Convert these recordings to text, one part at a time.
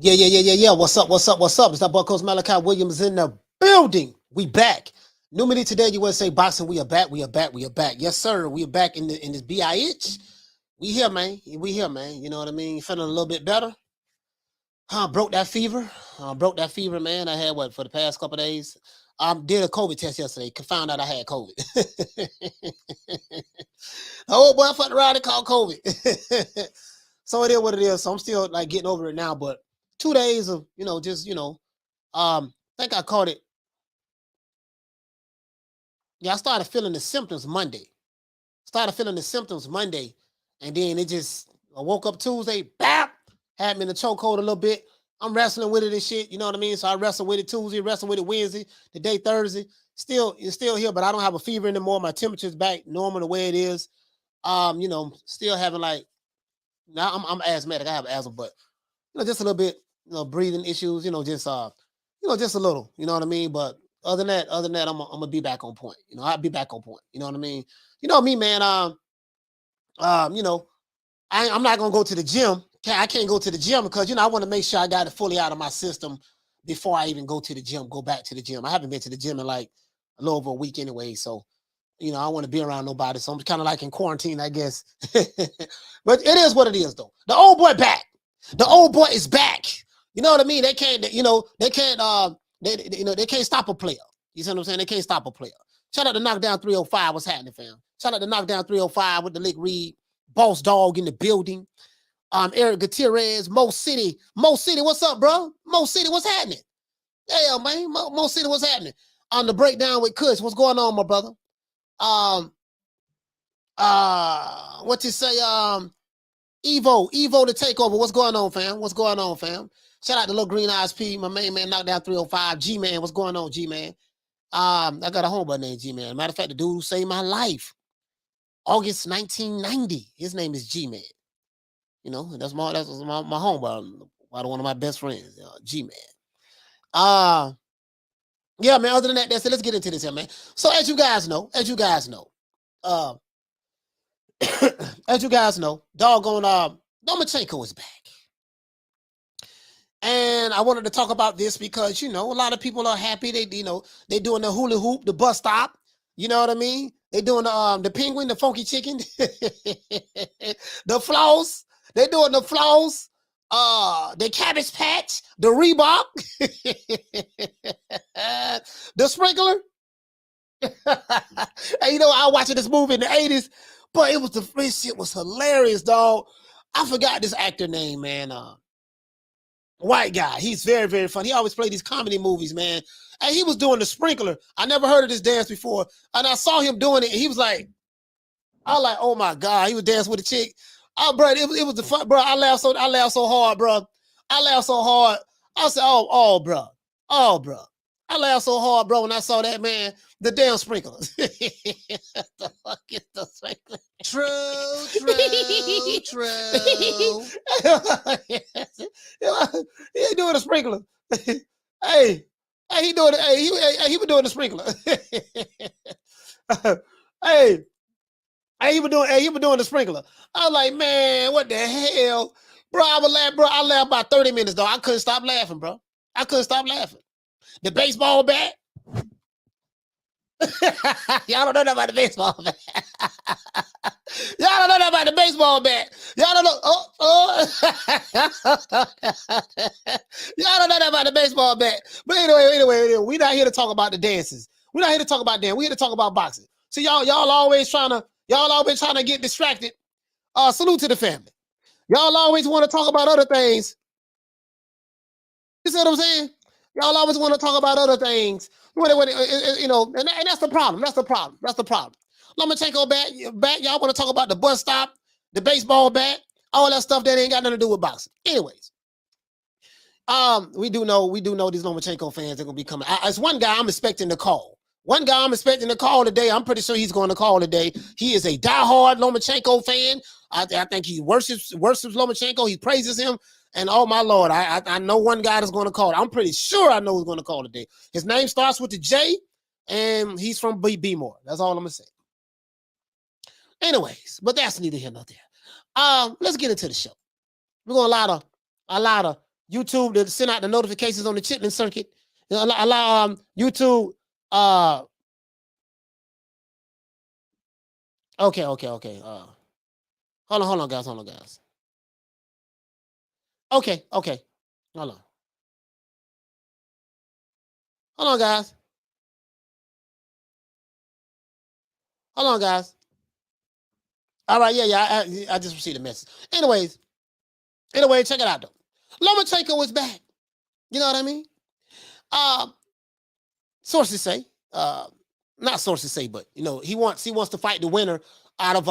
Yeah. What's up? It's that boy Coach Malachi Williams in the building. We back. New Mini today, you want to say boxing, we are back. Yes, sir. We are back in this BIH. We here, man. You know what I mean? Feeling a little bit better. Broke that fever. Man. I had for the past couple of days. Did a COVID test yesterday. Found out I had COVID. Oh boy, I fucked around and called COVID. So it is what it is. So I'm still like getting over it now, but 2 days of, I think I caught it. Yeah, I started feeling the symptoms Monday. And then I woke up Tuesday, bap, had me in the chokehold a little bit. I'm wrestling with it and shit, you know what I mean? So I wrestled with it Tuesday, wrestled with it Wednesday, today Thursday. It's still here, but I don't have a fever anymore. My temperature's back normal the way it is. Still having now I'm asthmatic. I have asthma, but just a little bit, breathing issues, just a little, you know what I mean? But other than that, I'm gonna be back on point. I'll be back on point. You know what I mean? You know me, man. I'm not gonna go to the gym. I can't go to the gym because I want to make sure I got it fully out of my system before I even go back to the gym. I haven't been to the gym in like a little over a week anyway, so I want to be around nobody. So I'm kind of like in quarantine, I guess. But it is what it is, though. The old boy back. The old boy is back. You know what I mean? They can't stop a player. You see what I'm saying? They can't stop a player. Shout out to Knockdown 305. What's happening, fam? Shout out to Knockdown 305 with the Lick Reed, Boss Dog in the building. Eric Gutierrez, Mo City. What's up, bro? Mo City, what's happening? Yeah, man. Mo City, what's happening? On the breakdown with Kush, what's going on, my brother? What you say? Evo the takeover. What's going on, fam? Shout out to Little Green Eyes P, my main man, Knockdown 305. G-Man, what's going on, G-Man? I got a homeboy named G-Man. Matter of fact, the dude who saved my life. August 1990. His name is G-Man. That's my homeboy, one of my best friends, G-Man. Yeah, man, other than that, that's it. Let's get into this here, man. So as you guys know, doggone Lomachenko is back. And I wanted to talk about this because, a lot of people are happy. They doing the hula hoop, the bus stop. You know what I mean? They doing the penguin, the funky chicken, the floss. They doing the floss, the cabbage patch, the Reebok, the sprinkler. And I was watching this movie in the 80s, but this shit was hilarious, dog. I forgot this actor name, man. White guy. He's very, very funny. He always played these comedy movies, man. And he was doing the sprinkler. I never heard of this dance before. And I saw him doing it. And he was like, oh my God. He was dancing with a chick. Oh, bro, it was the fun, bro. I laughed so hard, bro. I said, bro. I laughed so hard, bro, when I saw that, man. The damn sprinkler. The fuck is the sprinkler? True. He ain't doing a sprinkler. He was doing the sprinkler. He was doing the sprinkler. I was like, man, what the hell? Bro, I laughed about 30 minutes, though. I couldn't stop laughing, bro. The baseball bat. Y'all don't know nothing about the baseball bat. Y'all don't know nothing about the baseball bat. Y'all don't know. Y'all don't know nothing about the baseball bat. But anyway, we're not here to talk about the dances. We're not here to talk about dance. We're here to talk about boxing. So y'all always trying to get distracted. Salute to the family. Y'all always want to talk about other things. You see what I'm saying? Y'all always want to talk about other things. And that's the problem. That's the problem. Lomachenko back. Y'all want to talk about the bus stop, the baseball bat, all that stuff that ain't got nothing to do with boxing. Anyways, we do know these Lomachenko fans are gonna be coming. As one guy, I'm expecting to call. Today. I'm pretty sure he's going to call today. He is a diehard Lomachenko fan. I think he worships Lomachenko. He praises him. And oh my Lord, I know one guy that's going to call. I'm pretty sure I know who's going to call today. His name starts with the J, and he's from B-More. That's all I'm gonna say. Anyways, but that's neither here nor there. Let's get into the show. We're gonna a lot of YouTube to send out the notifications on the chitlin circuit. Allow YouTube. Okay. Hold on, guys. Okay. Hold on, guys. All right, I just received a message. Anyway, check it out though. Lomachenko is back. You know what I mean? Sources say, not sources say, but you know, he wants to fight the winner out of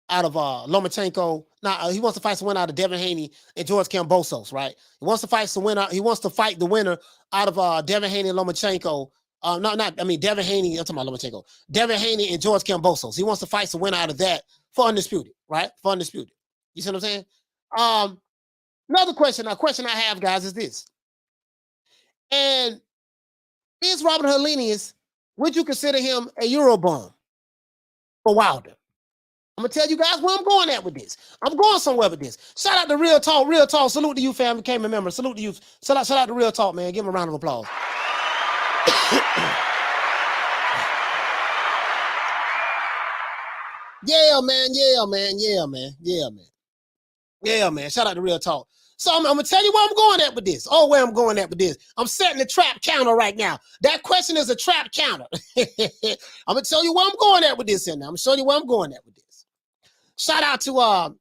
Lomachenko. Now he wants to fight the winner out of Devin Haney and George Kambosos, right? He wants to fight the winner out of Devin Haney and Lomachenko. Devin Haney, I'm talking about Lomachenko. Devin Haney and George Kambosos. He wants to fight the winner out of that for Undisputed, right? For Undisputed. You see what I'm saying? Another question I have, guys, is this. And is Robert Helenius, would you consider him a Eurobomb for Wilder? I'm going to tell you guys where I'm going at with this. I'm going somewhere with this. Shout out to Real Talk. Salute to you, fam. Became a member. Salute to you. Shout out to Real Talk, man. Give him a round of applause. Yeah, man. Shout out to Real Talk. So I'm going to tell you where I'm going at with this. I'm setting the trap counter right now. That question is a trap counter. I'm going to tell you where I'm going at with this. I'm going to show you where I'm going at with this. Shout out to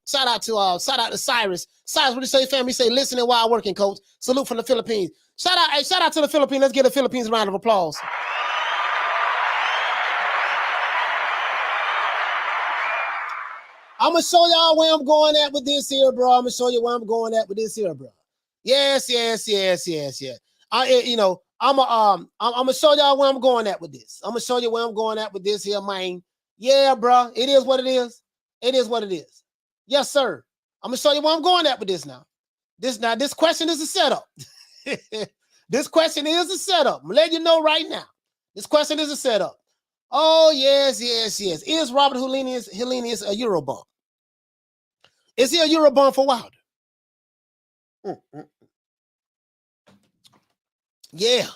Cyrus. Cyrus, what do you say, fam? He say, listening while working, coach. Salute from the Philippines. Shout out to the Philippines. Let's give the Philippines a round of applause. I'm going to show y'all where I'm going at with this here, bro. Yes. I'm going to show y'all where I'm going at with this. I'm going to show you where I'm going at with this here, man. Yeah, bro. It is what it is. Yes, sir. I'm going to show you where I'm going at with this now. This question is a setup. This question is a setup. I'm letting you know right now. This question is a setup. Oh, yes. Is Robert Helenius a Eurobomb? Is he a Eurobomb for Wilder? Yeah.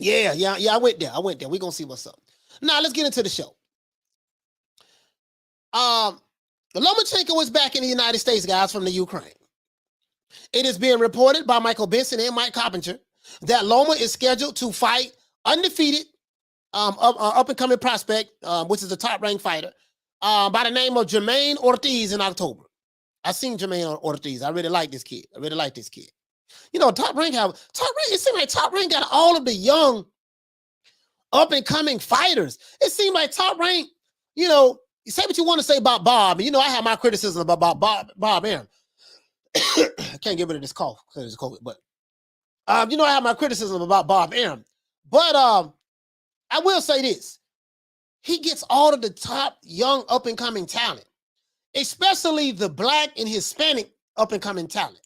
I went there. We're going to see what's up. Now, let's get into the show. Lomachenko is back in the United States, guys, from the Ukraine. It is being reported by Michael Benson and Mike Coppinger that Loma is scheduled to fight undefeated up-and-coming prospect, which is a top-ranked fighter, by the name of Jamaine Ortiz in October. I seen Jamaine Ortiz. I really like this kid. You know, Top Rank, it seems like Top Rank got all of the young up-and-coming fighters. It seemed like Top Rank, you know, you say what you want to say about Bob. You know, I have my criticism about Bob Arum. I can't get rid of this cough because it's COVID, but you know, I have my criticism about Bob Arum. But I will say this. He gets all of the top young up-and-coming talent, especially the Black and Hispanic up-and-coming talent.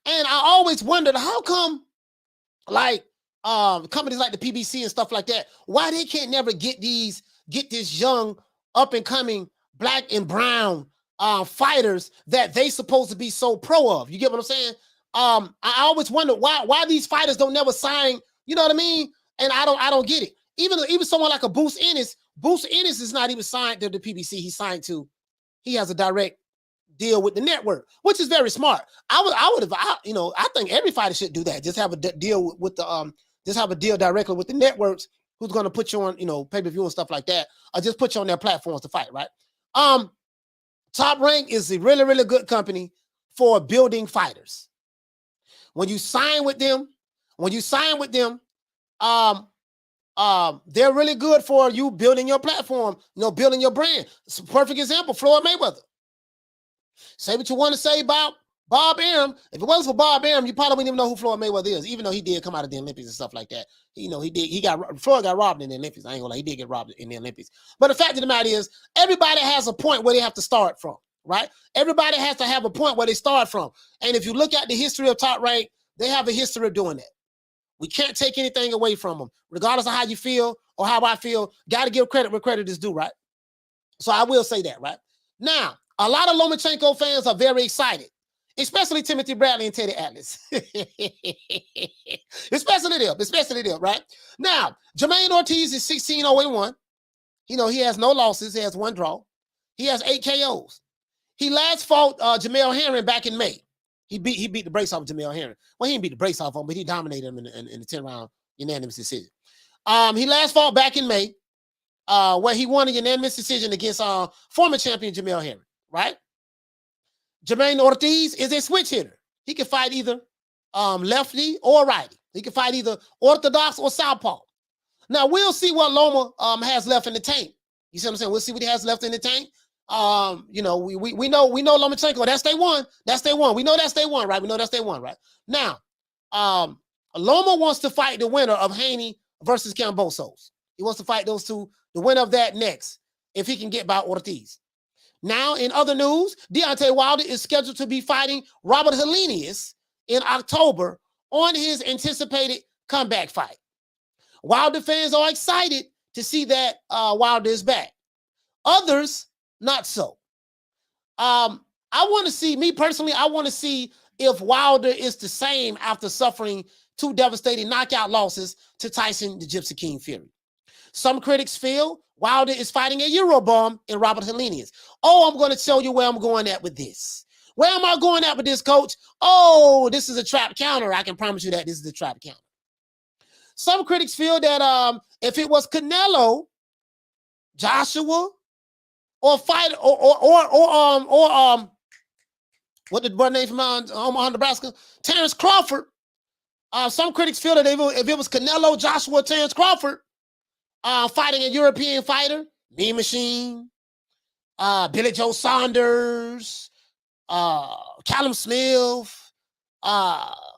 And I always wondered how come, like, companies like the PBC and stuff like that, why they can't never get this young up-and-coming Black and brown fighters that they supposed to be so pro of. You get what I'm saying? I always wonder why these fighters don't never sign, you know what I mean? And I don't get it. Even someone like a Bruce Ennis is not even signed to the PBC. He has a direct deal with the network, which is very smart. I think every fighter should do that. Just have a deal with the just have a deal directly with the networks who's going to put you on, you know, pay-per-view and stuff like that, or just put you on their platforms to fight, right? Top Rank is a really, really good company for building fighters. When you sign with them, they're really good for you building your platform, you know, building your brand. It's a perfect example, Floyd Mayweather. Say what you want to say about Bob Arum. If it wasn't for Bob Arum, you probably wouldn't even know who Floyd Mayweather is, even though he did come out of the Olympics and stuff like that. You know, Floyd got robbed in the Olympics. I ain't gonna lie, he did get robbed in the Olympics. But the fact of the matter is, everybody has a point where they have to start from, right? Everybody has to have a point where they start from. And if you look at the history of Top Rank, they have a history of doing that. We can't take anything away from them, regardless of how you feel or how I feel. Got to give credit where credit is due, right? So I will say that, right? Now, a lot of Lomachenko fans are very excited especially Timothy Bradley and Teddy Atlas. especially them, right? Now, Jamaine Ortiz is 16-0-1. You know, he has no losses. He has 1 draw. He has 8 KOs. He last fought Jamel Herring back in May. He beat the brakes off of Jamel Herring. Well, he didn't beat the brakes off him, but he dominated him in the 10-round unanimous decision. He last fought back in May, where he won a unanimous decision against former champion Jamel Herring, right? Jamaine Ortiz is a switch hitter. He can fight either lefty or righty. He can fight either orthodox or southpaw. Now, we'll see what Loma has left in the tank. You see what I'm saying? We'll see what he has left in the tank. You know, we know Lomachenko. That's day one. That's day one. We know that's day one, right? We know that's day one, right? Now, Loma wants to fight the winner of Haney versus Kambosos. He wants to fight those two, the winner of that next, if he can get by Ortiz. Now, in other news, Deontay Wilder is scheduled to be fighting Robert Helenius in October on his anticipated comeback fight. Wilder fans are excited to see that Wilder is back. Others, not so. I want to see, me personally, I want to see if Wilder is the same after suffering 2 devastating knockout losses to Tyson the Gypsy King Fury. Some critics feel Wilder is fighting a Eurobomb in Robert Helenius. Oh, I'm going to tell you where I'm going at with this. Where am I going at with this, coach? Oh, this is a trap counter. I can promise you that this is a trap counter. Some critics feel that if it was Canelo, Joshua, or fight or what did the name from Omaha, Nebraska? Terrence Crawford. Some critics feel that if it was Canelo, Joshua, Terrence Crawford fighting a European fighter, Mean Machine, Billy Joe Saunders, Callum Smith,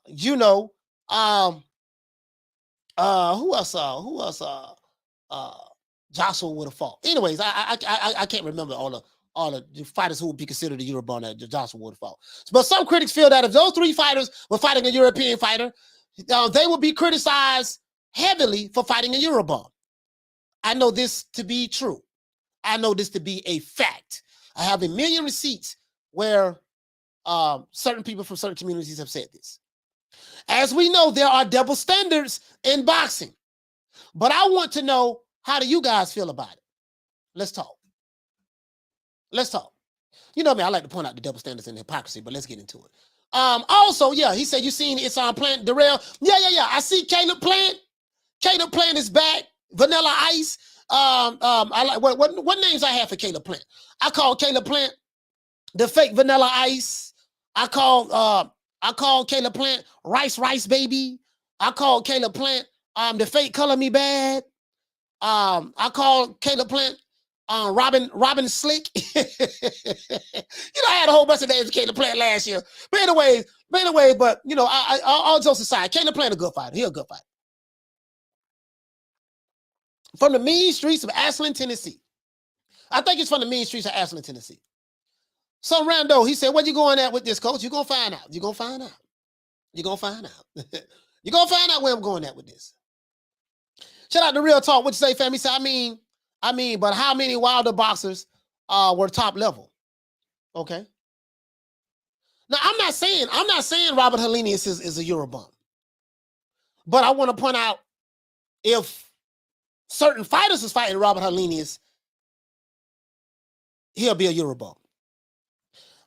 you know, who else? Joshua would have fought. Anyways, I can't remember all the fighters who would be considered a Eurobomb that Joshua would have fought. But some critics feel that if those 3 fighters were fighting a European fighter, they would be criticized heavily for fighting a Eurobomb. I know this to be true. I know this to be a fact. I have a million receipts where certain people from certain communities have said this. As we know, there are double standards in boxing. But I want to know, how do you guys feel about it? Let's talk. Let's talk. You know me, I like to point out the double standards and hypocrisy, but let's get into it. Also, yeah, he said, you seen it's on Plant Darrell. Yeah. I see Caleb Plant. Caleb Plant is back. Vanilla Ice. I like what names I have for Caleb Plant. I call Caleb Plant the fake Vanilla Ice. I call Caleb Plant Rice Baby. I call Caleb Plant the fake Color Me Bad. I call Caleb Plant Robin Slick. You know, I had a whole bunch of names for Caleb Plant last year. But anyway, you know, all jokes aside, Caleb Plant a good fighter. He a good fighter. From the mean streets of Ashland, Tennessee. I think it's from the mean streets of Ashland, Tennessee. Some rando, he said, what you going at with this, coach? You're going to find out. You're going to find out. You're going to find out. You're going to find out where I'm going at with this. Shout out to Real Talk. What you say, fam? He said, I mean, but how many Wilder boxers were top level? Okay. Now, I'm not saying Robert Helenius is a Eurobomb. But I want to point out, if certain fighters was fighting Robert Helenius, he'll be a Eurobomb.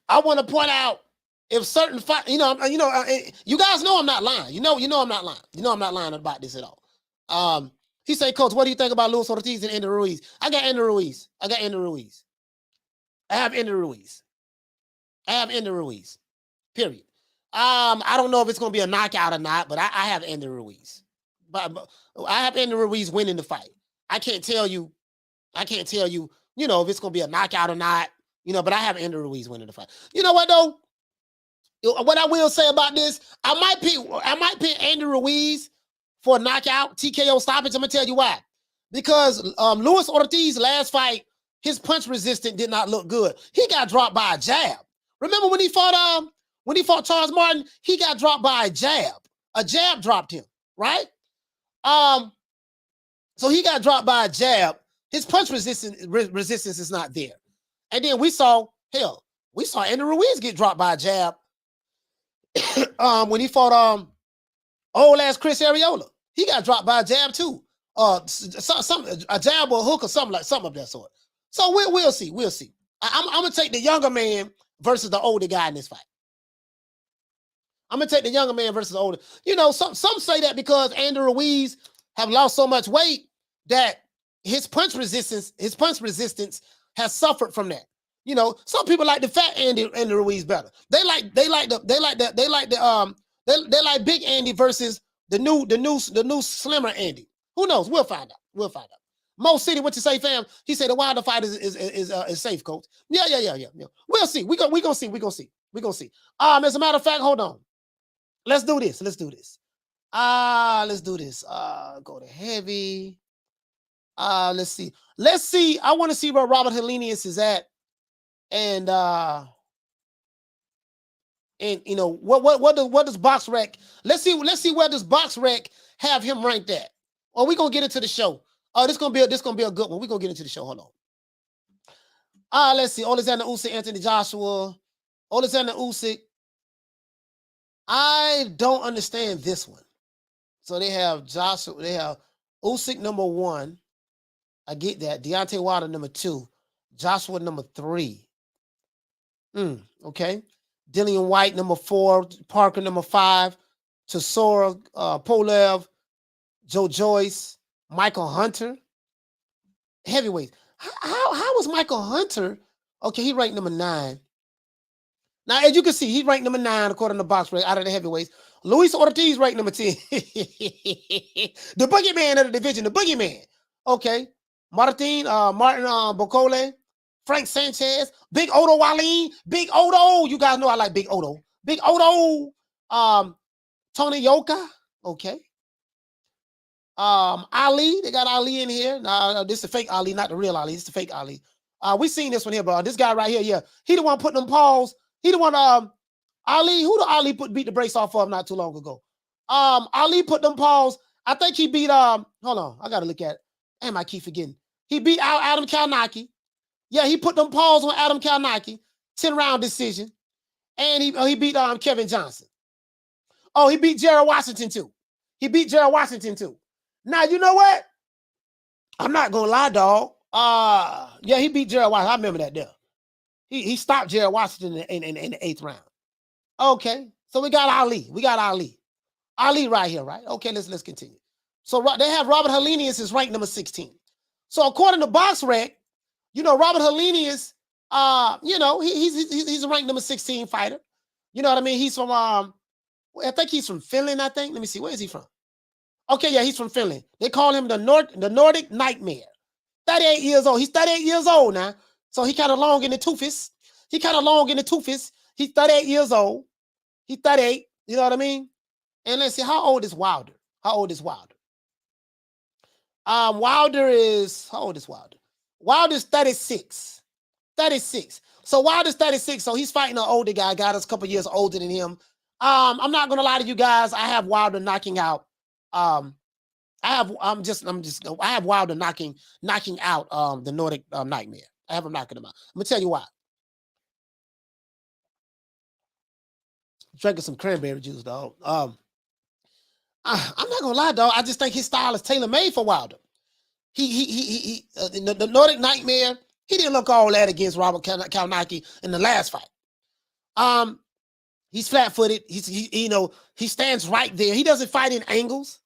I want to point out, if certain fight, you guys know I'm not lying. You know I'm not lying. You know I'm not lying about this at all. He said, Coach, what do you think about Luis Ortiz and Andy Ruiz? I got Andy Ruiz. I have Andy Ruiz. Period. I don't know if it's going to be a knockout or not, but I have Andy Ruiz. But I have Andy Ruiz winning the fight. I can't tell you, you know, if it's going to be a knockout or not, you know, but I have Andy Ruiz winning the fight. You know what, though? What I will say about this, I might pick Andy Ruiz for a knockout, TKO stoppage. I'm going to tell you why. Because Luis Ortiz last fight, his punch resistance did not look good. He got dropped by a jab. Remember when he fought Charles Martin, he got dropped by a jab. A jab dropped him, right? So he got dropped by a jab. His punch resistance is not there. And then we saw Andy Ruiz get dropped by a jab when he fought old ass Chris Arreola. He got dropped by a jab too. A jab or a hook or something of that sort. So we'll see. We'll see. I'm gonna take the younger man versus the older guy in this fight. I'm gonna take the younger man versus the older. You know, some say that because Andrew Ruiz have lost so much weight that his punch resistance has suffered from that. You know, some people like the fat Andy Ruiz better. They like Big Andy versus the new slimmer Andy. Who knows? We'll find out. We'll find out. Mo City, what you say, fam? He said the Wilder fight is safe, coach. Yeah. We'll see. We gonna see. As a matter of fact, hold on. Let's do this. Let's do this. Go to heavy. Let's see. I want to see where Robert Helenius is at. And you know, what does Box Rec? Let's see where does Box Rec have him ranked at. Or we gonna get into the show. This gonna be a good one. We're gonna get into the show. Hold on. Let's see. Alexander Usyk, Anthony Joshua. Alexander Usyk. I don't understand this one. So they have Joshua, they have Usyk number 1. I get that. Deontay Wilder number 2. Joshua number 3. Okay. Dillian White number 4. Parker number 5. Chisora, Polev, Joe Joyce, Michael Hunter. Heavyweights. How was Michael Hunter? Okay, he ranked number 9. Now, as you can see, he ranked number 9 according to Box Rec out of the heavyweights. Luis Ortiz ranked number 10. The boogeyman of the division, the boogeyman. Okay. Martin Bocole, Frank Sanchez, Big Odo Wallin, Big Odo. You guys know I like Big Odo. Big Odo. Tony Yoka. Okay. Ali. They got Ali in here. Now, this is the fake Ali, not the real Ali. It's the fake Ali. We seen this one here, bro. This guy right here, yeah. He the one putting them paws. He the one, Ali, who the Ali beat the brakes off of not too long ago? Ali put them paws. I think he beat, hold on, I gotta look at it. Damn, I keep forgetting. He beat out Adam Kalnaki. Yeah, he put them paws on Adam Kalnaki. 10-round decision. And he beat Kevin Johnson. Oh, he beat Jared Washington too. Now, you know what? I'm not gonna lie, dog. Yeah, he beat Jared Washington. I remember that there. He stopped Jared Washington in the 8th round. Okay, so we got Ali. Ali right here, right? Okay, let's continue. So they have Robert Helenius is ranked number 16. So according to Box Rec, you know, Robert Helenius, you know, he's a ranked number 16 fighter. You know what I mean? He's from I think he's from Finland. I think. Let me see. Where is he from? Okay, yeah, he's from Finland. They call him the Nordic Nightmare. 38 years old. He's 38 years old now. So he kind of long in the toothest. He's 38 years old. He's 38. You know what I mean? And let's see, how old is Wilder? Wilder is, how old is Wilder? Wilder's 36. 36. So Wilder's 36. So he's fighting an older guy that's a couple years older than him. I'm not gonna lie to you guys. I have Wilder knocking out. I have Wilder knocking out the Nordic Nightmare. I have him knocking him out. I'm gonna tell you why. Drinking some cranberry juice, dog. I'm not gonna lie, dog. I just think his style is tailor-made for Wilder. The Nordic Nightmare. He didn't look all that against Robert Kalnaki in the last fight. He's flat-footed. He stands right there. He doesn't fight in angles.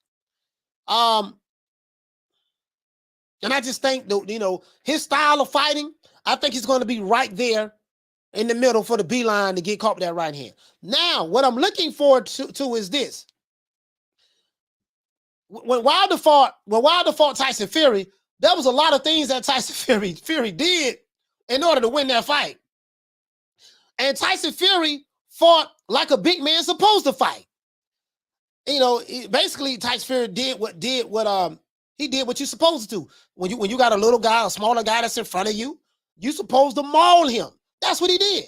And I just think that, his style of fighting, I think he's going to be right there in the middle for the beeline to get caught with that right hand. Now, what I'm looking forward to is this. When Wilder fought Tyson Fury, there was a lot of things that Tyson Fury did in order to win that fight. And Tyson Fury fought like a big man supposed to fight. Basically Tyson Fury did what you're supposed to do. When you got a little guy, a smaller guy that's in front of you, you're supposed to maul him. That's what he did.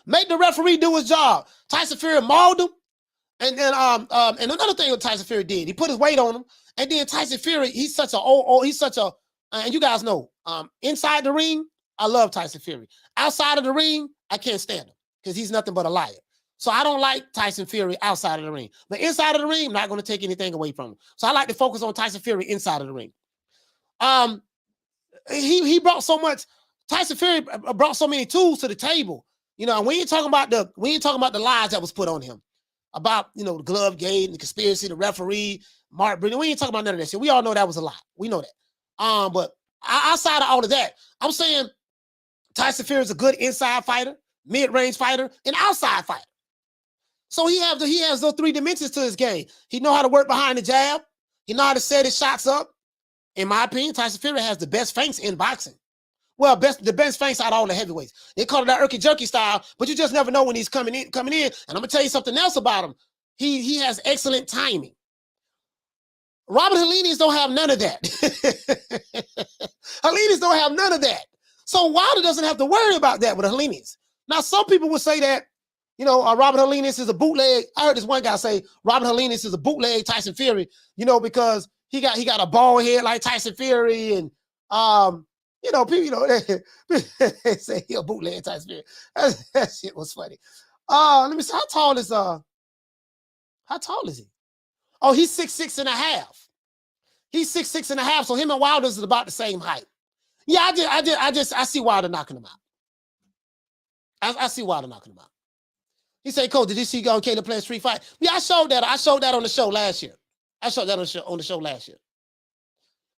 Make the referee do his job. Tyson Fury mauled him. And then and another thing that Tyson Fury did, he put his weight on him. And then Tyson Fury, and you guys know, inside the ring, I love Tyson Fury. Outside of the ring, I can't stand him because he's nothing but a liar. So I don't like Tyson Fury outside of the ring. But inside of the ring, I'm not going to take anything away from him. So I like to focus on Tyson Fury inside of the ring. He brought so much. Tyson Fury brought so many tools to the table. You know, we ain't talking about the lies that was put on him about, you know, the glove gate and the conspiracy, the referee, Mark Brennan. We ain't talking about none of that shit. We all know that was a lie. We know that. But outside of all of that, I'm saying Tyson Fury is a good inside fighter, mid-range fighter, and outside fighter. So he has those three dimensions to his game. He know how to work behind the jab. He know how to set his shots up. In my opinion, Tyson Fury has the best feints in boxing. Well, the best feints out of all the heavyweights. They call it that Erky Jerky style, but you just never know when he's coming in. And I'm gonna tell you something else about him. He has excellent timing. Robert Helenius don't have none of that. Helenius don't have none of that. So Wilder doesn't have to worry about that with Helenius. Now, some people would say that, you know, Robert Helenius is a bootleg. I heard this one guy say Robert Helenius is a bootleg Tyson Fury, you know, because he got a bald head like Tyson Fury, and you know, people, you know, they say he a bootleg Tyson Fury. That shit was funny. Let me see. How tall is he? Oh, he's 6'6.5". He's 6'6.5". So him and Wilder is about the same height. Yeah, I see Wilder knocking him out. I see Wilder knocking him out. He said, Coach, did you see Caleb play a street fight? Yeah, I showed that. I showed that on the show last year.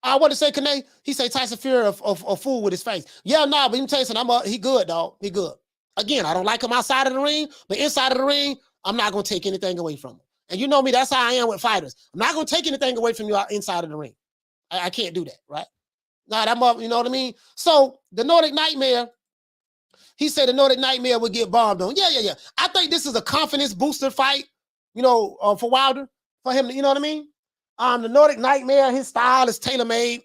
What to say, Kane? He say Tyson Fury a fool with his face. Yeah, nah, but let me tell you something. He good, dog. He good. Again, I don't like him outside of the ring, but inside of the ring, I'm not going to take anything away from him. And you know me, that's how I am with fighters. I'm not going to take anything away from you inside of the ring. I can't do that, right? Nah, you know what I mean? So the Nordic Nightmare, he said the Nordic Nightmare would get bombed on. Yeah. I think this is a confidence booster fight, you know, for Wilder, for him, you know what I mean? The Nordic Nightmare, his style is tailor-made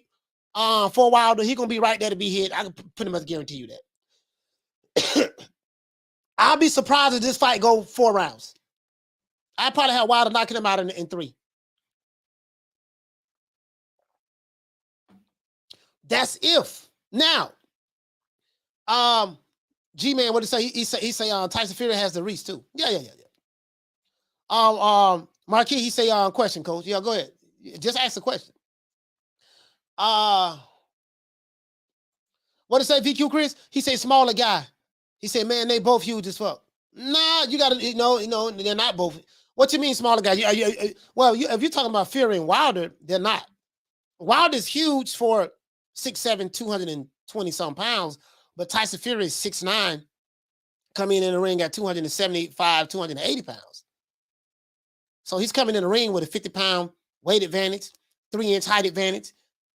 for Wilder. He's going to be right there to be hit. I can pretty much guarantee you that. I'll be surprised if this fight go 4 rounds. I probably have Wilder knocking him out in 3. That's if. Now, G-Man, what did he say? He say Tyson Fury has the reach too. Yeah. Marquis, he say question, Coach. Yeah, go ahead. Just ask the question. What did say VQ Chris? He say smaller guy. He said, man, they both huge as fuck. Nah, you gotta, you know, they're not both. What you mean smaller guy? If you're talking about Fury and Wilder, they're not. Wilder's huge for 6'7", 220 some pounds, but Tyson Fury is 6'9", coming in the ring at 275, 280 pounds. So he's coming in the ring with a 50-pound weight advantage, 3-inch height advantage.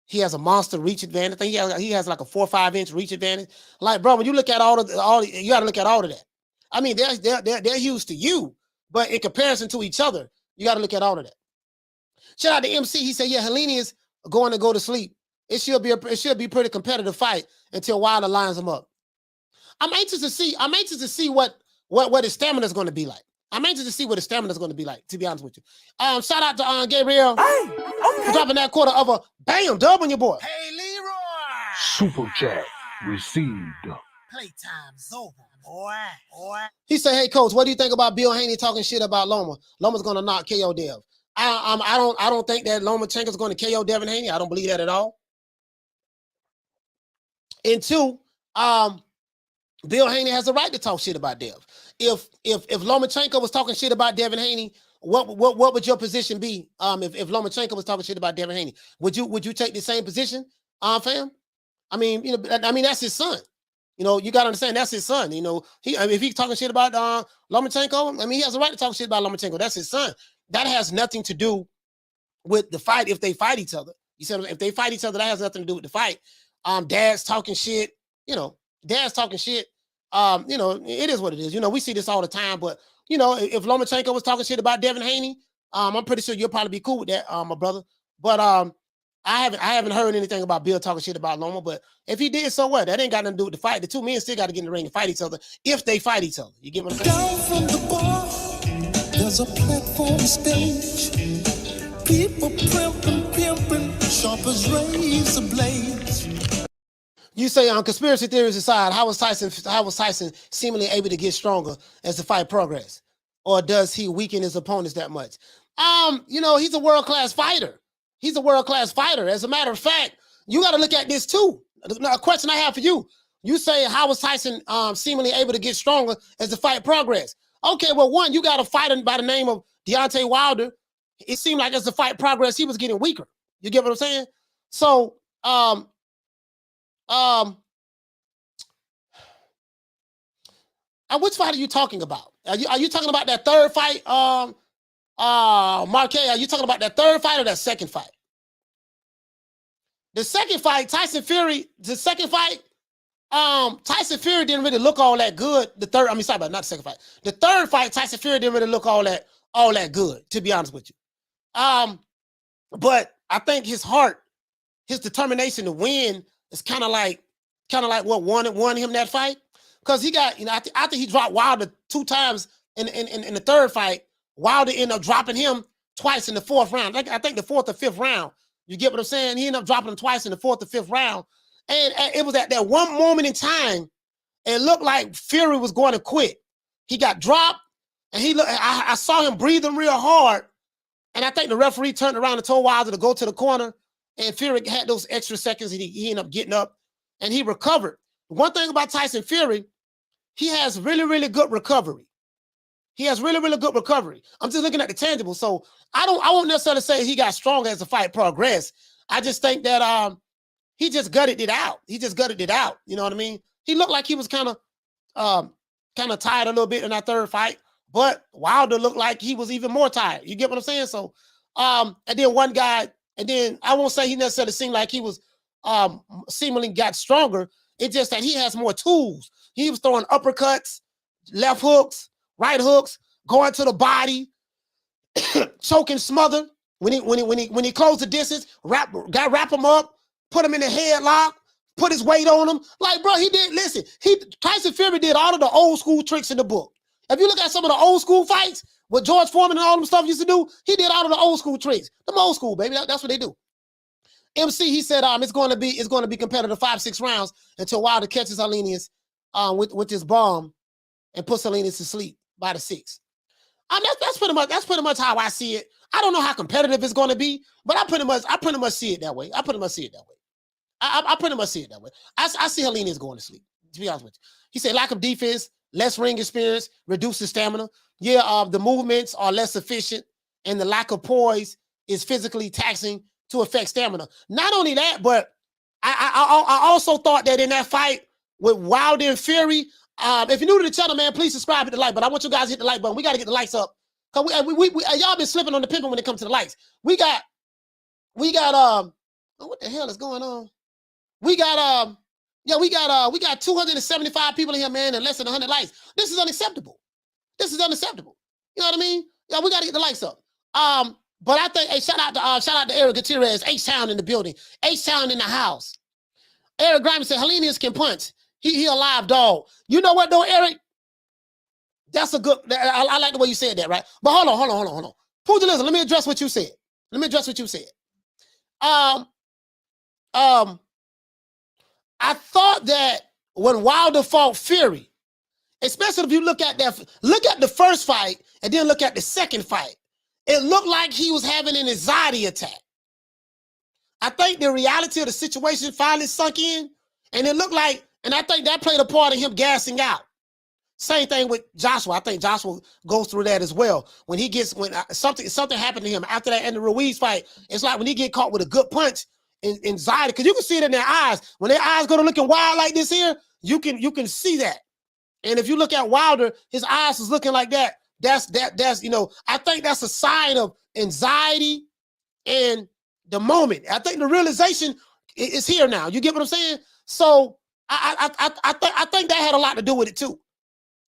He has a monster reach advantage. I think he has like a 4 or 5-inch reach advantage. Like, bro, when you look at all you got to look at all of that. I mean, they're huge to you, but in comparison to each other, you got to look at all of that. Shout out to MC. He said, yeah, Helenius going to go to sleep. It should be a pretty competitive fight until Wilder lines him up. I'm anxious to see what his stamina is going to be like. I'm anxious to see what his stamina is going to be like, to be honest with you. Shout out to Gabriel for dropping that quarter of a bam dub on your boy. Hey, Leroy. Super chat received. Playtime's over, boy. He said, hey, Coach, what do you think about Bill Haney talking shit about Loma? Loma's going to knock KO Dev. I don't think that Lomachenko is going to KO Devin Haney. I don't believe that at all. And 2, Bill Haney has the right to talk shit about Dev. If Lomachenko was talking shit about Devin Haney, what would your position be? If Lomachenko was talking shit about Devin Haney, would you take the same position, fam? I mean, that's his son. You know, you gotta understand that's his son. You know, if he's talking shit about Lomachenko, I mean, he has a right to talk shit about Lomachenko. That's his son. That has nothing to do with the fight. If they fight each other, you said if they fight each other, that has nothing to do with the fight. Dad's talking shit. You know, dad's talking shit. You know, it is what it is. You know, we see this all the time. But you know, if Lomachenko was talking shit about Devin Haney, I'm pretty sure you'll probably be cool with that, my brother. But I haven't heard anything about Bill talking shit about Loma. But if he did, so what? That ain't got nothing to do with the fight. The 2 men still got to get in the ring and fight each other if they fight each other. You get what I'm saying? Down from the bar, there's a platform stage. People pimping, sharp as razor blades. You say on conspiracy theories aside, how was Tyson seemingly able to get stronger as the fight progressed? or does he weaken his opponents that much? You know, he's a world-class fighter. He's a world-class fighter. As a matter of fact, you got to look at this too. A question I have for you. You say, how was Tyson seemingly able to get stronger as the fight progressed? Okay, well, one, you got a fighter by the name of Deontay Wilder. It seemed like as the fight progressed, he was getting weaker. You get what I'm saying? So, which fight are you talking about? Are you talking about that third fight? Marquez, are you talking about that third fight or that second fight? The second fight, Tyson Fury, Tyson Fury didn't really look all that good. Not the second fight. The third fight, Tyson Fury didn't really look all that good, to be honest with you. But I think his heart, his determination to win is kind of like what won him that fight. Because he got, you know, after he dropped Wilder 2 times in the third fight, Wilder ended up dropping him twice in the 4th round. I think the 4th or 5th round. You get what I'm saying? He ended up dropping him twice in the 4th or 5th round. And it was at that one moment in time, it looked like Fury was going to quit. He got dropped, and I saw him breathing real hard. And I think the referee turned around and told Wilder to go to the corner. And Fury had those extra seconds, and he ended up getting up, and he recovered. One thing about Tyson Fury, he has really, really good recovery. He has really, really good recovery. I'm just looking at the tangible. So I won't necessarily say he got stronger as the fight progressed. I just think that he just gutted it out. He just gutted it out. You know what I mean? He looked like he was kind of tired a little bit in that third fight, but Wilder looked like he was even more tired. You get what I'm saying? So, and then one guy, and then I won't say he necessarily seemed like he was seemingly got stronger. It's just that he has more tools. He was throwing uppercuts, left hooks, right hooks, going to the body, choking, smother. When he closed the distance, wrap him up, put him in a headlock, put his weight on him. Like, bro, he did. Listen, Tyson Fury did all of the old school tricks in the book. If you look at some of the old school fights, what George Foreman and all them stuff used to do, he did all of the old school tricks. Them old school, baby. That's what they do. MC, he said, it's going to be competitive 5-6 rounds until Wilder catches Helenius with his bomb and puts Helenius to sleep by the 6th. That's pretty much how I see it. I don't know how competitive it's going to be, but I pretty much see it that way. I pretty much see it that way. I see Helenius going to sleep, to be honest with you. He said lack of defense, less ring experience, reduces stamina. Yeah, the movements are less efficient, and the lack of poise is physically taxing to affect stamina. Not only that, but I also thought that in that fight with Wilder and Fury, if you're new to the channel, man, please subscribe, hit the like button. I want you guys to hit the like button. We got to get the likes up. Cause we y'all been slipping on the pimping when it comes to the likes. We got what the hell is going on? We got 275 people in here, man, and less than 100 likes. This is unacceptable. You know what I mean? Yeah, we got to get the likes up. But I think, hey, shout out to Eric Gutierrez, H-Town in the building, H-Town in the house. Eric Grimes said Helenius can punch. He a live dog. You know what though, Eric? That's a good. I like the way you said that, right? But hold on. Pugilism. Let me address what you said. I thought that when Wilder fought Fury, especially if you look at the first fight and then look at the second fight, it looked like he was having an anxiety attack. I think the reality of the situation finally sunk in, and it looked like, and I think that played a part in him gassing out. Same thing with Joshua. I think Joshua goes through that as well. When something happened to him after that and the Ruiz fight, it's like when he get caught with a good punch, anxiety, because you can see it in their eyes. When their eyes go to looking wild like this here, you can see that. And if you look at Wilder, his eyes was looking like that. That's I think that's a sign of anxiety and the moment. I think the realization is here now. You get what I'm saying? So I think that had a lot to do with it too.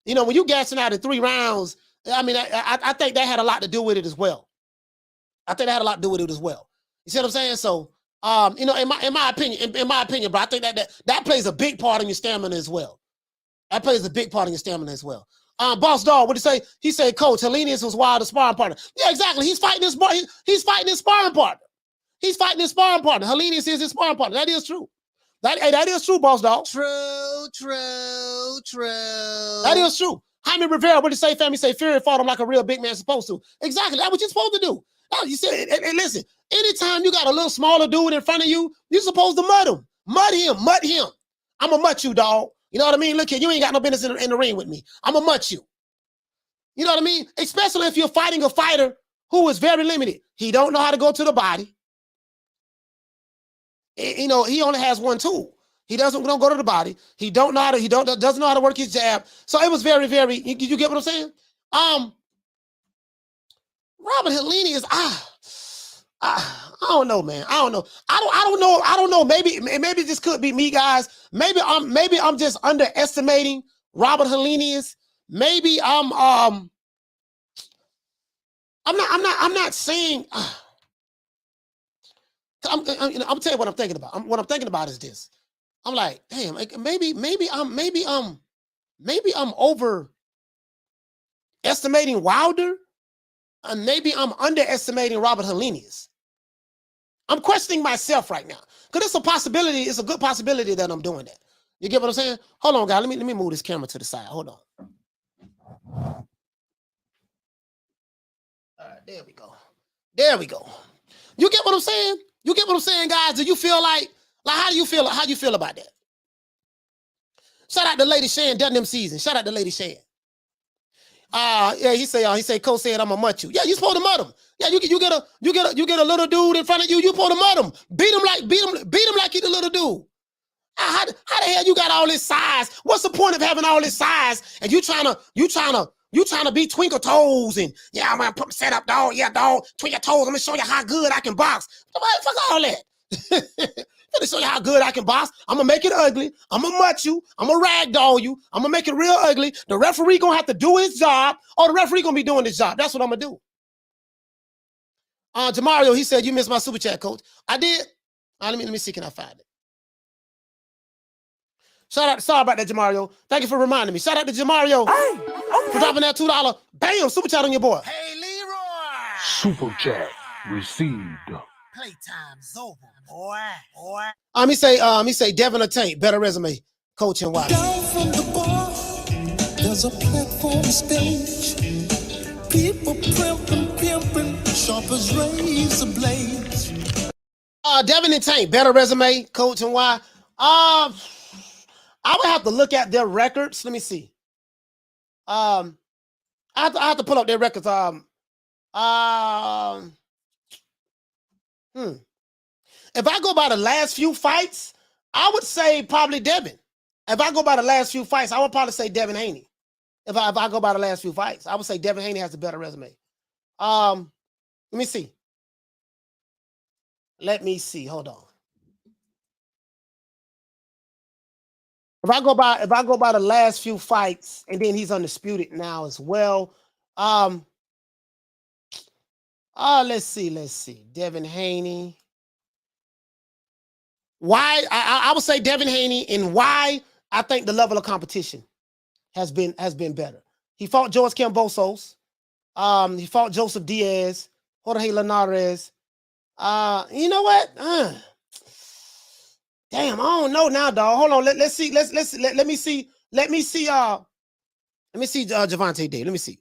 You know, when you gassing out in 3 rounds, I mean, I think that had a lot to do with it as well. You see what I'm saying? So, in my opinion, bro, I think that plays a big part in your stamina as well. Boss Dog, what did he say? He said, Coach, Helenius was Wilder's sparring partner. Yeah, exactly. He's fighting his sparring partner. Helenius is his sparring partner. That is true. That is true, Boss Dog. True. That is true. Jaime Rivera, what did he say, family? Say Fury fought him like a real big man supposed to. Exactly. That's what you're supposed to do. You said, and listen, anytime you got a little smaller dude in front of you, you're supposed to mud him. Mud him. I'm going to mutt you, dog. You know what I mean? Look here, you ain't got no business in the ring with me. I'm going to mutt you. You know what I mean? Especially if you're fighting a fighter who is very limited. He don't know how to go to the body. You know, he only has one tool. He don't go to the body. He doesn't know how to work his jab. So it was very, very, you get what I'm saying? Robert Helenius, I don't know, man. I don't know. Maybe this could be me, guys. Maybe I'm just underestimating Robert Helenius. Maybe I'm not saying. I'm tell you what I'm thinking about. What I'm thinking about is this. I'm like, damn, maybe I'm overestimating Wilder, and maybe I'm underestimating Robert Helenius. I'm questioning myself right now because it's a possibility. It's a good possibility that I'm doing that. You get what I'm saying? Hold on, guys. Let me move this camera to the side. Hold on. All right, there we go. You get what I'm saying? Guys? Do you feel like how do you feel? How you feel about that? Shout out to Lady Shan, done them season. Shout out to Lady Shan. Yeah, he say, Coach said I'm gonna mutt you. Yeah, you supposed to mutt him. Yeah, you get a little dude in front of you. You supposed to mutt him. Beat him like he's a little dude. How the hell you got all this size? What's the point of having all this size? And you trying to be twinkle toes and yeah, I'm gonna put set up, dog. Yeah, dog, twinkle toes. I'm gonna show you how good I can box. Fuck all that. I'm gonna show you how good I can box. I'm gonna make it ugly. I'm gonna mutt you. I'm gonna ragdoll you. I'm gonna make it real ugly. The referee gonna have to do his job. The referee gonna be doing his job. That's what I'm gonna do. Jamario, he said, you missed my super chat, coach. I did. Let me see, can I find it? Shout out, sorry about that, Jamario. Thank you for reminding me. Shout out to Jamario for dropping that $2. Bam, super chat on your boy. Hey, Leroy. Super chat received. Playtime's over, boy. He say Devin or Tank, better resume, coach and why. Down from the bar, there's a platform stage. People pimping, sharp as razor blades. Devin and Tank, better resume, coach and why. I would have to look at their records. Let me see. I have to pull up their records. If I go by the last few fights, I would say probably Devin. If I go by the last few fights, I would probably say Devin Haney. If I go by the last few fights, I would say Devin Haney has a better resume. Let me see. Hold on. If I go by the last few fights, and then he's undisputed now as well. Let's see. Devin Haney. Why I would say Devin Haney, and why I think the level of competition has been better. He fought George Kambosos. He fought Joseph Diaz, Jorge Linares. You know what? Damn, I don't know now, dog. Hold on. Let me see. Let me see Javante Day. Let me see.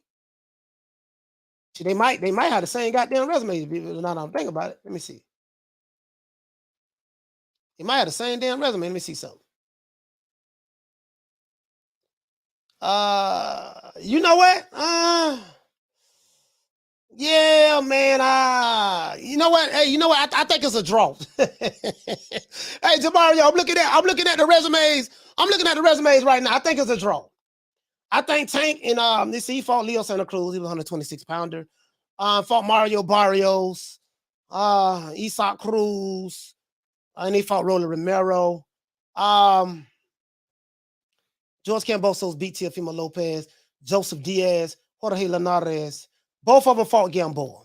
See, they might have the same goddamn resume. Now that I'm thinking about it. Let me see. He might have the same damn resume. Let me see something. You know what? Yeah, man. You know what? Hey, you know what? I think it's a draw. Hey, Jamario, I'm looking at the resumes. I'm looking at the resumes right now. I think it's a draw. I think Tank and he fought Leo Santa Cruz. He was 126 pounder. Fought Mario Barrios, Isaac Cruz, and he fought Rolly Romero. George Kambosos beat Teofimo Lopez, Joseph Diaz, Jorge Linares. Both of them fought Gamboa.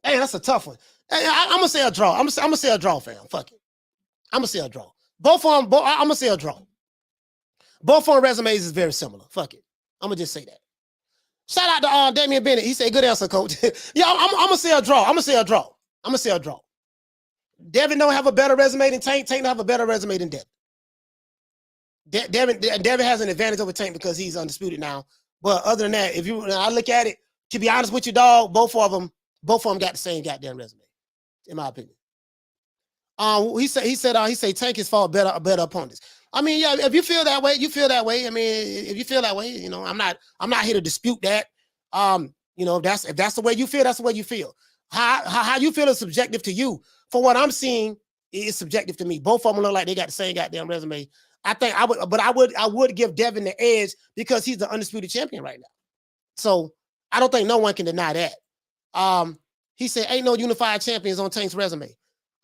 Hey, that's a tough one. Hey, I'm gonna say a draw. I'm gonna say a draw, fam. Fuck it. I'm gonna say a draw. Both of them. I'm gonna say a draw. Both of them resumes is very similar. Fuck it. I'm gonna just say that. Shout out to Damian Bennett. He said, "Good answer, coach." Yeah, I'm gonna say a draw. I'm gonna say a draw. Devin don't have a better resume than Tank. Tank don't have a better resume than Devin. Devin has an advantage over Tank because he's undisputed now. But other than that, I look at it, to be honest with you, dog, both of them got the same goddamn resume, in my opinion. He said Tank has fought better opponents. I mean, yeah, if you feel that way, you feel that way. I mean, if you feel that way, you know, I'm not here to dispute that. You know, if that's the way you feel, that's the way you feel. How you feel is subjective to you. For what I'm seeing, it's subjective to me. Both of them look like they got the same goddamn resume. I would give Devin the edge because he's the undisputed champion right now. So I don't think no one can deny that. He said, ain't no unified champions on Tank's resume.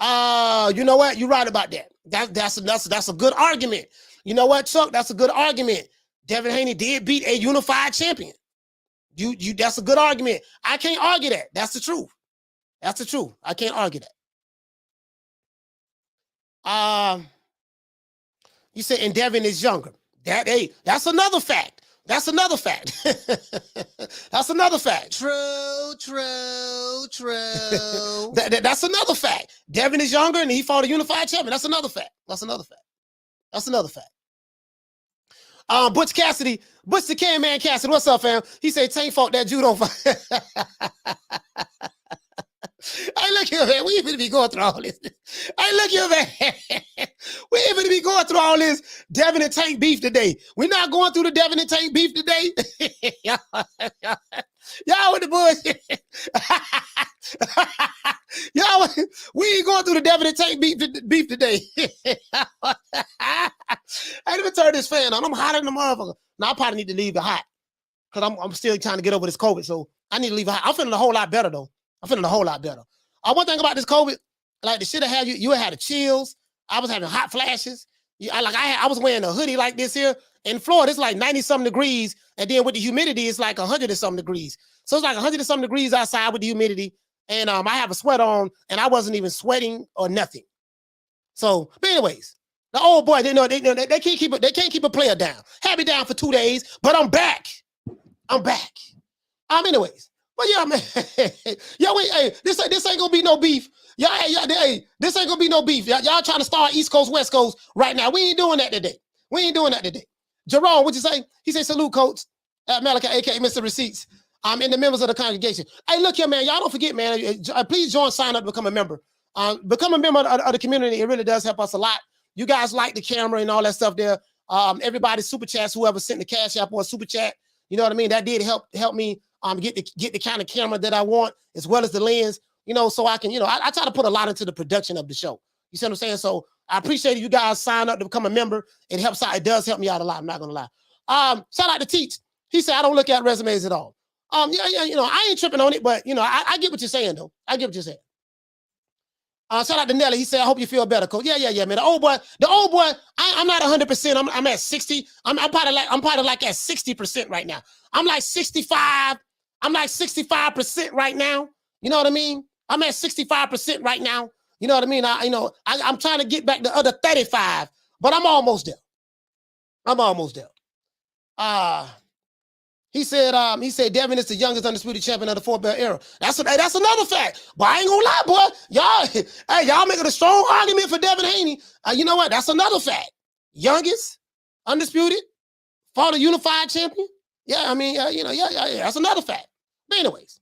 You know what? You're right about that. That's a good argument. You know what, Chuck? That's a good argument. Devin Haney did beat a unified champion. That's a good argument. I can't argue that. That's the truth. That's the truth. I can't argue that. You said, and Devin is younger. That's another fact. That's another fact. That's another fact. True. That's another fact. Devin is younger and he fought a unified champion. That's another fact. That's another fact. Butch the Can Man Cassidy. What's up, fam? He said Tank fought that judo fight. Hey, look here, man. We ain't gonna be going through all this. Hey, look here, man. We ain't gonna be going through all this Devin and Tank beef today. We're not going through the Devin and Tank beef today. Y'all with the bullshit. Y'all, we ain't going through the Devin and Tank beef today. Hey, let me turn this fan on. I'm hotter than the motherfucker. Now, I probably need to leave it hot because I'm still trying to get over this COVID. So I need to leave it hot. I'm feeling a whole lot better, though. I'm feeling a whole lot better. One thing about this COVID, like the shit I had, you had the chills. I was having hot flashes. I was wearing a hoodie like this here. In Florida, it's like 90-something degrees. And then with the humidity, it's like 100-something degrees. So it's like 100-something degrees outside with the humidity. And I have a sweat on, and I wasn't even sweating or nothing. So, but anyways, the old boy, they can't keep a player down. Had me down for 2 days, but I'm back. Anyways. But yeah, man. Yo, wait, hey, this ain't gonna be no beef. This ain't gonna be no beef. Y'all trying to start East Coast, West Coast right now. We ain't doing that today. Jerome, what'd you say? He said, salute, coach. Malachi, aka Mr. Receipts. I'm in the members of the congregation. Hey, look here, man. Y'all don't forget, man. Please sign up to become a member. Become a member of the community. It really does help us a lot. You guys like the camera and all that stuff there. Everybody super chats, whoever sent the cash app or a super chat. You know what I mean? That did help me get the kind of camera that I want, as well as the lens, so I can, I try to put a lot into the production of the show. You see what I'm saying? So I appreciate you guys sign up to become a member. It helps out. It does help me out a lot. I'm not going to lie. Shout out to Teach. He said, I don't look at resumes at all. I ain't tripping on it, but, I get what you're saying, though. I get what you're saying. Shout out to Nelly. He said, I hope you feel better, coach. Yeah, man. The old boy, I'm not 100%. I'm at 60. I'm probably like at 60% right now. I'm like 65. I'm like 65% right now. You know what I mean? I'm at 65% right now. You know what I mean? I'm trying to get back the other 35, but I'm almost there. He said Devin is the youngest undisputed champion of the Fort Bell era. That's another fact. But I ain't gonna lie, boy. Y'all making a strong argument for Devin Haney. You know what? That's another fact. Youngest, undisputed, fought a unified champion. Yeah, I mean, yeah. That's another fact. But anyways.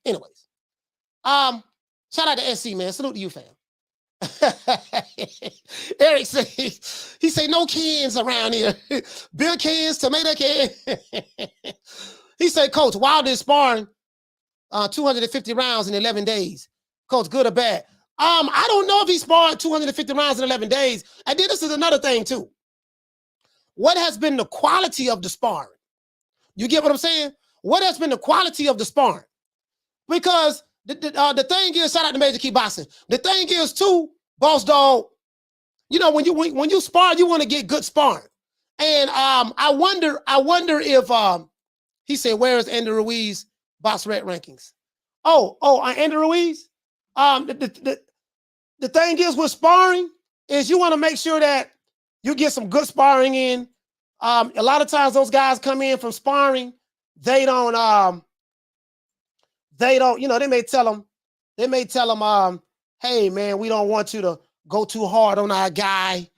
Shout out to SC, man. Salute to you, fam. Eric said, he say no cans around here. Beer cans, tomato cans. He said, Coach, Wilder is sparring 250 rounds in 11 days. Coach, good or bad? I don't know if he sparred 250 rounds in 11 days. And then this is another thing, too. What has been the quality of the sparring? You get what I'm saying? What has been the quality of the sparring? Because the thing is, shout out to Major Key Boxing. The thing is, too, boss dog, when you spar, you want to get good sparring. And I wonder if he said, where is Andy Ruiz box rec rankings? Andy Ruiz. The thing is with sparring is you want to make sure that you get some good sparring in. A lot of times those guys come in from sparring, they don't, they may tell them, hey man, we don't want you to go too hard on our guy.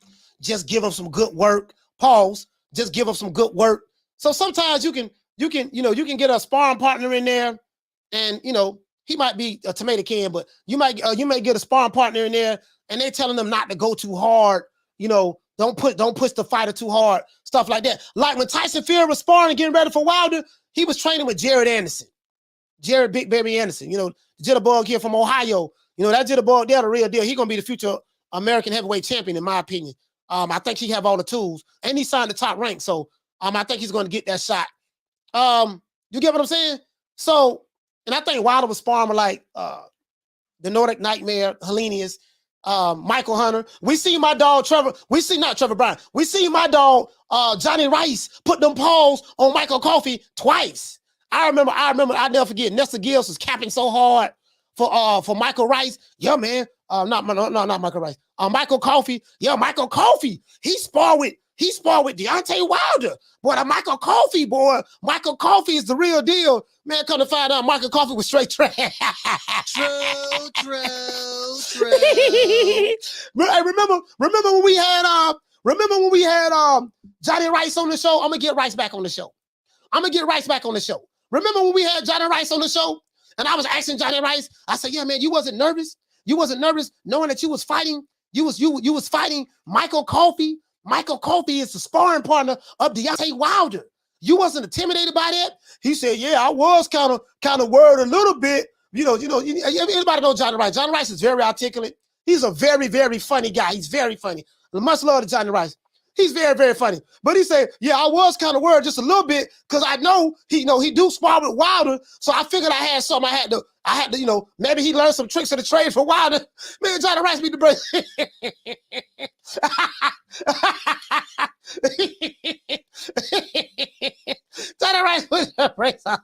Just give him some good work. Pause. Just give him some good work. So sometimes you can get a sparring partner in there, and he might be a tomato can, but you might get a sparring partner in there, and they're telling them not to go too hard. Don't push the fighter too hard. Stuff like that. Like when Tyson Fury was sparring and getting ready for Wilder, he was training with Jared Anderson, Jared Big Baby Anderson. The jitterbug here from Ohio. That jitterbug there, the real deal. He's gonna be the future American heavyweight champion, in my opinion. I think he have all the tools, and he signed the top rank. So I think he's going to get that shot. You get what I'm saying? So, and I think Wilder was sparring with like the Nordic Nightmare, Helenius, Michael Hunter. We see my dog not Trevor Bryan. We see my dog Johnny Rice put them paws on Michael Coffey twice. I remember. I'll never forget. Nestor Gills was capping so hard for Michael Rice. Yeah, man. Not Michael Rice. Michael Coffey. Yeah, Michael Coffey. He sparred with Deontay Wilder. Boy, the Michael Coffey, boy. Michael Coffey is the real deal. Man, come to find out, Michael Coffey was straight trash. True. Hey, remember when we had Johnny Rice on the show? I'm gonna get Rice back on the show. Remember when we had Johnny Rice on the show? And I was asking Johnny Rice, I said, yeah, man, you wasn't nervous? You wasn't nervous knowing that you was fighting? You was fighting Michael Coffey. Michael Coffey is the sparring partner of Deontay Wilder. You wasn't intimidated by that? He said, yeah, I was kind of worried a little bit. Anybody know Johnny Rice? Johnny Rice is very articulate. He's a very, very funny guy. He's very funny. Much love to Johnny Rice. He's very, very funny. But he said, yeah, I was kind of worried just a little bit because I know he do spar with Wilder. So I figured I had something I had to, maybe he learned some tricks of the trade for Wilder. Man, Johnny Rice beat the brain. Johnny Rice put the brakes on.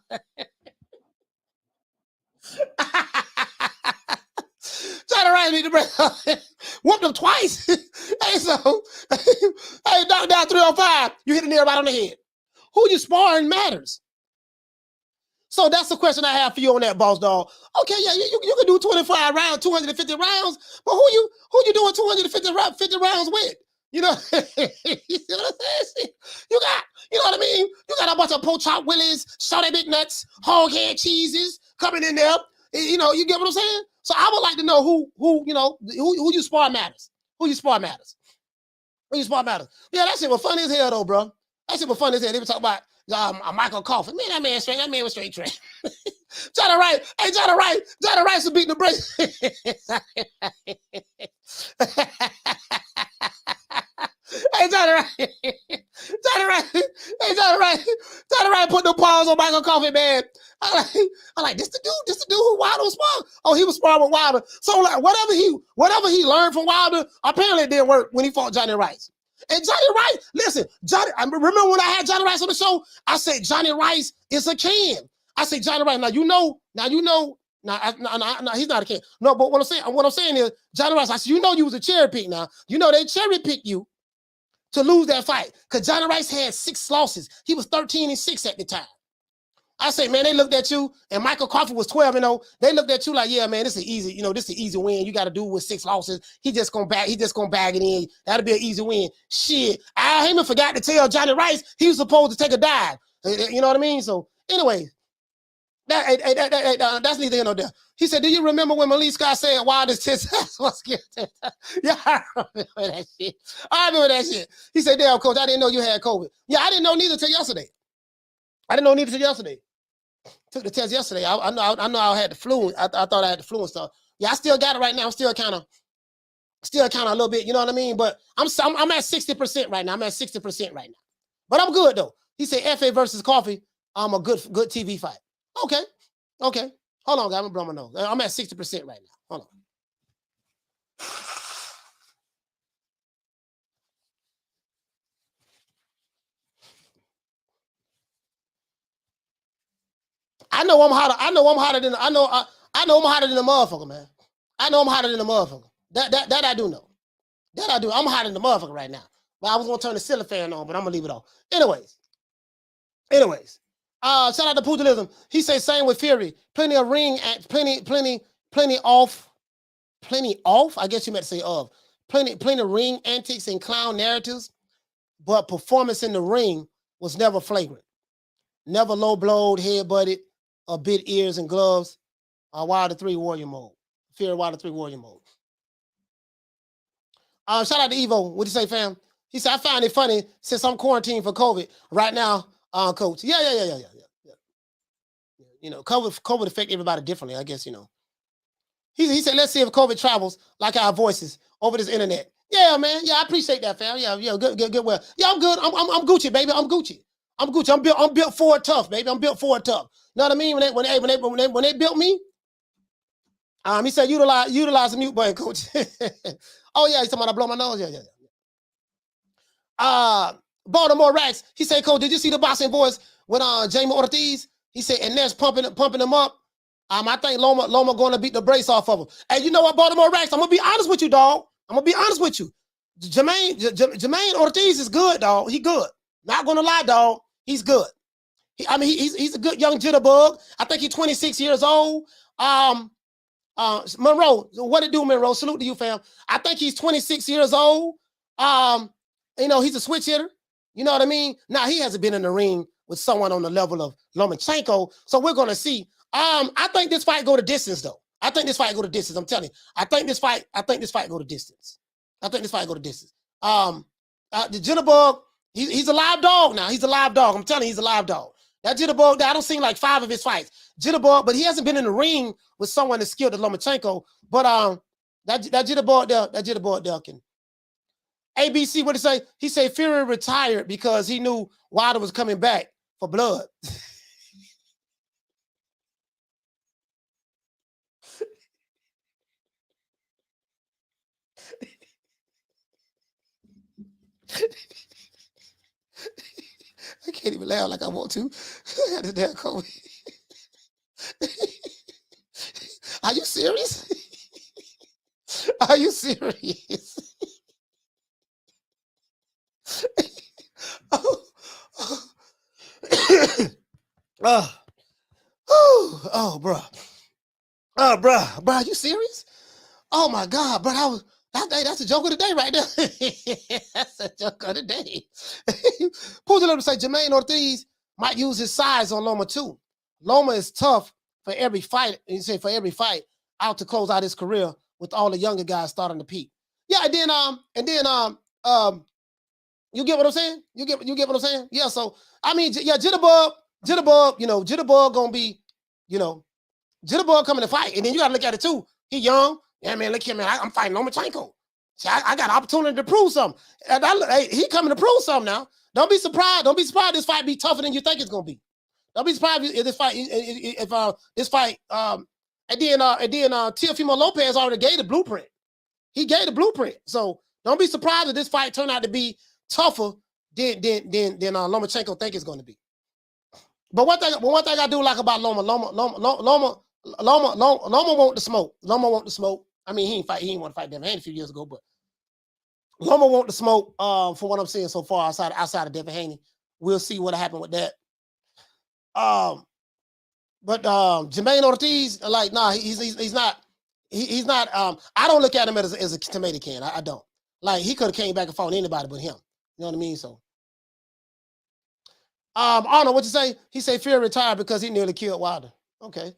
Johnny Rice beat the brakes. Whooped him twice. Hey, knock down 305. You hit the nail right on the head. Who you sparring matters. So that's the question I have for you on that, boss dog. Okay, yeah, you can do 25 rounds, 250 rounds, but who you doing 250 rounds with? You know, you see what I'm saying? You know what I mean? You got a bunch of pork chop willies, shorty big nuts, hog head cheeses coming in there. You get what I'm saying? So I would like to know who you spar matters. Who you spar matters. Yeah, that shit was funny as hell though, bro. That shit was funny as hell. They were talking about Michael Coffey. Man, that man was straight trash. Johnny Rice. Hey, Johnny Rice was beating the brakes. Hey, Johnny Rice put the paws on Michael Coffey, man. I'm like, this the dude who Wilder was sparring. Oh, he was sparring with Wilder. So like whatever he learned from Wilder, apparently it didn't work when he fought Johnny Rice. And Johnny Rice, listen, I remember when I had Johnny Rice on the show, I said Johnny Rice is a can. I say Johnny Rice. Now he's not a can. No, but what I'm saying is Johnny Rice. I said, you was a cherry pick. Now they cherry pick you to lose that fight because Johnny Rice had 6 losses. He was 13-6 at the time. I say, man, they looked at you, and Michael Coffey was 12-0. They looked at you like, yeah, man, this is easy. This is an easy win. You got to do with 6 losses. He just gonna bag it in. That'll be an easy win. Shit, Al Heyman forgot to tell Johnny Rice he was supposed to take a dive. You know what I mean? So, anyway, that's neither here nor there. He said, do you remember when Malik Scott said Wilder's tits was good? Yeah, I remember that shit. He said, damn, coach, I didn't know you had COVID. Yeah, I didn't know neither till yesterday. Took the test yesterday. I know I had the flu. I thought I had the flu and stuff. Yeah, I still got it right now. I'm still kind of a little bit, you know what I mean? But I'm at 60% right now. But I'm good though. He said FA versus Coffey. I'm a good TV fight. Okay. Hold on, guys. I'm gonna blow my nose. I'm at 60% right now. Hold on. I know I'm hotter than the motherfucker, man. I know I'm hotter than the motherfucker. That I do know. I'm hotter than the motherfucker right now. But I was gonna turn the ceiling fan on, but I'm gonna leave it off. Anyways. Shout out to Pugilism. He says same with Fury. Plenty of ring and plenty off. I guess you meant to say of. plenty of ring antics and clown narratives, but performance in the ring was never flagrant. Never low-blowed, head-butted, or bit ears and gloves. Wilder 3 warrior mode. Fury Wilder 3 warrior mode. Shout out to Evo. What'd you say, fam? He said, I find it funny since I'm quarantined for COVID right now, coach. Yeah. You know, COVID affect everybody differently, I guess, you know. He said, let's see if COVID travels like our voices over this internet. Yeah, man. Yeah, I appreciate that, fam. Yeah, good. Well, yeah, I'm good. I'm Gucci, baby. I'm Gucci. I'm built for it tough, baby. I'm built for it tough. You know what I mean? When they built me, he said utilize the mute button, coach. Oh yeah, he's talking about I blow my nose. Yeah. Baltimore Racks. He said, coach, did you see the boxing voice with Jamaine Ortiz? He said, and that's pumping them up. I think Loma going to beat the brace off of him. And you know what, Baltimore Racks? I'm gonna be honest with you, dog. I'm gonna be honest with you. Jamaine Ortiz is good, dog. He good. Not gonna lie, dog. He's good. He's a good young jitterbug. I think he's 26 years old. Monroe, what it do, Monroe? Salute to you, fam. I think he's 26 years old. You know, he's a switch hitter. You know what I mean? Now, he hasn't been in the ring with someone on the level of Lomachenko, so we're going to see. I think this fight go to distance, though. I think this fight go to distance. I'm telling you. I think this fight go to distance. The jitterbug, he's a live dog now. He's a live dog. I'm telling you, he's a live dog. That jitterbug, I don't see like 5 of his fights. Jitterbug, but he hasn't been in the ring with someone as skilled as Lomachenko. But that jitterbug there can. ABC, what did he say? He said Fury retired because he knew Wilder was coming back for blood. I can't even laugh like I want to. I had this damn COVID. Are you serious? Are you serious? Bro. Bro, are you serious? Oh my God, bro, that's a joke of the day right there. That's a joke of the day. Pulls it up to say Jamaine Ortiz might use his size on Loma too. Loma is tough for every fight. You say for every fight out to close out his career with all the younger guys starting to peak. Yeah, and then you get what I'm saying? You get what I'm saying? Yeah. So I mean, yeah, jitterbug. You know, jitterbug gonna be, you know, jitterbug coming to fight, and then you gotta look at it too. He young. Yeah, man, look here, man. I'm fighting Lomachenko. See, I got an opportunity to prove something. He coming to prove something now. Don't be surprised. Don't be surprised this fight be tougher than you think it's gonna be. Don't be surprised if this fight, and then Teofimo Lopez already gave the blueprint. He gave the blueprint. So don't be surprised if this fight turned out to be tougher than Lomachenko think it's gonna be. But one thing I do like about Loma want the smoke. Loma want the smoke. I mean, he didn't want to fight Devin Haney a few years ago, but Loma want the smoke. From what I'm seeing so far outside of Devin Haney. We'll see what happened with that. But Jamaine Ortiz, like, nah, he's not. I don't look at him as a tomato can. I don't. Like, he could have came back and fought anybody but him. You know what I mean? So. Arnold, what you say? He said Fury retired because he nearly killed Wilder. Okay.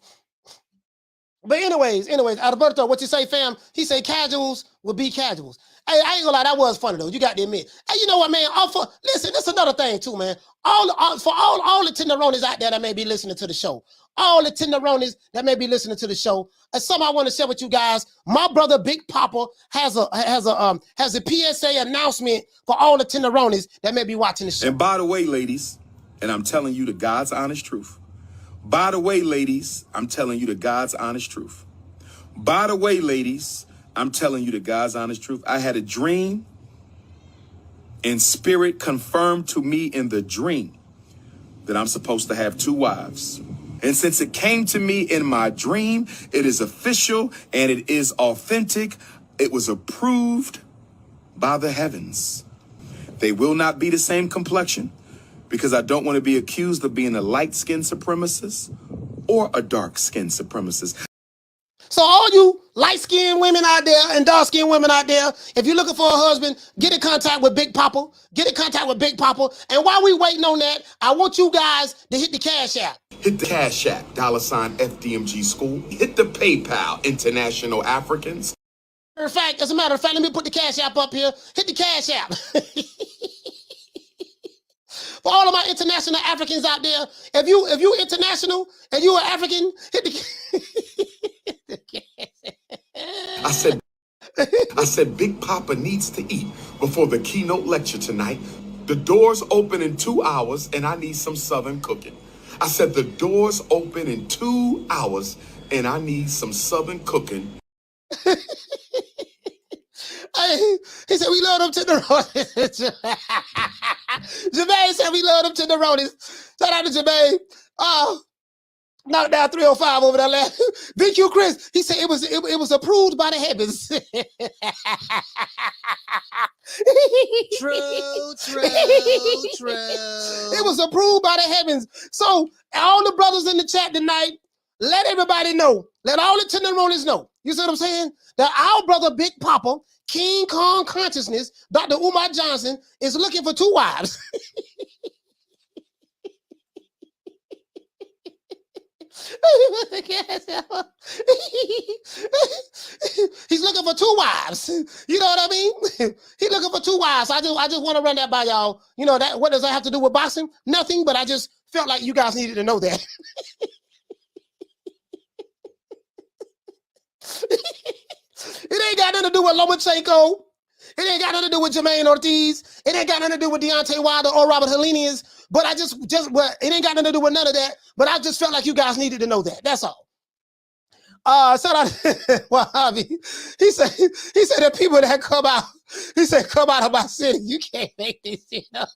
But anyways, Alberto, what you say, fam? He said casuals will be casuals. Hey, I ain't gonna lie, that was funny though. You got to admit. Hey, you know what, man? Listen, that's another thing too, man. All the tenderonis out there that may be listening to the show. All the tenderonis that may be listening to the show. And something I want to share with you guys. My brother Big Papa has a PSA announcement for all the tenderonis that may be watching the show. And by the way, ladies, and I'm telling you the God's honest truth. By the way, ladies, I'm telling you the God's honest truth. By the way, ladies, I'm telling you the God's honest truth. I had a dream, and spirit confirmed to me in the dream that I'm supposed to have 2 wives. And since it came to me in my dream, it is official and it is authentic. It was approved by the heavens. They will not be the same complexion, because I don't want to be accused of being a light-skinned supremacist or a dark-skinned supremacist. So all you light-skinned women out there and dark-skinned women out there, if you're looking for a husband, get in contact with Big Papa. Get in contact with Big Papa. And while we waiting on that, I want you guys to hit the Cash App. Hit the Cash App, $FDMG School. Hit the PayPal, International Africans. As a matter of fact, let me put the Cash App up here. Hit the Cash App. For all of my international Africans out there, if you international and you are African, hit the I said Big Papa needs to eat before the keynote lecture tonight. The doors open in 2 hours and I need some Southern cooking. I said the doors open in 2 hours and I need some Southern cooking. He said, we love them tenderonis. Jamaine said, we love them tenderonis. Shout out to Jamaine. Knocked down 305 over there last. VQ Chris, he said it was approved by the heavens. True. It was approved by the heavens. So all the brothers in the chat tonight, let everybody know. Let all the tenderonis know. You see what I'm saying? That our brother Big Papa, King Kong Consciousness, Dr. Umar Johnson, is looking for 2 wives. He's looking for 2 wives. You know what I mean? He's looking for 2 wives. I just want to run that by y'all. You know that. What does that have to do with boxing? Nothing. But I just felt like you guys needed to know that. It ain't got nothing to do with Lomachenko. It ain't got nothing to do with Jamaine Ortiz. It ain't got nothing to do with Deontay Wilder or Robert Helenius. But it ain't got nothing to do with none of that. But I just felt like you guys needed to know that. That's all. Shout out Wahhabi. He said that people that come out, he said, come out of my city. You can't make this shit up.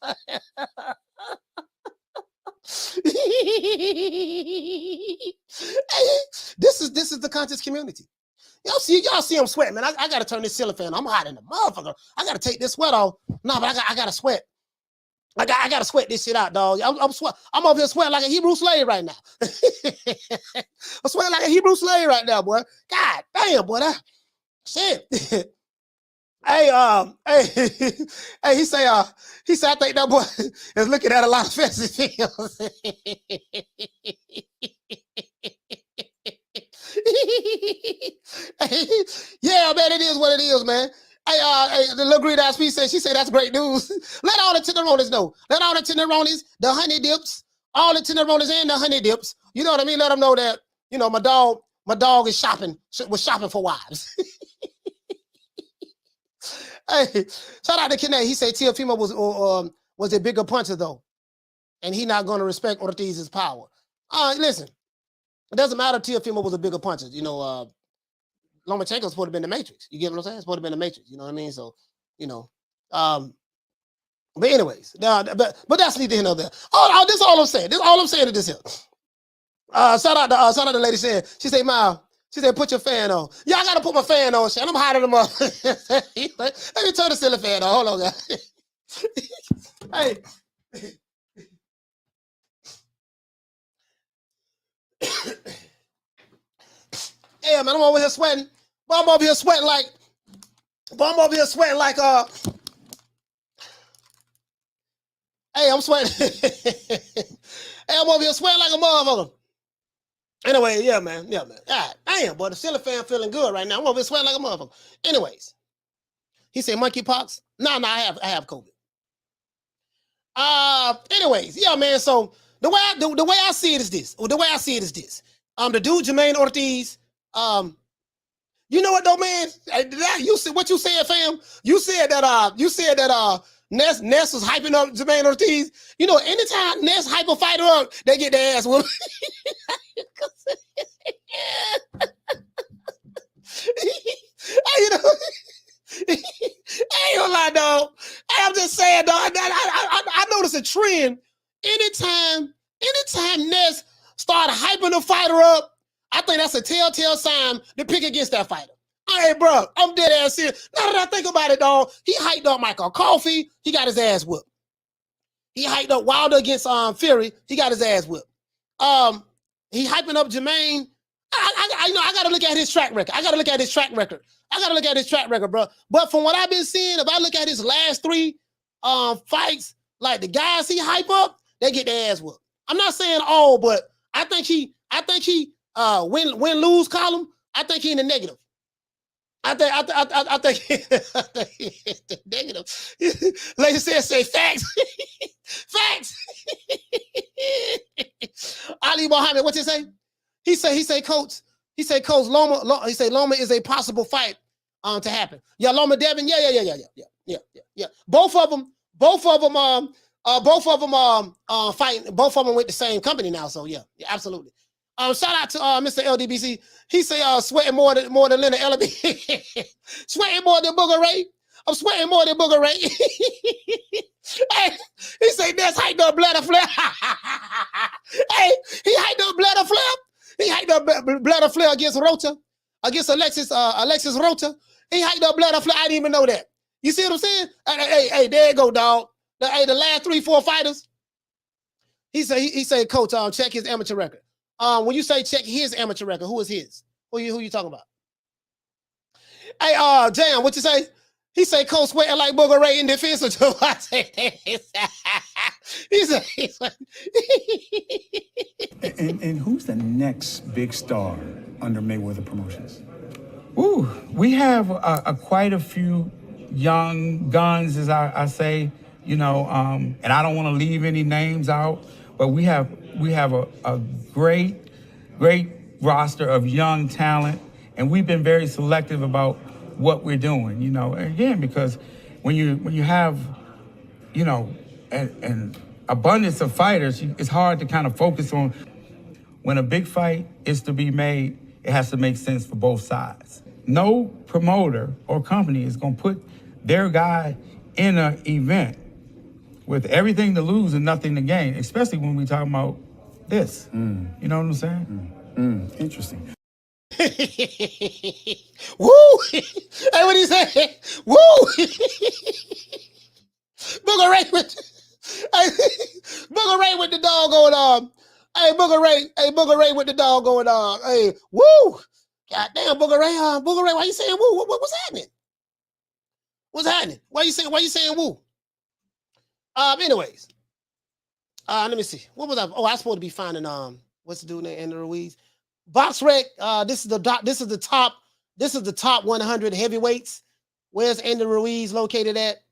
This is the conscious community. Y'all see I'm sweating, man. I gotta turn this ceiling fan on. I'm hot in the motherfucker. I gotta take this sweat off. No, but I gotta sweat. I gotta sweat this shit out, dog. I'm over here sweating like a Hebrew slave right now. I'm sweating like a Hebrew slave right now, boy. God damn, boy. Shit. Hey, he say, I think that boy is looking at a lot of fancy films. Yeah, man, it is what it is, man. Hey, the little green ass piece said, she said that's great news. Let all the tenderonis know. Let all the tenderonis, the honey dips, all the tenderonis and the honey dips. You know what I mean? Let them know that, you know, my dog is was shopping for wives. Hey, shout out to Kene. He said Teofimo was a bigger puncher though, and he not going to respect Ortiz's power. Listen, it doesn't matter if Teofimo was a bigger puncher. You know, Lomachenko's supposed to be in the Matrix. You get what I'm saying? It's supposed to be in the Matrix. You know what I mean? So, you know, but anyways, but that's neither here nor there. Oh, this is all I'm saying. This all I'm saying is this here. Shout out to the lady saying, she said, put your fan on. Yeah, I gotta put my fan on, shit. I'm hiding them up. Let me turn the ceiling fan on. Hold on, guys. Hey. Yeah, man, I'm over here sweating. But I'm over here sweating like hey, I'm sweating. Hey, I'm over here sweating like a motherfucker. Anyway, yeah, man. God damn, boy, the ceiling fan feeling good right now. I'm over here sweating like a motherfucker. Anyways, he said monkeypox. No, I have COVID. Anyways, yeah, man. So the way I see it is this. The dude Jamaine Ortiz. You know what though, man? You said what you said, fam. You said that Ness was hyping up Jamaine Ortiz. You know, anytime Ness hype a fighter up, they get their ass whooped. You know, I ain't gonna lie, dog. I'm just saying, dog. I noticed a trend. Anytime Ness start hyping a fighter up, I think that's a telltale sign to pick against that fighter. Hey, bro, I'm dead ass serious. Now that I think about it, dog, he hyped up Michael Coffey. He got his ass whooped. He hyped up Wilder against Fury. He got his ass whooped. He hyping up Jamaine I got to look at his track record. I got to look at his track record, bro. But from what I've been seeing, if I look at his last 3 fights, like the guys he hype up, they get their ass whooped. I'm not saying all, but I think he win-lose column, I think he in the negative. I think the negative. Lady said, say facts. Facts. Ali Muhammad, what you say? He say, coach, Loma is a possible fight to happen. Yeah, Loma Devin, yeah. Both of them fighting. Both of them with the same company now. So yeah, absolutely. Shout out to Mr. LDBC. He say sweating more than Leonard Ellaby. Sweating more than Booger Ray. I'm sweating more than Booger Ray. Hey, he say that's hyped up bladder flare. Hey, he hyped up bladder flare. He hyped up bladder flare against Rota, against Alexis Rota. He hyped up bladder flare. I didn't even know that. You see what I'm saying? Hey, there you go, dog. The last 3-4 fighters. He say, coach, check his amateur record. When you say check his amateur record, who is his? Who you talking about? Hey, Jam, what you say? He say, coach sweating like Booger Ray in defense of Joe. I say, And who's the next big star under Mayweather Promotions? Ooh, we have quite a few young guns, as I say, and I don't want to leave any names out, but we have a great roster of young talent, and we've been very selective about what we're doing, again, because when you have, an abundance of fighters, it's hard to kind of focus on. When a big fight is to be made, it has to make sense for both sides. No promoter or company is going to put their guy in an event with everything to lose and nothing to gain, especially when we talk about this. You know what I'm saying? Interesting. Woo! Hey, what do you say? Woo! Booger Ray with the dog going on. Hey, Booger Ray with the dog going on. Hey, woo! Goddamn, Booger Ray, why you saying woo? What's happening? What's happening? Why you saying woo? Anyways, let me see. What was I? Oh, I was supposed to be finding what's the dude named Andrew Ruiz? Box Rec. This is the top 100 heavyweights. Where's Andrew Ruiz located at?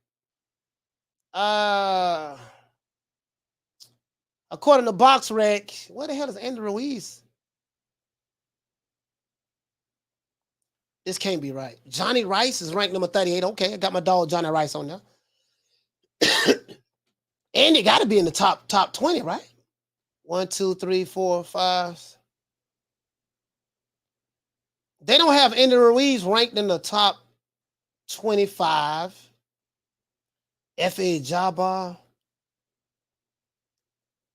According to Box Rec, where the hell is Andrew Ruiz? This can't be right. Johnny Rice is ranked number 38. Okay, I got my dog Johnny Rice on there. And it got to be in the top 20, right? 1, 2, 3, 4, 5. They don't have Andy Ruiz ranked in the top 25. F.A. Jabbar.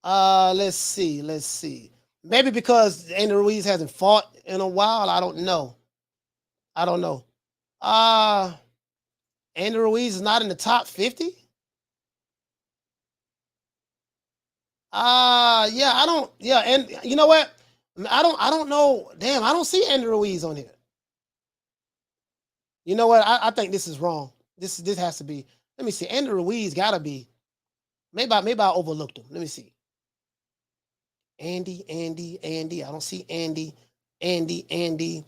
Let's see. Maybe because Andy Ruiz hasn't fought in a while. I don't know. Andy Ruiz is not in the top 50. And you know what? I don't know. Damn, I don't see Andy Ruiz on here. You know what? I think this is wrong. This has to be. Let me see. Andy Ruiz gotta be. Maybe I overlooked him. Let me see. Andy. I don't see Andy. Andy.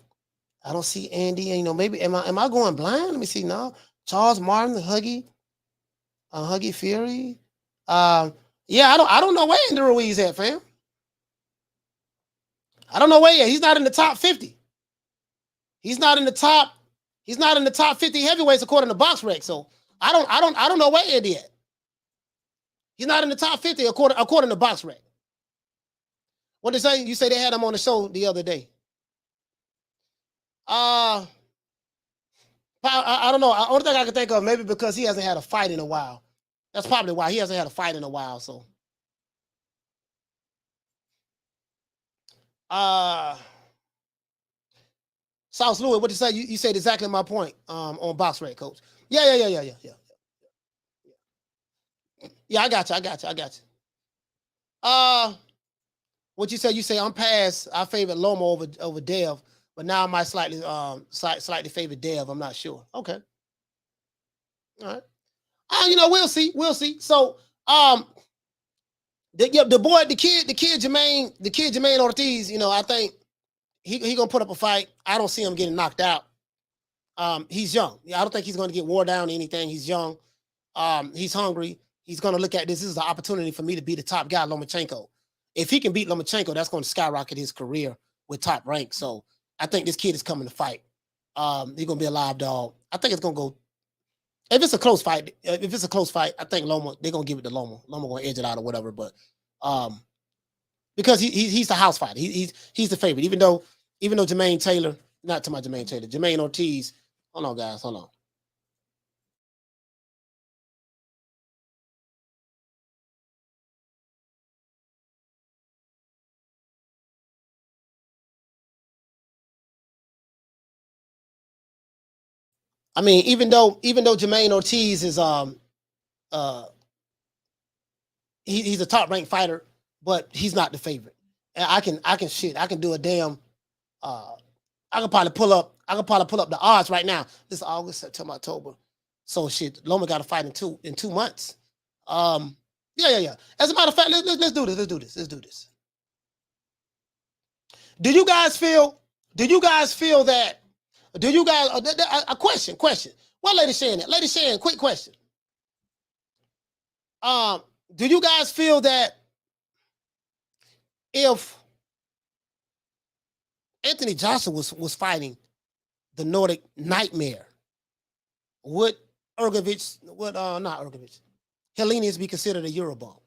I don't see Andy. Maybe am I going blind? Let me see. No. Charles Martin, Huggy Fury. Yeah, I don't know where Andy Ruiz at, fam. I don't know where he at. He's not in the top 50. He's not in the top 50 heavyweights according to Box Rec. So I don't know where Andy at. He's not in the top 50 according to Box Rec. What they say? You say they had him on the show the other day. I don't know. The only thing I can think of, maybe because he hasn't had a fight in a while. That's probably why he hasn't had a fight in a while. So, South Louis, what you say? You said exactly my point. On Box Rec, coach. Yeah. Yeah, I got you. What you say? You say I'm past. I favor Loma over Dev, but now I might slightly favor Dev. I'm not sure. Okay. All right. You know, we'll see. We'll see. So, the kid Jamaine Ortiz, you know, I think he gonna put up a fight. I don't see him getting knocked out. He's young. I don't think he's gonna get wore down or anything. He's young. He's hungry. He's gonna look at this. This is an opportunity for me to be the top guy, Lomachenko. If he can beat Lomachenko, that's going to skyrocket his career with Top Rank. So I think this kid is coming to fight. He's gonna be a live dog. I think it's gonna go. If it's a close fight, I think Loma, they're gonna give it to Loma. Loma gonna edge it out or whatever, but because he's the house fighter. He's the favorite. Even though Jamaine Ortiz. Hold on, guys. Hold on. I mean, even though Jamaine Ortiz is he's a top ranked fighter, but he's not the favorite. And I can do a damn I can probably pull up the odds right now. This is August, September, October. So shit, Loma got to fight in 2 months. Yeah. As a matter of fact, let's do this. Do you guys feel that? Do you guys a question? What Lady Shan? Lady Shan, quick question. Do you guys feel that if Anthony Johnson was fighting the Nordic Nightmare, would Helenius be considered a Eurobomb?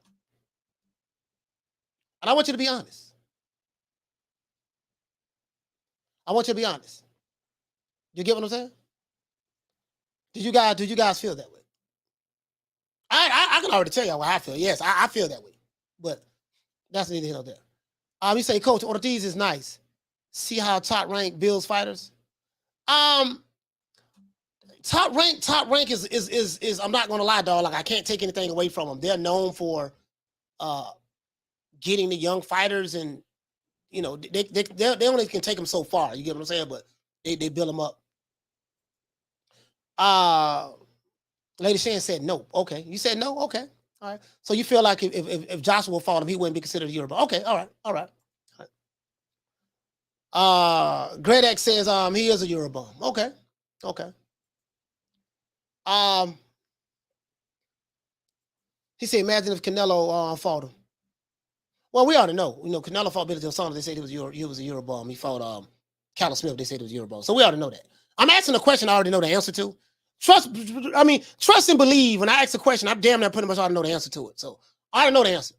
And I want you to be honest. You get what I'm saying? Do you guys feel that way? I can already tell you how I feel. Yes, I feel that way. But that's neither here nor there. You say, Coach, Ortiz is nice. See how Top Rank builds fighters? Top Rank is I'm not gonna lie, dog. Like, I can't take anything away from them. They're known for getting the young fighters, and you know, they only can take them so far. You get what I'm saying? But they build them up. Lady Shan said no. Okay. You said no? Okay. All right. So you feel like if Joshua fought him, he wouldn't be considered a Eurobomb. Okay, all right. Great X says he is a Eurobomb. Okay. He said, imagine if Canelo fought him. Well, we already know. You know, Canelo fought Billy Joe Saunders. They said he was a Eurobomb. He fought Callum Smith. They said he was a Eurobomb. So we already know that. I'm asking a question I already know the answer to. Trust and believe. When I ask a question, I'm damn near pretty much already know the answer to it. So I already know the answer.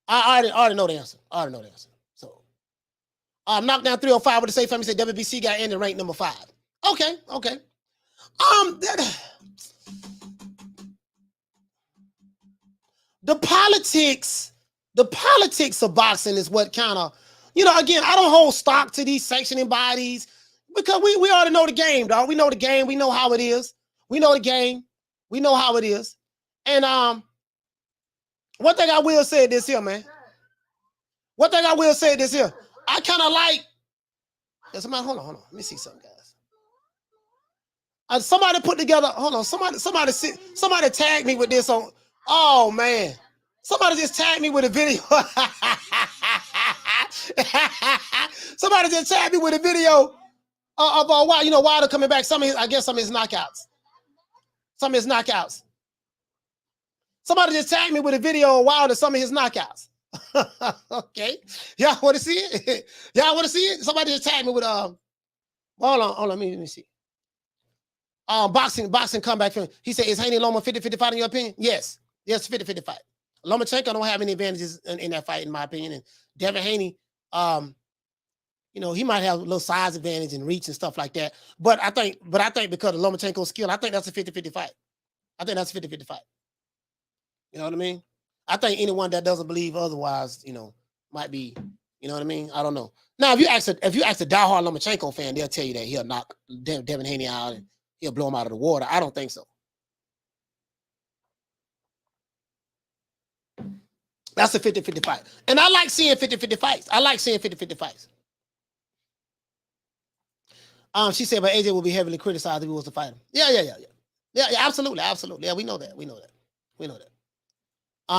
I already know the answer. So knockdown 305 with the safe family said WBC got ended ranked number 5. Okay. The politics of boxing is what kind of, you know, again, I don't hold stock to these sanctioning bodies because we already know the game, dog. We know the game. We know how it is. We know the game. We know how it is. And one thing I will say this here, man. I kind of like. Somebody, hold on. Let me see something, guys. Somebody put together. Hold on. Somebody tagged me with this on. Oh man. Somebody just tagged me with a video. Somebody just tagged me with a video of Wilder coming back. Some of his knockouts. Somebody just tagged me with a video of Wilder, some of his knockouts. Okay. Y'all want to see it? Somebody just tagged me with hold on. Let me see. Boxing comeback film. He said, is Haney Loma 50-50 fight in your opinion? Yes, 50-50 fight. Lomachenko don't have any advantages in that fight, in my opinion. And Devin Haney, you know, he might have a little size advantage and reach and stuff like that. But I think because of Lomachenko's skill, I think that's a 50-50 fight. You know what I mean? I think anyone that doesn't believe otherwise, you know, might be, you know what I mean? I don't know. Now, if you ask a diehard Lomachenko fan, they'll tell you that he'll knock Devin Haney out and he'll blow him out of the water. I don't think so. That's a 50-50 fight. And I like seeing 50-50 fights. I like seeing 50-50 fights. She said, but AJ will be heavily criticized if he was to fight him. Yeah, absolutely. Yeah, we know that.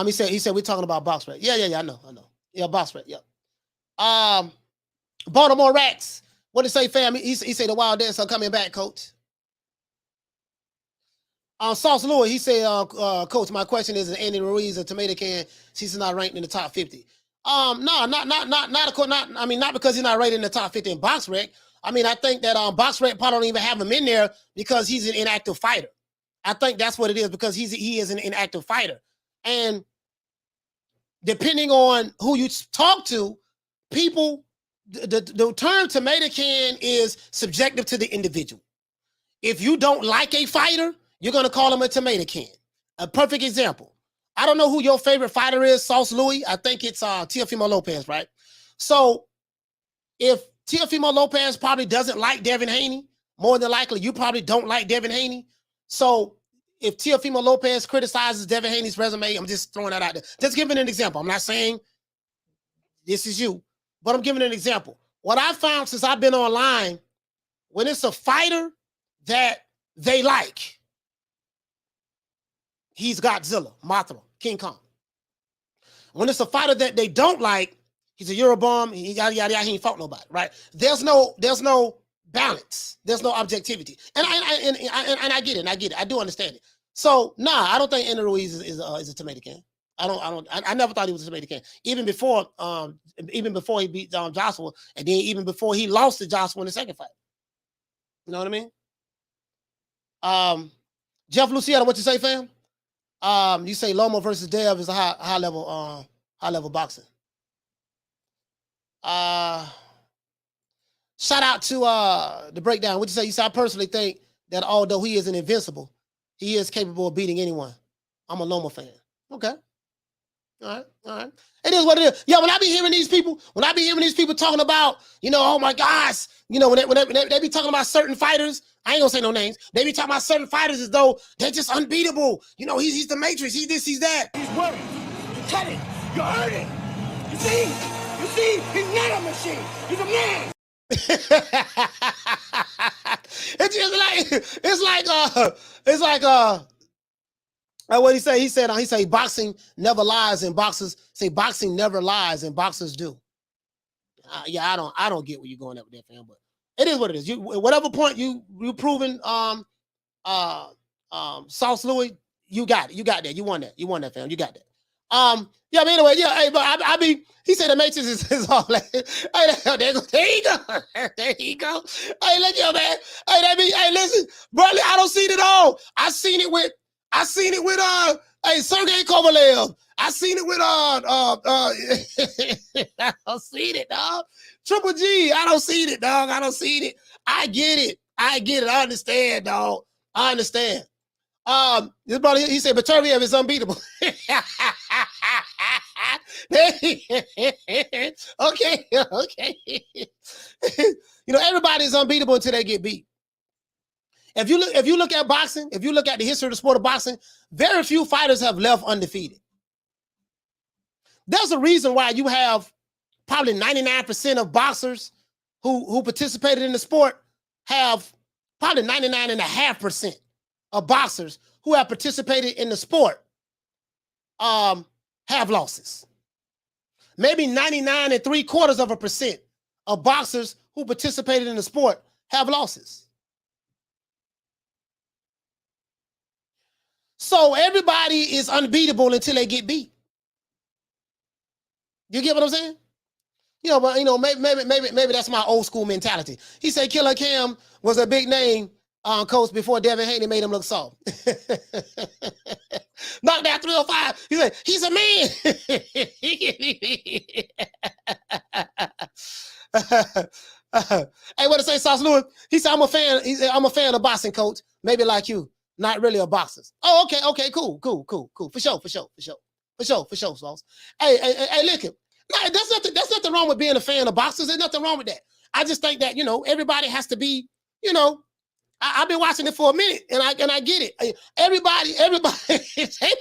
He said we're talking about box rec. Yeah, I know. Yeah, box rec, yeah. Baltimore Rats. What did he say, fam? He said the Wild Dance are coming back, coach. Sauce Louis, he said, coach, my question is Andy Ruiz a tomato can? She's not ranked in the top 50. No, not because he's not rated in the top 50 in box rec. I mean, I think that box rec probably don't even have him in there because he's an inactive fighter. I think that's what it is, because he is an inactive fighter. And depending on who you talk to, people, the term tomato can is subjective to the individual. If you don't like a fighter, you're going to call him a tomato can. A perfect example. I don't know who your favorite fighter is, Sauce Louis. I think it's Teofimo Lopez, right? So if Teofimo Lopez probably doesn't like Devin Haney, more than likely you probably don't like Devin Haney. So if Teofimo Lopez criticizes Devin Haney's resume, I'm just throwing that out there. Just giving an example. I'm not saying this is you, but I'm giving an example. What I found since I've been online, when it's a fighter that they like, he's Godzilla, Mothra, King Kong. When it's a fighter that they don't like, he's a Eurobomb, he ain't fought nobody, right? There's no balance. There's no objectivity. And I get it. I do understand it. So, I don't think Andy Ruiz is a tomato can. I never thought he was a tomato can. Even before he beat Joshua, and then even before he lost to Joshua in the second fight. You know what I mean? Jeff Luciano, what you say, fam? You say Lomo versus Dev is a high level boxing. Shout out to the breakdown. What you say? You say, I personally think that although he isn't invincible, he is capable of beating anyone. I'm a Loma fan. Okay. All right. It is what it is. Yeah, when I be hearing these people talking about, oh my gosh, when they be talking about certain fighters, I ain't gonna say no names. They be talking about certain fighters as though they're just unbeatable. He's the Matrix. He's this, he's that. He's worried. You're cutting. You're hurting. You see, he's not a machine. He's a man. It's like what he say? He said boxing never lies, and boxers say boxing never lies, and boxers do. I don't get where you're going up with that, fam, but it is what it is. Whatever point you proven Sauce Louis, you got it. You got that. You won that, fam. You got that. But anyway, hey, but he said the Matrix is all that. Hey, there you go. Hey, look here, man. Hey, listen, brother, I don't see it at all. I seen it with Sergey Kovalev. I seen it with I don't see it, dog. Triple G, I don't see it, dog. I don't see it. I get it. I understand, dog. I understand. This brother, he said, Baturviev is unbeatable. Okay. Everybody's unbeatable until they get beat. If you look at boxing, if you look at the history of the sport of boxing, very few fighters have left undefeated. There's a reason why you have probably 99% of boxers who participated in the sport have probably 99.5% of boxers who have participated in the sport have losses. Maybe 99.75% of boxers who participated in the sport have losses. So everybody is unbeatable until they get beat. You get what I'm saying? Maybe that's my old school mentality. He said Killer Cam was a big name coach before Devin Haney made him look soft. Knocked out 305. He said, he's a man. Hey, what to say, Sauce Louis? He said, I'm a fan. He said, I'm a fan of boxing, coach. Maybe like you. Not really a boxer. Oh, okay, cool. For sure, Sauce. Hey, look, that's nothing wrong with being a fan of boxers. There's nothing wrong with that. I just think that, everybody has to be, I've been watching it for a minute, and I get it. Everybody, they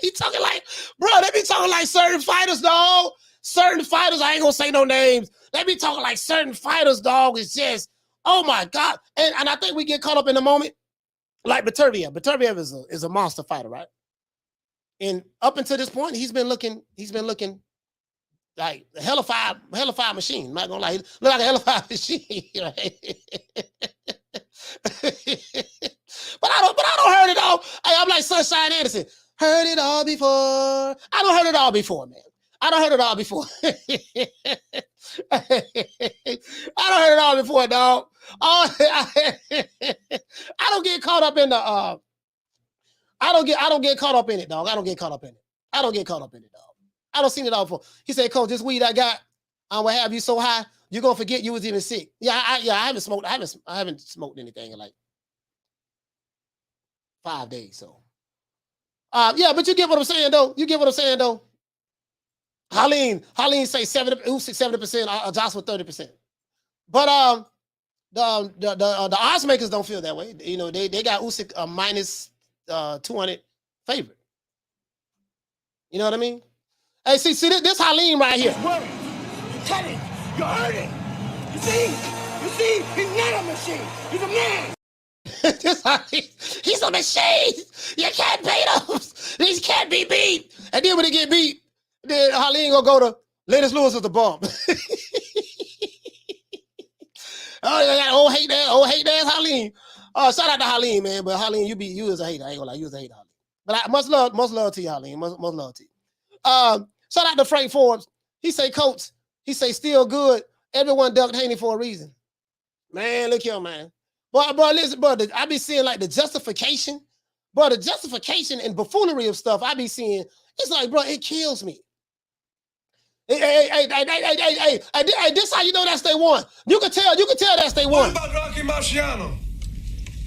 be talking like, bro, they be talking like certain fighters, dog. Certain fighters, I ain't gonna say no names. They be talking like certain fighters, dog. It's just, oh my God. And I think we get caught up in the moment. Like Beterbiev. Beterbiev is a monster fighter, right? And up until this point, he's been looking like a hellified machine. I'm not gonna lie, he look like a hellified machine, right? but I don't heard it all. I'm like Sunshine Anderson. Heard it all before. I don't heard it all before, man. I don't heard it all before. I don't heard it all before, dog. I don't get caught up in the I don't get caught up in it, dog. I don't get caught up in it. I don't get caught up in it, dog. I don't seen it all before. He said, Coach, this weed I got, I'm gonna have you so high, you're gonna forget you was even sick. Yeah, I haven't smoked. I haven't smoked anything in like 5 days. So yeah, but you get what I'm saying though. You get what I'm saying though. Helene say 70%, Josh with 30%. But the odds makers don't feel that way. You know, they got Usyk minus 200 favorite. You know what I mean? Hey, see this Helene right here. You're cutting. You're hurting. You see, he's not a machine. He's a man. He's a machine. You can't beat him. These can't be beat. And then when they get beat, then Helene gonna go to Lennox Lewis with the bump. Oh, hate that, Helene. Shout out to Helene, man. But Helene, you is a hater. I ain't gonna lie, you is a hater, Helene. But much love to you, Helene. Much love to you. Shout out to Frank Forbes. He say, Coach, he say, still good. Everyone ducked Haney for a reason. Man, look here, man. But listen, bro, I be seeing like the justification, bro, the justification and buffoonery of stuff I be seeing. It's like, bro, it kills me. Hey, this how you know that's they won. You can tell that's they won. What about Rocky Marciano?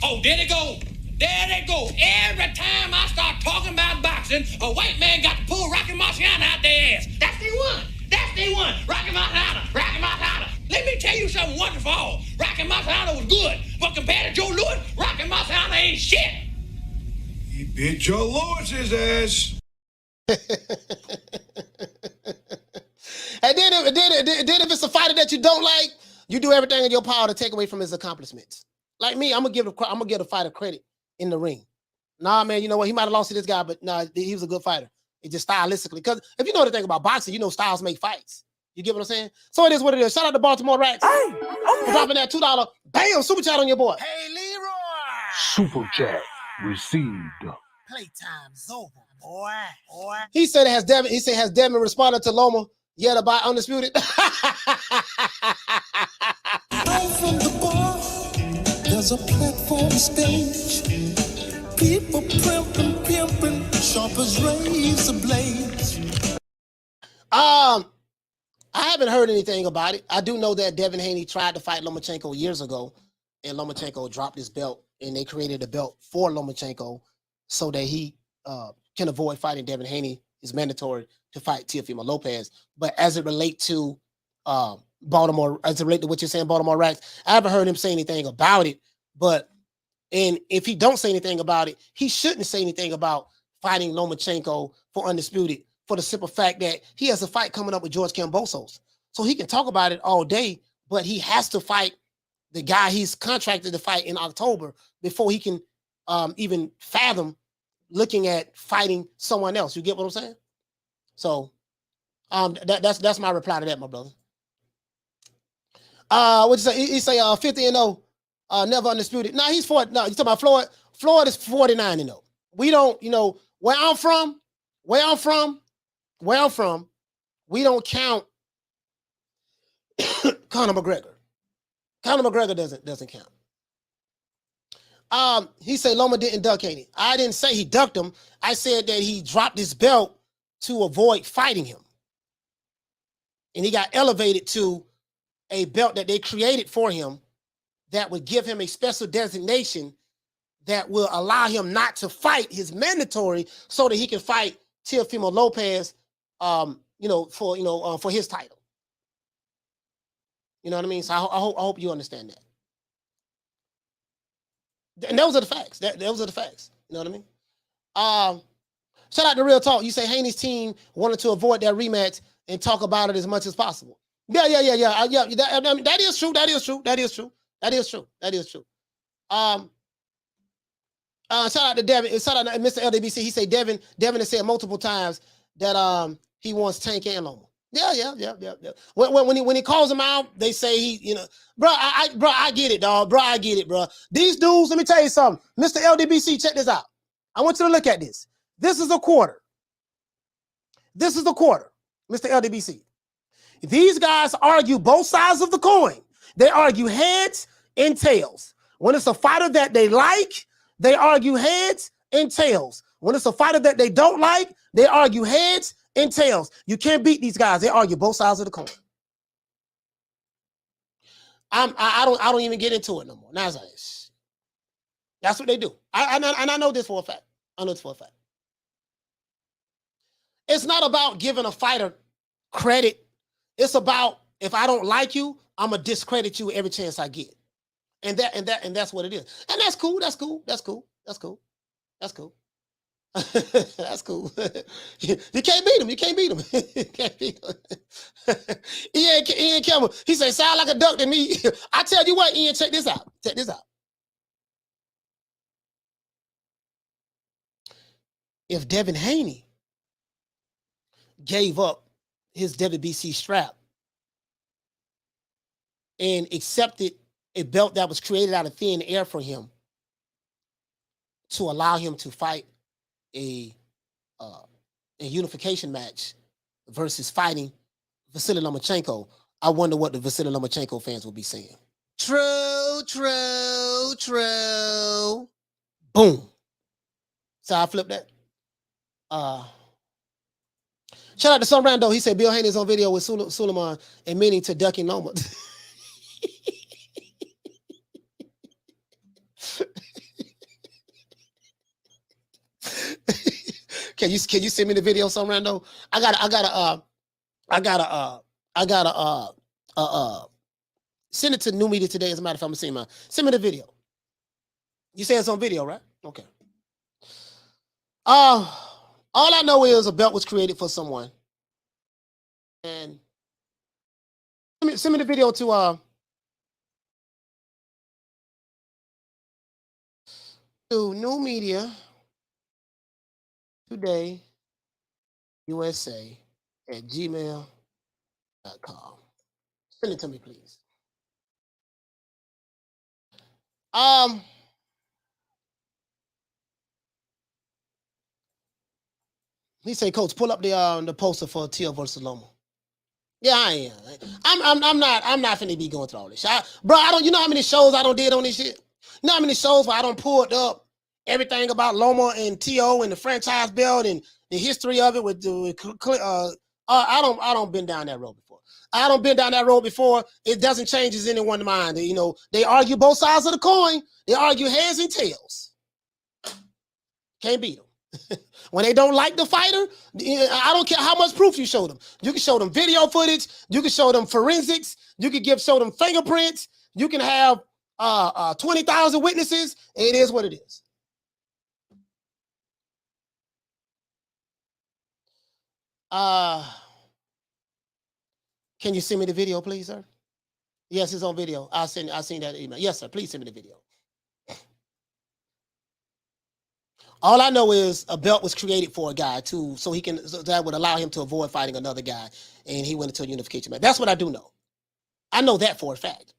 Oh, there they go. There they go. Every time I start talking about boxing, a white man got to pull Rocky Marciano out their ass. That's they won. That's they won. Rocky Marciano. Rocky Marciano. Let me tell you something wonderful. Rocky Marciano was good, but compared to Joe Louis, Rocky Marciano ain't shit. He beat Joe Louis's ass. And then if it's a fighter that you don't like, you do everything in your power to take away from his accomplishments. Like me, I'm gonna give the fighter credit in the ring. Nah, man, you know what? He might have lost to this guy, but nah, he was a good fighter. It's just stylistically. Because if you know the thing about boxing, you know styles make fights. You get what I'm saying? So it is what it is. Shout out to Baltimore Racks for dropping that $2. Bam, super chat on your boy. Hey, Leroy. Super chat received. Playtime's over, boy. He said has Devin responded to Loma yet about Undisputed? Out from the bar, there's a platform stage. People pimping, sharp as razor blades. I haven't heard anything about it. I do know that Devin Haney tried to fight Lomachenko years ago, and Lomachenko dropped his belt, and they created a belt for Lomachenko so that he can avoid fighting Devin Haney. It's mandatory to fight Teofimo Lopez. But as it relates to Baltimore, as it relates to what you're saying, Baltimore Racks, I haven't heard him say anything about it. And if he don't say anything about it, he shouldn't say anything about fighting Lomachenko for Undisputed, for the simple fact that he has a fight coming up with George Kambosos. So he can talk about it all day, but he has to fight the guy he's contracted to fight in October before he can even fathom looking at fighting someone else. You get what I'm saying? So that's my reply to that, my brother. What you say? He say 50-0, never Undisputed. No, he's 40. No, you talking about Floyd? Floyd is 49-0. We don't, where I'm from, we don't count Conor McGregor. Conor McGregor doesn't count. He said Loma didn't duck Haney. I didn't say he ducked him. I said that he dropped his belt to avoid fighting him. And he got elevated to a belt that they created for him that would give him a special designation that will allow him not to fight his mandatory so that he can fight Teofimo Lopez, for his title. You know what I mean? So I hope you understand that. And those are the facts. Those are the facts. You know what I mean? Shout out to Real Talk. You say Haney's team wanted to avoid that rematch and talk about it as much as possible. Yeah. That is true. That is true. Shout out to Devin. Shout out to Mr. LDBC. He say Devin has said multiple times that he wants Tank and Loma. Yeah. When he calls them out, they say he, bro, I get it, dog. Bro, I get it, bro. These dudes, let me tell you something. Mr. LDBC, check this out. I want you to look at this. This is a quarter. Mr. LDBC. These guys argue both sides of the coin. They argue heads and tails. When it's a fighter that they like, they argue heads and tails. When it's a fighter that they don't like, they argue heads and tails. You can't beat these guys. They argue both sides of the coin. I don't even get into it no more. Now that's what they do. I know this for a fact. It's not about giving a fighter credit. It's about, if I don't like you, I'm gonna discredit you every chance I get. And that's what it is. And that's cool. That's cool. You can't beat him. Ian Campbell, he say, sound like a duck to me. I tell you what, Ian, check this out. If Devin Haney gave up his WBC strap and accepted a belt that was created out of thin air for him to allow him to fight a unification match versus fighting Vasily Lomachenko, I wonder what the Vasily Lomachenko fans will be saying. True. Boom. So I flipped that. Shout out to some rando. He said Bill Haney's on video with Suleiman admitting to ducking Loma. Can you send me the video, some rando? I gotta send it to New Media today. As a matter of fact, I'm seeing send me the video. You say it's on video, right? Okay. All I know is a belt was created for someone. And send me the video to New Media Today USA at gmail.com. Send it to me, please. He said, Coach, pull up the poster for Teal versus Loma. Yeah, I am. I'm not finna be going through all this shit. Bro, you know how many shows I don't did on this shit? You know how many shows where I don't pulled up everything about Loma and T.O. and the franchise belt and the history of it I don't been down that road before. It doesn't change anyone's mind. They argue both sides of the coin. They argue heads and tails. Can't beat them. When they don't like the fighter, I don't care how much proof you show them. You can show them video footage. You can show them forensics. You can show them fingerprints. You can have 20,000 witnesses. It is what it is. Can you send me the video, please, sir? Yes, it's on video. I'll send that email. Yes, sir. Please send me the video. All I know is a belt was created for a guy too, so that would allow him to avoid fighting another guy, and he went into a unification match. That's what I do know. I know that for a fact.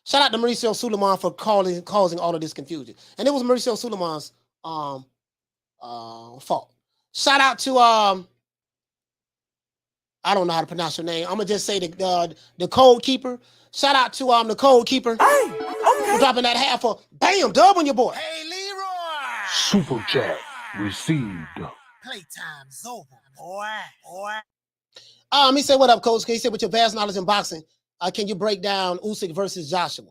Shout out to Mauricio Suleiman for causing all of this confusion, and it was Mauricio Suleiman's fault. Shout out to I don't know how to pronounce your name. I'm gonna just say the Code Keeper. Shout out to the Code Keeper. Hey, okay. For dropping that half for bam dub on your boy. Hey, Leroy. Super chat received. Playtime's over, boy. He said, "What up, Coach?" He said, "With your vast knowledge in boxing, can you break down Usyk versus Joshua?"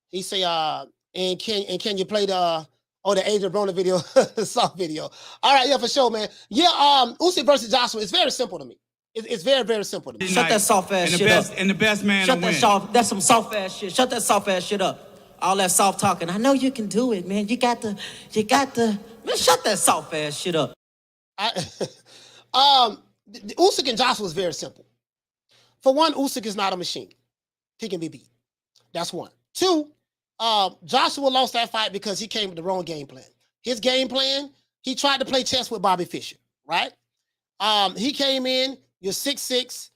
He say, and can you play the Adrian Broner video, soft video? All right, yeah, for sure, man. Yeah, Usyk versus Joshua is very simple to me. It's very, very simple to me. Shut that soft ass shit up. And the best man Shut that soft. That's some soft ass shit. Shut that soft ass shit up. all that soft talking. I know you can do it, man. You got to, man, shut that soft ass shit up. The Usyk and Joshua was very simple. For one, Usyk is not a machine. He can be beat. That's one. Two, Joshua lost that fight because he came with the wrong game plan. His game plan, he tried to play chess with Bobby Fischer, right? He came in, you're 6'6",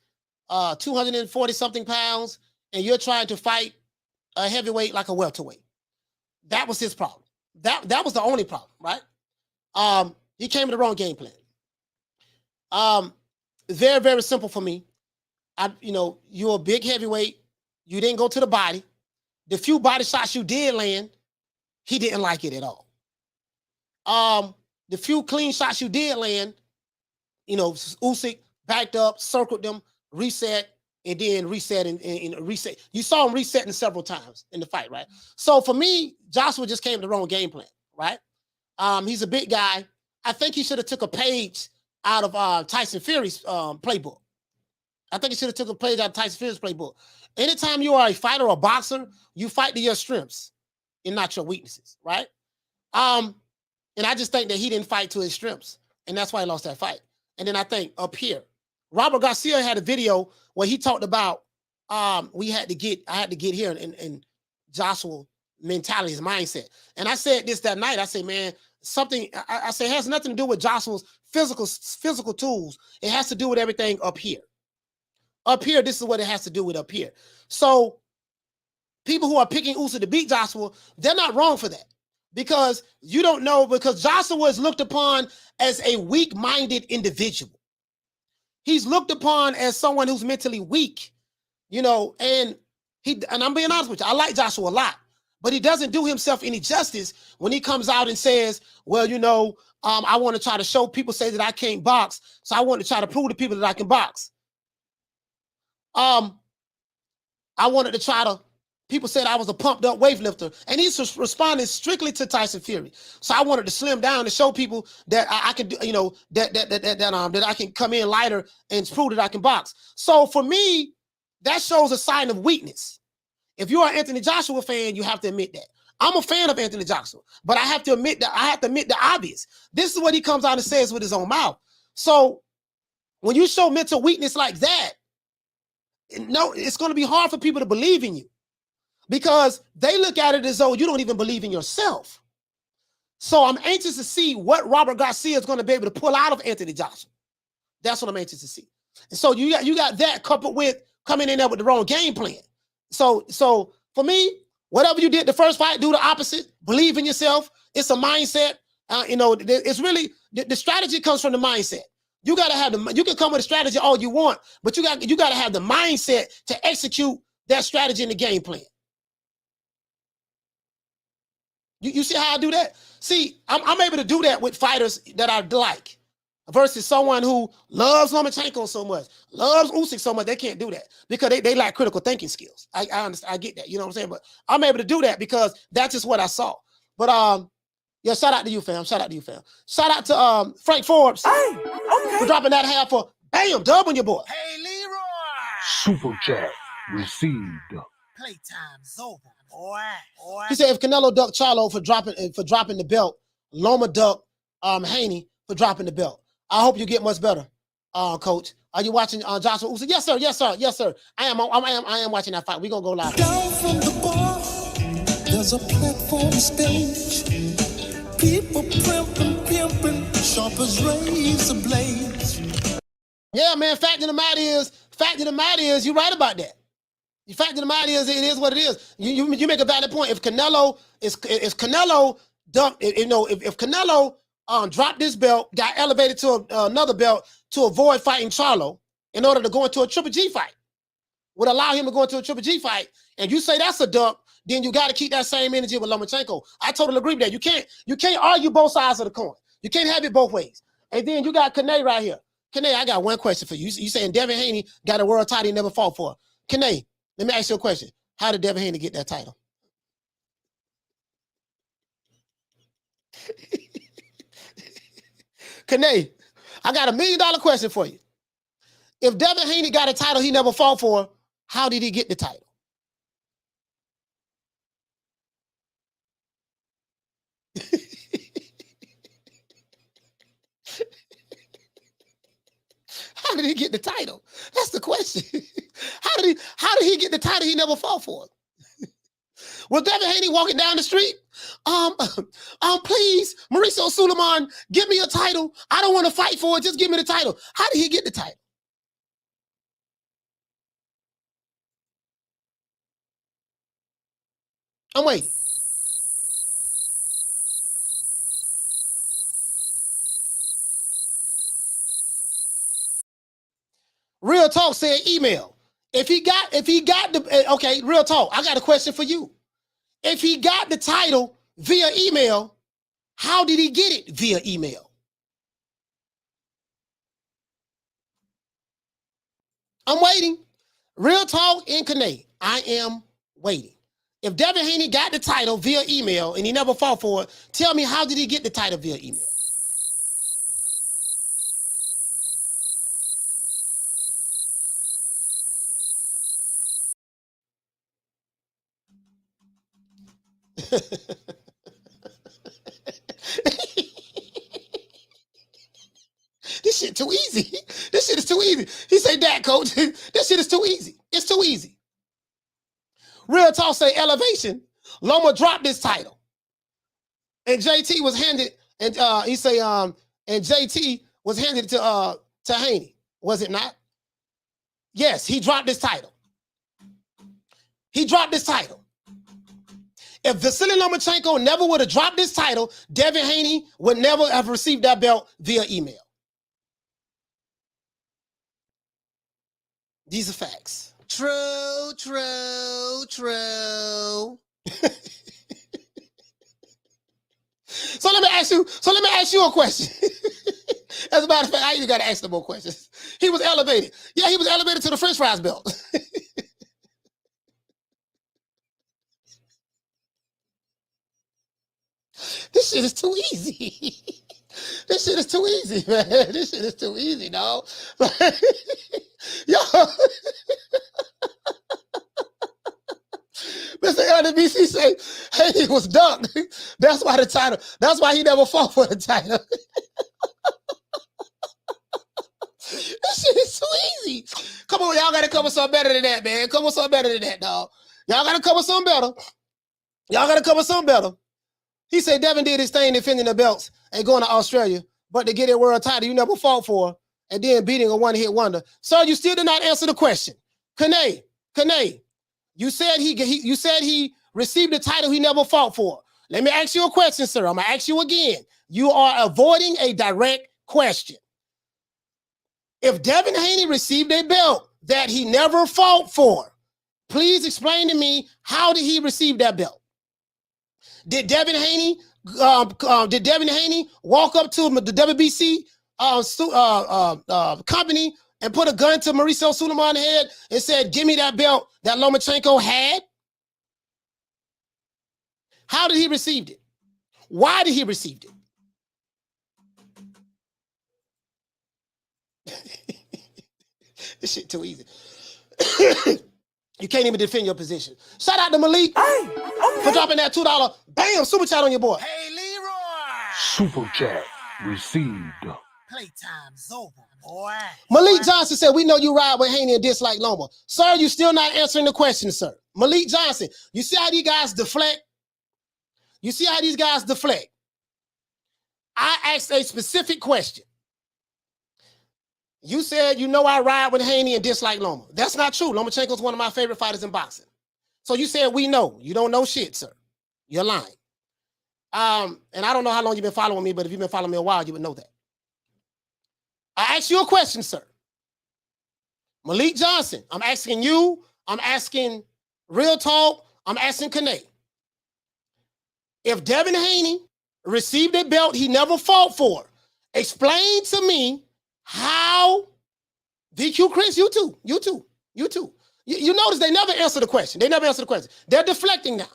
240-something pounds, and you're trying to fight a heavyweight like a welterweight. That was his problem. That was the only problem, right? He came with the wrong game plan. Very, very simple for me. You're a big heavyweight. You didn't go to the body. The few body shots you did land, he didn't like it at all. The few clean shots you did land, Usyk backed up, circled them, reset, and then reset and reset. You saw him resetting several times in the fight, right? So for me, Joshua just came with the wrong game plan, right? He's a big guy. I think he should have took a page out of Tyson Fury's playbook. I think he should have took a page out of Tyson Fury's playbook. Anytime you are a fighter or a boxer, you fight to your strengths and not your weaknesses, right? And I just think that he didn't fight to his strengths, and that's why he lost that fight. And then I think up here, Robert Garcia had a video where he talked about I had to get here and Joshua mentality, his mindset. And I said this that night. I said, man, I say it has nothing to do with Joshua's physical tools. It has to do with everything up here. Up here, this is what it has to do with up here. So people who are picking Usyk to beat Joshua, they're not wrong for that. Because you don't know, because Joshua is looked upon as a weak-minded individual. He's looked upon as someone who's mentally weak, and I'm being honest with you, I like Joshua a lot, but he doesn't do himself any justice when he comes out and says, well, I want to try to show people, say that I can't box, so I want to try to prove to people that I can box. People said I was a pumped up weightlifter, and he's responding strictly to Tyson Fury. So I wanted to slim down to show people that I can do, that I can come in lighter and prove that I can box. So for me, that shows a sign of weakness. If you're an Anthony Joshua fan, you have to admit that. I'm a fan of Anthony Joshua, but I have to admit the obvious. This is what he comes out and says with his own mouth. So when you show mental weakness like that, it's going to be hard for people to believe in you. Because they look at it as though you don't even believe in yourself. So I'm anxious to see what Robert Garcia is going to be able to pull out of Anthony Joshua. That's what I'm anxious to see. And so you got that coupled with coming in there with the wrong game plan. So for me, whatever you did the first fight, do the opposite. Believe in yourself. It's a mindset. It's really the strategy comes from the mindset. You got to have you can come with a strategy all you want, but you got to have the mindset to execute that strategy in the game plan. You see how I do that? See, I'm able to do that with fighters that I like versus someone who loves Lomachenko so much, loves Usyk so much, they can't do that because they lack critical thinking skills. I understand, I get that, you know what I'm saying? But I'm able to do that because that's just what I saw. But yeah, shout out to you, fam. Shout out to you, fam. Shout out to Frank Forbes for dropping that half for bam, dub on your boy. Hey, Leroy! Super chat received. Playtime's over, boy. He said if Canelo ducked Charlo for dropping the belt, Loma ducked Haney for dropping the belt. I hope you get much better, Coach. Are you watching Joshua Usyk? Yes, sir. Yes, sir. Yes, sir. I am watching that fight. We're gonna go live. Down from the bar, there's a platform stage. People pimping, sharp as razor blades. Yeah, man. Fact of the matter is, you're right about that. The fact of the matter is, it is what it is. You make a valid point. If Canelo dropped this belt, got elevated to another belt to avoid fighting Charlo in order to go into a Triple G fight, would allow him to go into a Triple G fight, and you say that's a duck, then you got to keep that same energy with Lomachenko. I totally agree with that. You can't argue both sides of the coin. You can't have it both ways. And then you got Kane right here. Kane, I got one question for you. You saying Devin Haney got a world title he never fought for. Kane, let me ask you a question. How did Devin Haney get that title? Kane, I got $1 million question for you. If Devin Haney got a title he never fought for, how did he get the title? did he get the title? That's the question. How did he get the title he never fought for? Was Devin Haney walking down the street? Please, Mauricio Suleiman, give me a title. I don't want to fight for it. Just give me the title. How did he get the title? I'm waiting. Real Talk said email. If he got the, okay, Real Talk, I got a question for you. If he got the title via email, how did he get it via email? I'm waiting. Real Talk and Kane, I am waiting. If Devin Haney got the title via email and he never fought for it, tell me, how did he get the title via email? This shit too easy. This shit is too easy. He said that, coach. This shit is too easy. It's too easy. Real Talk say elevation. Loma dropped this title. And JT was handed, and he say, and JT was handed to Haney. Was it not? Yes, he dropped this title. He dropped this title. If Vasily Lomachenko never would have dropped this title, Devin Haney would never have received that belt via email. These are facts. True, true, true. So let me ask you a question. As a matter of fact, I even got to ask them more questions. He was elevated. Yeah, he was elevated to the French fries belt. This shit is too easy. This shit is too easy, man. This shit is too easy, dog. Yo. Mr. LDBC say, hey, he was dunked. That's why the title. That's why he never fought for the title. This shit is too easy. Come on, y'all got to cover something better than that, man. Come on, something better than that, dog. Y'all got to cover something better. Y'all got to cover something better. He said Devin did his thing defending the belts and going to Australia, but to get a world title you never fought for and then beating a one-hit wonder. Sir, you still did not answer the question. Kane, you said he received the title he never fought for. Let me ask you a question, sir. I'm going to ask you again. You are avoiding a direct question. If Devin Haney received a belt that he never fought for, please explain to me, how did he receive that belt? Did Devin Haney walk up to the WBC company and put a gun to Mauricio Suleiman's head and said, give me that belt that Lomachenko had? How did he receive it? Why did he receive it? This shit too easy. You can't even defend your position. Shout out to Malik for dropping that $2. Bam, super chat on your boy. Hey, Leroy. Super chat received. Playtime's over, boy. Malik Johnson said, we know you ride with Haney and dislike Loma. Sir, you still not answering the question, sir. Malik Johnson, you see how these guys deflect? You see how these guys deflect? I asked a specific question. You said, you know, I ride with Haney and dislike Loma. That's not true. Lomachenko's one of my favorite fighters in boxing. So you said, we know. You don't know shit, sir. You're lying. And I don't know how long you've been following me, but if you've been following me a while, you would know that. I asked you a question, sir. Malik Johnson, I'm asking you. I'm asking Real Talk. I'm asking Kane. If Devin Haney received a belt he never fought for, explain to me how DQ Chris, you too. You notice they never answer the question. They're deflecting now.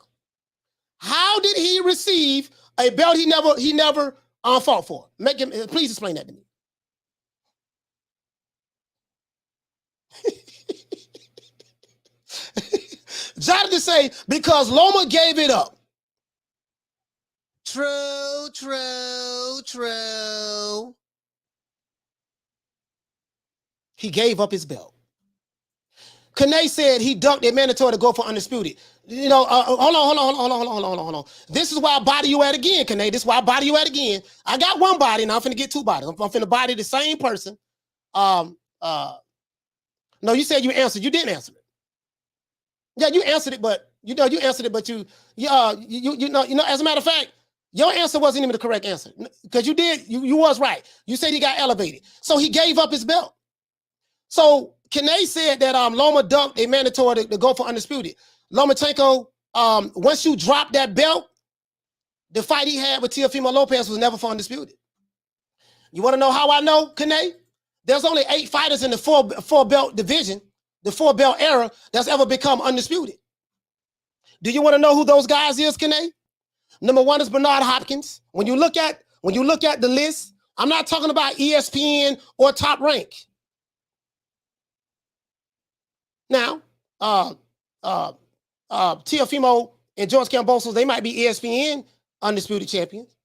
How did he receive a belt he never fought for? Please explain that to me. Jonathan say, because Loma gave it up. True. He gave up his belt. Kane said he ducked a mandatory to go for undisputed. You know, hold on. This is why I body you at again, Kane. This is why I body you at again. I got one body, and I'm finna get two bodies. I'm finna body the same person. No, you said you answered. You didn't answer it. Yeah, you answered it, but you answered it, but you know, as a matter of fact, your answer wasn't even the correct answer. Because you was right. You said he got elevated. So he gave up his belt. So Kane said that Loma dunked a mandatory to go for undisputed. Lomachenko, once you drop that belt, the fight he had with Teofimo Lopez was never for undisputed. You want to know how I know, Kane? There's only 8 fighters in the four belt division, the 4 belt era, that's ever become undisputed. Do you want to know who those guys is, Kane? Number 1 is Bernard Hopkins. When you look at the list, I'm not talking about ESPN or Top Rank. Now, Teofimo and George Kambosos, they might be ESPN undisputed champions.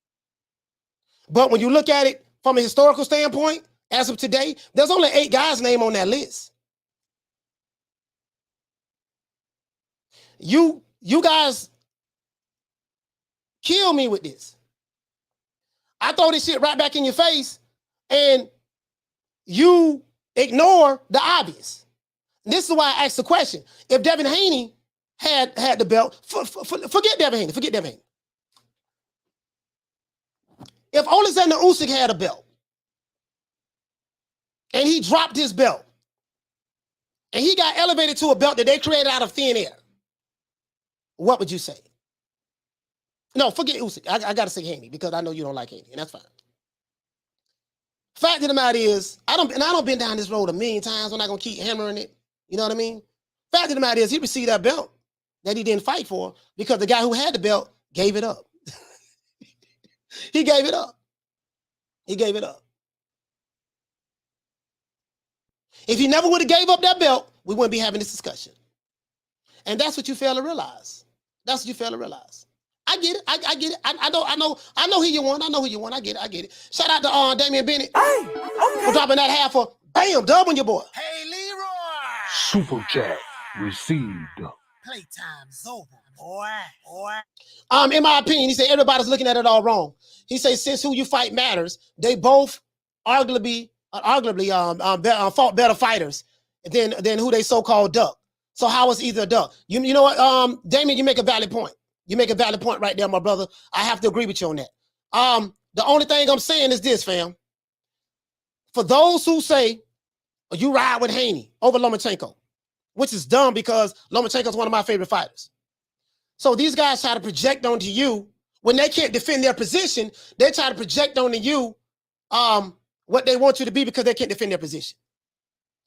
But when you look at it from a historical standpoint, as of today, there's only 8 guys' named on that list. You guys kill me with this. I throw this shit right back in your face, and you ignore the obvious. This is why I asked the question. If Devin Haney had the belt, forget Devin Haney. Forget Devin Haney. If Alexander Usyk had a belt, and he dropped his belt, and he got elevated to a belt that they created out of thin air, what would you say? No, forget Usyk. I got to say Haney because I know you don't like Haney, and that's fine. Fact of the matter is, I don't been down this road a million times. I'm not going to keep hammering it. You know what I mean? Fact of the matter is, he received that belt that he didn't fight for because the guy who had the belt gave it up. He gave it up. He gave it up. If he never would have gave up that belt, we wouldn't be having this discussion. And that's what you fail to realize. That's what you fail to realize. I get it. I get it. I know who you want. I know who you want. I get it. Shout out to Damian Bennett for dropping that half for bam, dub on your boy. Hey, Leroy! Super chat received. Playtime's over, boy. In my opinion, he said everybody's looking at it all wrong. He said since who you fight matters, they both arguably fought better fighters than who they so-called duck. So how is either a duck? You know what, Damien, you make a valid point. You make a valid point right there, my brother. I have to agree with you on that. The only thing I'm saying is this, fam. For those who say you ride with Haney over Lomachenko, which is dumb because Lomachenko is one of my favorite fighters. So these guys try to project onto you when they can't defend their position. They try to project onto you what they want you to be because they can't defend their position.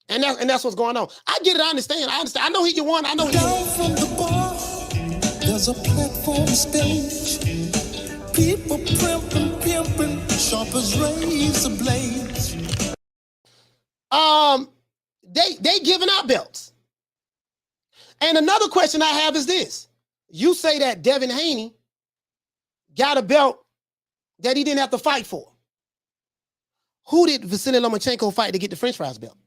And that's what's going on. I get it. I understand. I know who you want. I know who you want. Down from the bar, there's a platform stage. People pimping, sharp as razor blades. They giving out belts. And another question I have is this. You say that Devin Haney got a belt that he didn't have to fight for. Who did Vasily Lomachenko fight to get the French fries belt?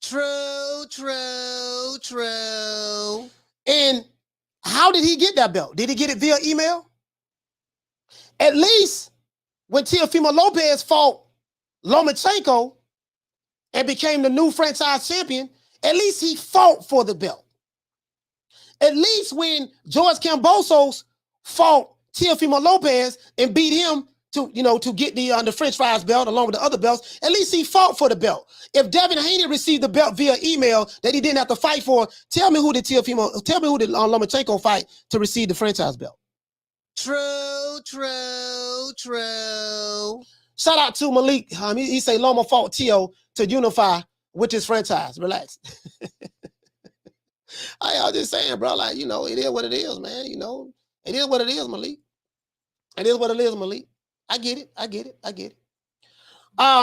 True. And how did he get that belt? Did he get it via email? At least when Teofimo Lopez fought Lomachenko and became the new franchise champion, at least he fought for the belt. At least when George Kambosos fought Teofimo Lopez and beat him to get the French fries belt along with the other belts, at least he fought for the belt. If Devin Haney received the belt via email that he didn't have to fight for, tell me who did Lomachenko fight to receive the franchise belt. True. Shout out to Malik. He say Loma fought Teo to unify with his franchise. Relax. I was just saying, bro, it is what it is, man. It is what it is, Malik. It is what it is, Malik. I get it.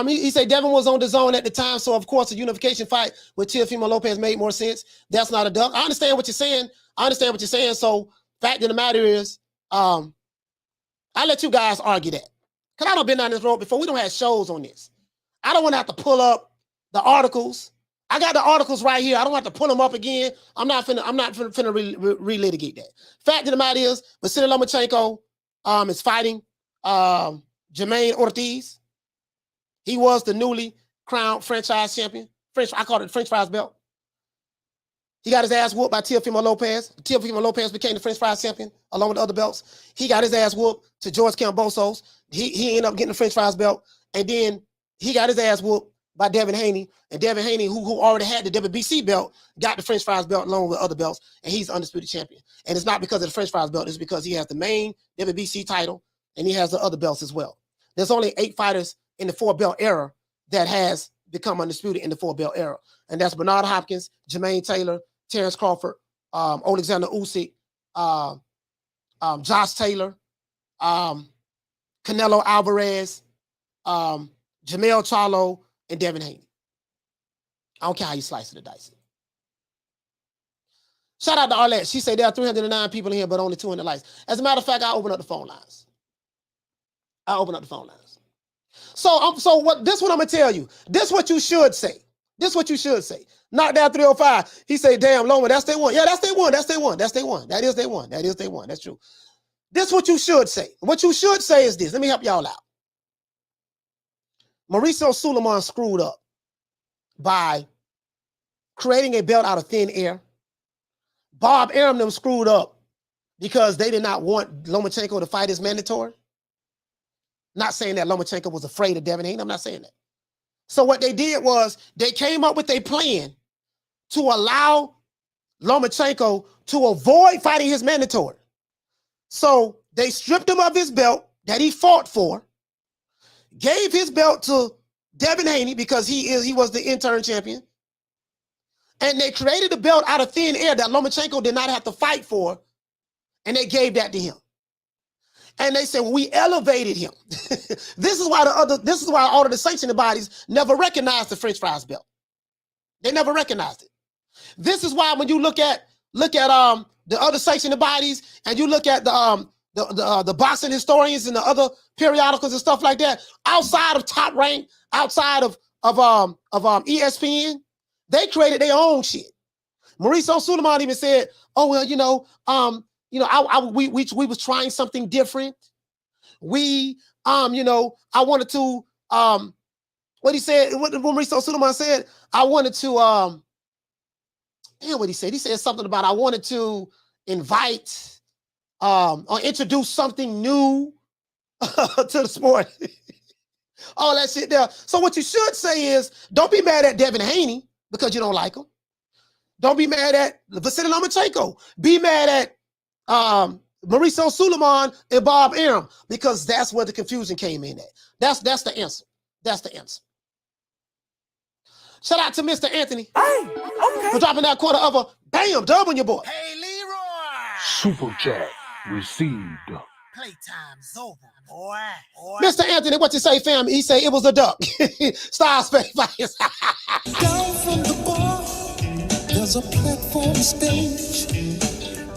He said Devin was on the zone at the time, so of course a unification fight with Teofimo Lopez made more sense. That's not a duck. I understand what you're saying. So fact of the matter is, I let you guys argue that. Because I don't been down this road before. We don't have shows on this. I don't want to have to pull up the articles I got the articles right here. I don't have to pull them up again. I'm not finna relitigate that. Fact of the matter is, Vasily Lomachenko is fighting Jamaine Ortiz. He was the newly crowned franchise champion. I call it the French fries belt. He got his ass whooped by Teofimo Lopez. Teofimo Lopez became the French fries champion along with the other belts. He got his ass whooped to George Kambosos. He ended up getting the French fries belt. And then he got his ass whooped by Devin Haney. And Devin Haney, who already had the WBC belt, got the French fries belt along with other belts. And he's the undisputed champion. And it's not because of the French fries belt. It's because he has the main WBC title and he has the other belts as well. There's only 8 fighters in the 4-belt era that has become undisputed in the 4-belt era. And that's Bernard Hopkins, Jermaine Taylor, Terrence Crawford, Alexander Usyk, Josh Taylor, Canelo Alvarez, Jamel Charlo, and Devin Haney. I don't care how you slice it or dice it. Shout out to Arlette. She said there are 309 people in here, but only 200 likes. As a matter of fact, I open up the phone lines. So what? This what I'm gonna tell you. This what you should say. Knock down 305. He say, "Damn, Loma, that's their one." Yeah, that's their one. That is their one. That's true. This what you should say. What you should say is this. Let me help y'all out. Mauricio Suleiman screwed up by creating a belt out of thin air. Bob Arum them screwed up because they did not want Lomachenko to fight as mandatory. Not saying that Lomachenko was afraid of Devin Haney. I'm not saying that. So what they did was they came up with a plan to allow Lomachenko to avoid fighting his mandatory. So they stripped him of his belt that he fought for, gave his belt to Devin Haney because he was the interim champion, and they created a belt out of thin air that Lomachenko did not have to fight for, and they gave that to him. And they said, well, we elevated him. This is why all of the sanctioning bodies never recognized the French fries belt. They never recognized it. This is why when you look at the other sanctioning bodies and you look at the boxing historians and the other periodicals and stuff like that, outside of Top Rank, outside of ESPN, they created their own shit. Mauricio Suleiman even said, "Oh well, we was trying something different. I wanted to what he said, what Mauricio Suleiman said, I wanted to what he said. He said something about I wanted to invite or introduce something new to the sport." All that shit there. So what you should say is, don't be mad at Devin Haney because you don't like him. Don't be mad at Vasily Lomachenko. Be mad at Mauricio Suleiman and Bob Arum because that's where the confusion came in at. That's the answer. That's the answer. Shout out to Mr. Anthony for dropping that quarter of a bam dub on your boy. Hey, Leroy! Super chat received. Playtime's over, boy. Mr. Anthony, what you say, fam? He say it was a duck. Star Space Fighters. Down from the bar, there's a platform stage.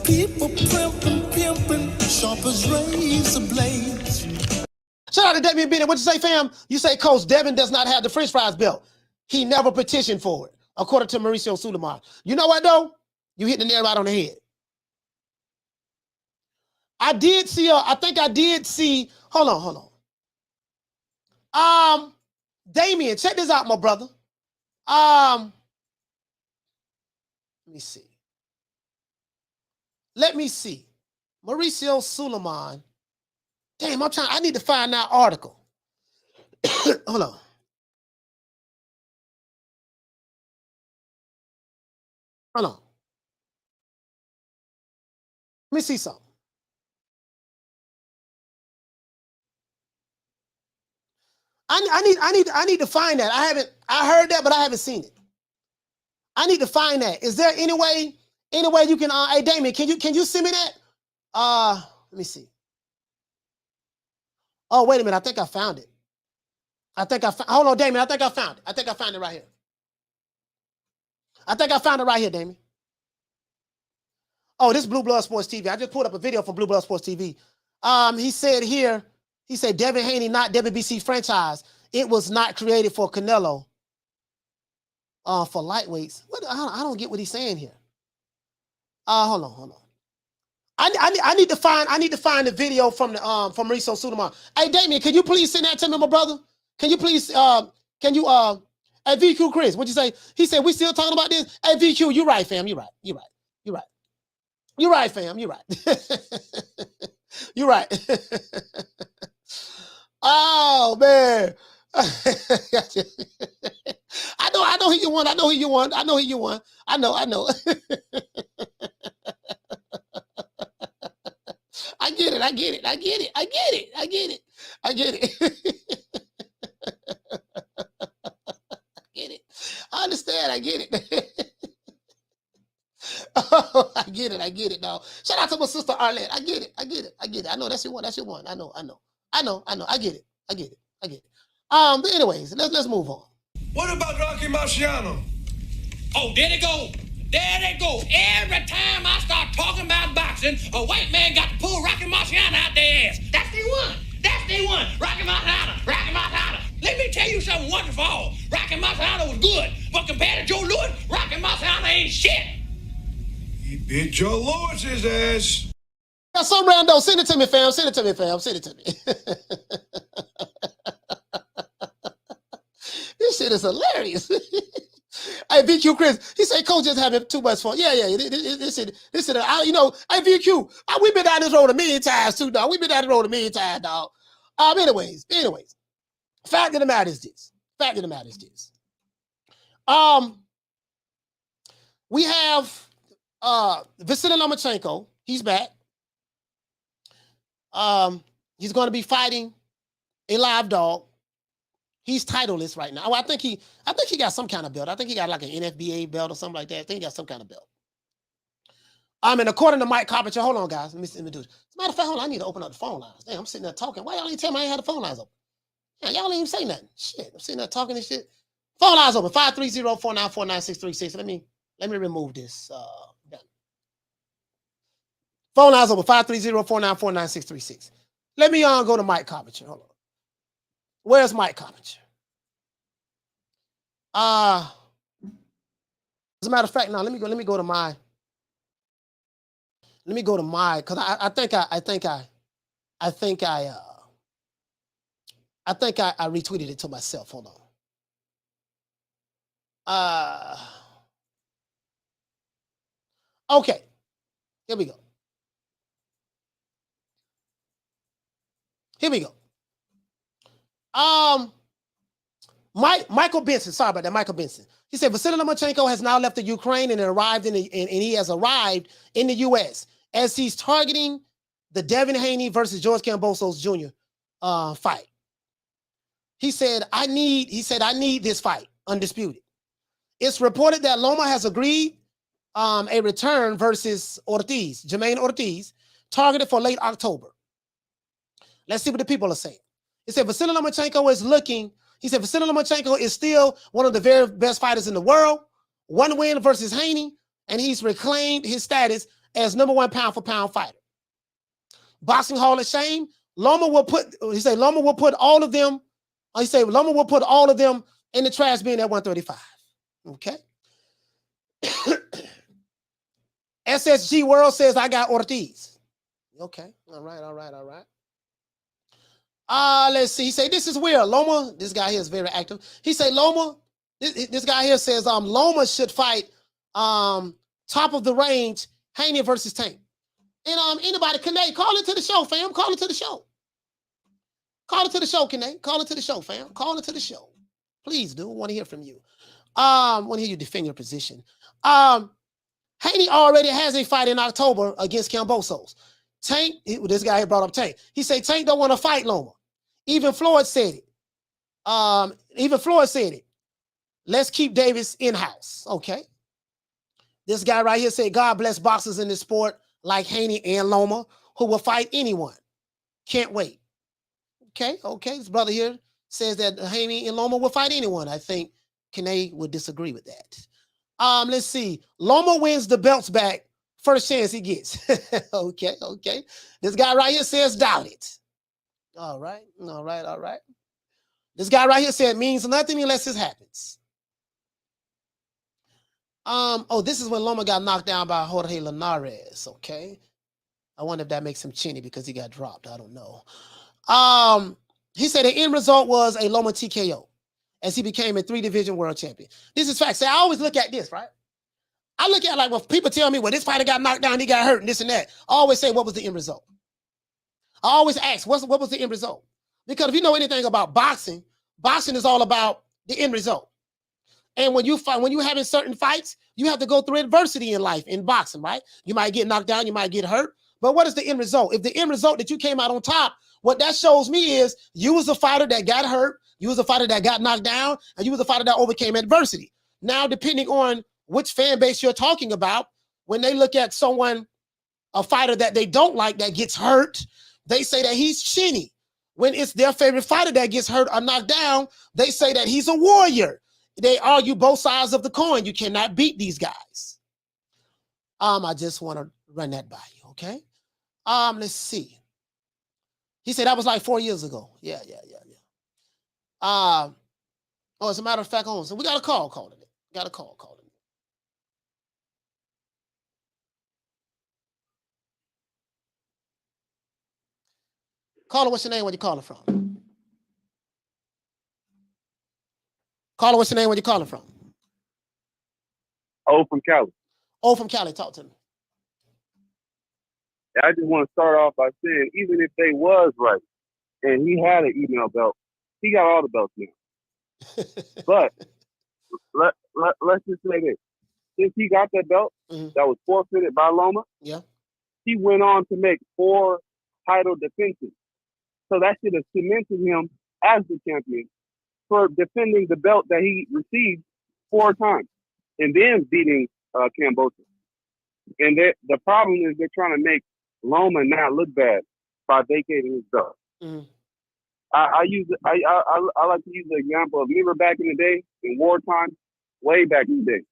People pimping, sharp as razor blades. Shout out to Devin Bennett. What you say, fam? You say Coach Devin does not have the French fries belt. He never petitioned for it, according to Mauricio Suleiman. You know what, though? You hit the nail right on the head. I think I did see, hold on. Damien, check this out, my brother. Let me see. Mauricio Suleiman. Damn, I need to find that article. Hold on. Let me see something. I need to find that. I heard that, but I haven't seen it. I need to find that. Is there any way you can hey Damien, can you send me that? Let me see. Oh, wait a minute. I think I found it. Hold on, Damien. I think I found it. I think I found it right here. Damien. Oh, this is Blue Blood Sports TV. I just pulled up a video from Blue Blood Sports TV. He said Devin Haney, not WBC franchise. It was not created for Canelo. for lightweights. I don't get what he's saying here. Hold on. I need to find the video from the from Mauricio Sudamar. Hey Damien, can you please send that to me, my brother? Can you please hey VQ Chris, what'd you say? He said we still talking about this. Hey VQ, you're right, fam. You're right, fam. You're right. You're right. Oh man. I know who you want. I know who you want. I know who you want. I know. I get it. I understand. I get it. Oh, I get it, dog. Shout out to my sister Arlette. I get it. I know that's your one. I know. I get it. But anyways, let's move on. What about Rocky Marciano? Oh, there they go. Every time I start talking about boxing, a white man got to pull Rocky Marciano out their ass. That's the one. Rocky Marciano. Let me tell you something wonderful. Rocky Marciano was good, but compared to Joe Louis, Rocky Marciano ain't shit. He beat Joe Louis's ass. Got some rando. Send it to me, fam. Send it to me. This shit is hilarious. Hey, VQ Chris, he said Coach just having too much fun. Yeah. This shit, you know, hey, VQ, we've been down this road a million times too, dog. Dog. Anyways. Fact of the matter is this. We have Vasily Lomachenko. He's back. He's going to be fighting a live dog. He's titleless right now. I think he got some kind of belt. I think he got like an NFBA belt or something like that. I think he got some kind of belt. And according to Mike Coppinger, hold on, guys. Let me do this. As a matter of fact, hold on, I need to open up the phone lines. Damn, I'm sitting there talking. Why y'all ain't tell me I ain't had the phone lines open? Yeah, y'all ain't even say nothing. Shit, I'm sitting there talking and shit. Phone lines open. 530-494-9636. Let me remove this. Phone lines open. 530-494-9636. Let me go to Mike Coppinger. Hold on. Where's Mike Coppinger? As a matter of fact, now let me go to my. Let me go to my, because I think I retweeted it to myself. Hold on. Okay. Here we go. Michael Benson. Sorry about that. Michael Benson. He said Vasily Lomachenko has now left the Ukraine and he has arrived in the U.S. as he's targeting the Devin Haney versus George Kambosos Jr. Fight. He said, I need this fight, undisputed. It's reported that Loma has agreed a return versus Ortiz, Jamaine Ortiz, targeted for late October. Let's see what the people are saying. He said Vasily Lomachenko is still one of the very best fighters in the world. One win versus Haney, and he's reclaimed his status as #1 pound-for-pound fighter. Boxing Hall of Shame. Loma will put all of them in the trash bin at 135. Okay. SSG World says I got Ortiz. Okay. All right. Let's see. He say this is weird. Loma, this guy here is very active. He say Loma, this guy here says Loma should fight top of the range Haney versus Tank. And anybody, Kane, call it to the show, fam. Call it to the show. Call it to the show, Kane. Call it to the show, fam. Call it to the show. Please do. Want to hear from you. Want to hear you defend your position. Haney already has a fight in October against Kambosos. Tank, this guy here brought up Tank. He said Tank don't want to fight Loma. Even Floyd said it. Let's keep Davis in-house. Okay. This guy right here said, God bless boxers in this sport like Haney and Loma who will fight anyone. Can't wait. Okay. This brother here says that Haney and Loma will fight anyone. I think Kane would disagree with that. Let's see. Loma wins the belts back first chance he gets. Okay. This guy right here says doubt it. All right. This guy right here said it means nothing unless it happens. Oh, this is when Loma got knocked down by Jorge Linares. Okay. I wonder if that makes him chinny because he got dropped. I don't know. He said the end result was a Loma TKO as he became a 3-division world champion. This is fact. So I always look at this, right? I look at like when people tell me, well, this fighter got knocked down, he got hurt, and this and that. I always say, what was the end result? I always ask, what was the end result? Because if you know anything about boxing, boxing is all about the end result. And when you fight, when you're having certain fights, you have to go through adversity in life in boxing, right? You might get knocked down, you might get hurt. But what is the end result? If the end result that you came out on top, what that shows me is you was a fighter that got hurt, you was a fighter that got knocked down, and you was a fighter that overcame adversity. Now, depending on which fan base you're talking about, when they look at someone, a fighter that they don't like that gets hurt, they say that he's chinny. When it's their favorite fighter that gets hurt or knocked down, they say that he's a warrior. They argue both sides of the coin. You cannot beat these guys. I just want to run that by you, okay? Let's see. He said that was like 4 years ago. Yeah. Oh, as a matter of fact, so we got a call calling it. Got a call calling it. Caller, what's your name? Where you calling from? Caller, what's your name? Where you calling from? Oh, from Cali. Oh, from Cali. Talk to me. I just want to start off by saying, even if they was right and he had an email belt, he got all the belts now. But let's just say this. Since he got that belt that was forfeited by Loma, he went on to make 4 title defenses. So that should have cemented him as the champion for defending the belt that he received 4 times and then beating Kambosos. And the problem is they're trying to make Loma not look bad by vacating his belt. I like to use the example of, remember back in the day, in wartime, way back in the day,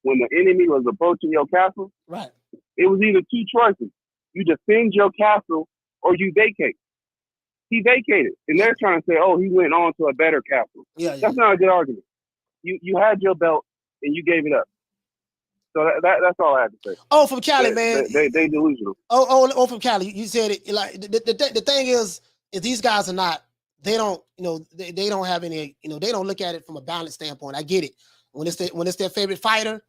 when the enemy was approaching your castle, right? It was either 2 choices. You defend your castle or you vacate. He vacated. And they're trying to say, oh, he went on to a better castle. That's not a good argument. You had your belt and you gave it up. So that's all I have to say. Oh, from Cali, man. They delusional. Oh, from Cali. You said it. Like the thing is these guys are not. They don't. They don't have any. They don't look at it from a balance standpoint. I get it. When it's their favorite fighter,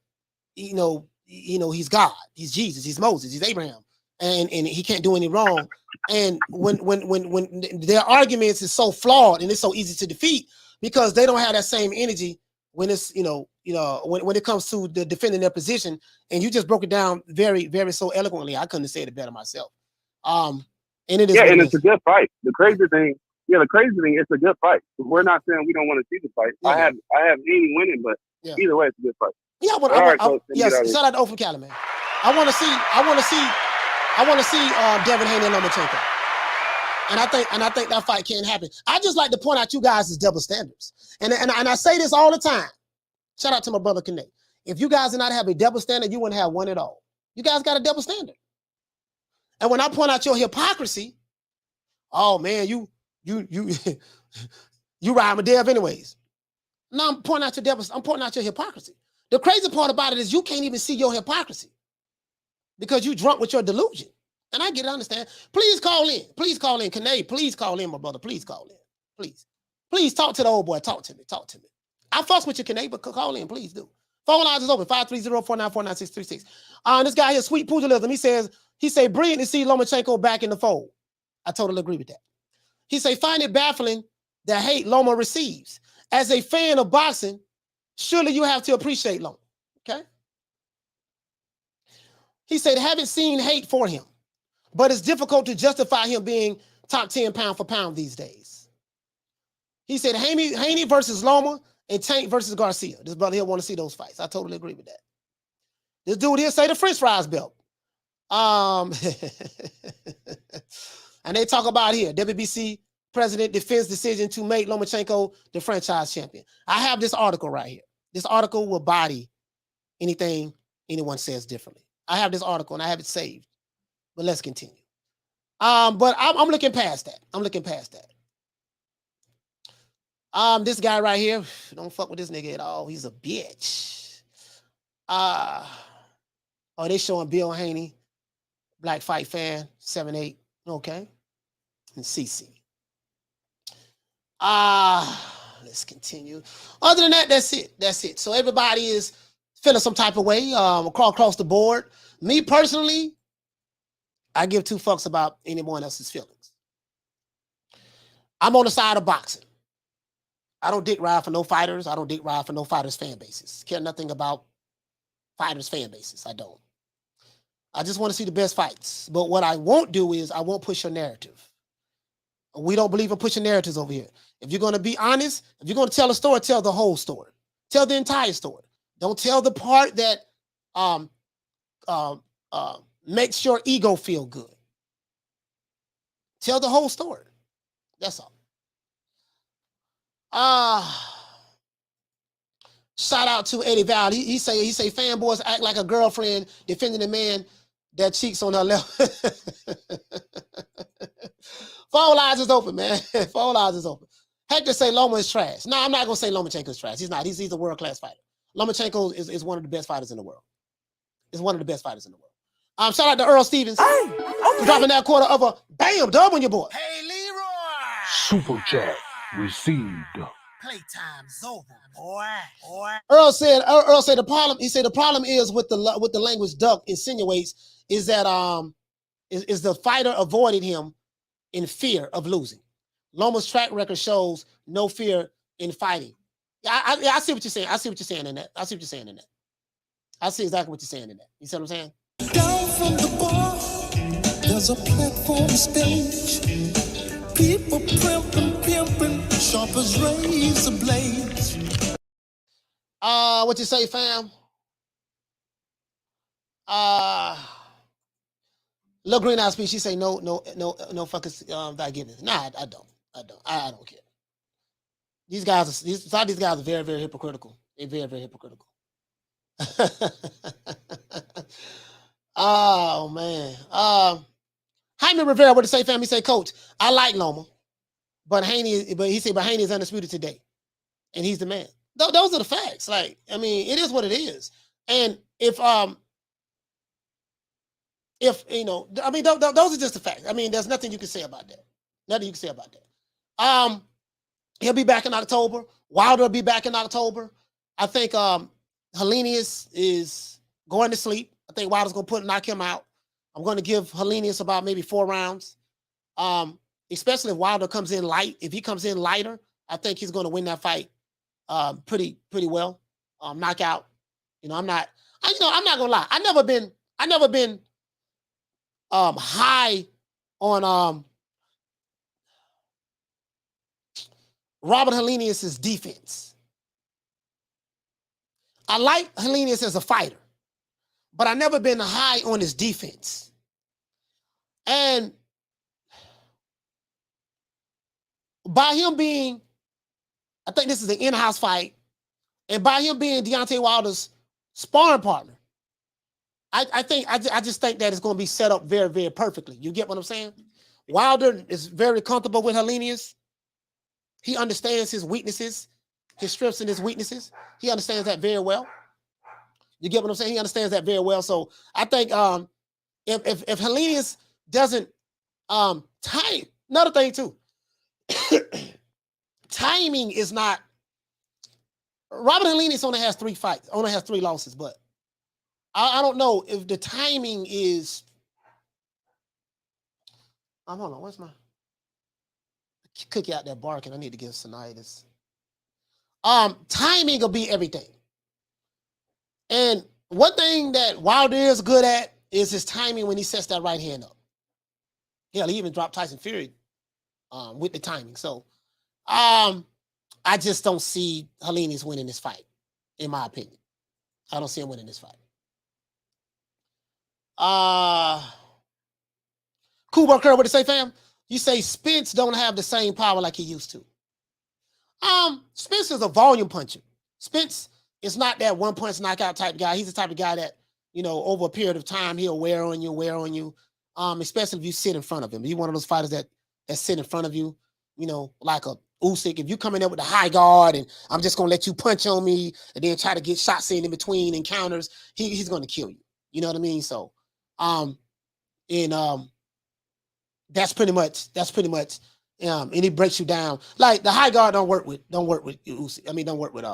he's God. He's Jesus. He's Moses. He's Abraham, and he can't do any wrong. And when their arguments is so flawed and it's so easy to defeat because they don't have that same energy when it's when it comes to defending their position. And you just broke it down very, very so eloquently. I couldn't have said it better myself. And it is. Yeah, and it's a good fight. The crazy thing, it's a good fight. We're not saying we don't want to see the fight. Yeah. I have Haney winning, but either way, it's a good fight. Yeah, shout out to O from Cali, man. I want to see Devin Haney and Lomachenko. And I think that fight can't happen. I just like to point out you guys as double standards. And I say this all the time. Shout out to my brother Kane. If you guys did not have a double standard, you wouldn't have one at all. You guys got a double standard. And when I point out your hypocrisy, oh man, you ride with Dev anyways. No, I'm pointing out your hypocrisy. The crazy part about it is you can't even see your hypocrisy because you drunk with your delusion. And I get it, I understand. Please call in. Please call in. Kane, please call in, my brother. Please call in. Please. Please talk to the old boy. Talk to me. I fuss with you, Kane, but call in. Please do. Phone lines is open. 530-494-9636. This guy here, Sweet Pugilism, he say, brilliant to see Lomachenko back in the fold. I totally agree with that. He say, find it baffling the hate Loma receives. As a fan of boxing, surely you have to appreciate Loma. Okay? He said, haven't seen hate for him, but it's difficult to justify him being top 10 pound for pound these days. He said, Haney versus Loma and Tank versus Garcia. This brother here want to see those fights. I totally agree with that. This dude here say the French fries belt. And they talk about here, WBC president defends decision to make Lomachenko the franchise champion. I have this article right here. This article will body anything anyone says differently. I have this article and I have it saved. But let's continue. But I'm looking past that. This guy right here, don't fuck with this nigga at all. He's a bitch. Oh, they showing Bill Haney, Black Fight Fan, 7-8. Okay. And CC. Let's continue. Other than that, that's it. That's it. So everybody is feeling some type of way across the board. Me personally, I give 2 fucks about anyone else's feelings. I'm on the side of boxing. I don't dick ride for no fighters. I don't dick ride for no fighters' fan bases. Care nothing about fighters' fan bases. I don't. I just want to see the best fights. But what I won't do is I won't push your narrative. We don't believe in pushing narratives over here. If you're going to be honest, if you're going to tell a story, tell the whole story. Tell the entire story. Don't tell the part that makes your ego feel good. Tell the whole story. That's all. Shout out to Eddie Val. He say fanboys act like a girlfriend defending a man that cheats on her left. Phone lines is open, man. Phone lines is open. Hector say Loma is trash. No, I'm not gonna say Lomachenko is trash. He's not. He's a world-class fighter. Lomachenko is one of the best fighters in the world. Is one of the best fighters in the world. Shout out to Earl Stevens for dropping that quarter of a bam dub on your boy. Hey, Leroy! Super chat received. Playtime's over, boy. Earl said the problem. He said the problem is with the language Duck insinuates is that is the fighter avoided him in fear of losing. Loma's track record shows no fear in fighting. I see what you're saying. I see what you're saying in that. I see exactly what you're saying in that. You see what I'm saying? Down from the bar, there's a platform stage. People pimping, sharp as razor blades. What you say, fam? Little Green Eye Speech, she say no fucking forgiveness. Nah, I don't. I don't care. These guys are very, very hypocritical. They're very, very hypocritical. Oh man. Jaime Rivera, what to say, fam? He say, Coach, I like Loma, but Haney is undisputed today, and he's the man. Those are the facts. Like, I mean, it is what it is. And if you know, I mean, those are just the facts. I mean, there's nothing you can say about that. Nothing you can say about that. He'll be back in October. Wilder will be back in October. I think Helenius is going to sleep. I think Wilder's going to knock him out. I'm going to give Helenius about maybe 4 rounds. Especially if Wilder comes in light. If he comes in lighter, I think he's going to win that fight pretty well. Knockout. You know, I'm not gonna lie. I never been high on Robert Helenius' defense. I like Helenius as a fighter, but I never been high on his defense. And by him being, I think this is an in-house fight, and by him being Deontay Wilder's sparring partner, I just think that it's going to be set up very, very perfectly. You get what I'm saying? Wilder is very comfortable with Helenius. He understands his weaknesses, his strengths and his weaknesses. He understands that very well. You get what I'm saying? He understands that very well. So I think if Helenius doesn't time, another thing too, timing is not. Robert Helenius only has 3 fights, only has 3 losses, but I don't know if the timing is. Hold on, where's my cookie out there barking? I need to give Sanaya this. Timing will be everything. And one thing that Wilder is good at is his timing when he sets that right hand up. Hell, he even dropped Tyson Fury with the timing. So I just don't see Helenius winning this fight, in my opinion. I don't see him winning this fight. Cool Burker, what to say, fam? You say Spence don't have the same power like he used to. Spence is a volume puncher. Spence is not that one punch knockout type guy. He's the type of guy that, you know, over a period of time, he'll wear on you. Especially if you sit in front of him. He's one of those fighters that sit in front of you, you know, like a Usyk, if you come in there with the high guard and I'm just gonna let you punch on me and then try to get shots in between encounters, he's gonna kill you. You know what I mean? So, that's pretty much, and he breaks you down. Like the high guard don't work with Usyk. I mean, don't work with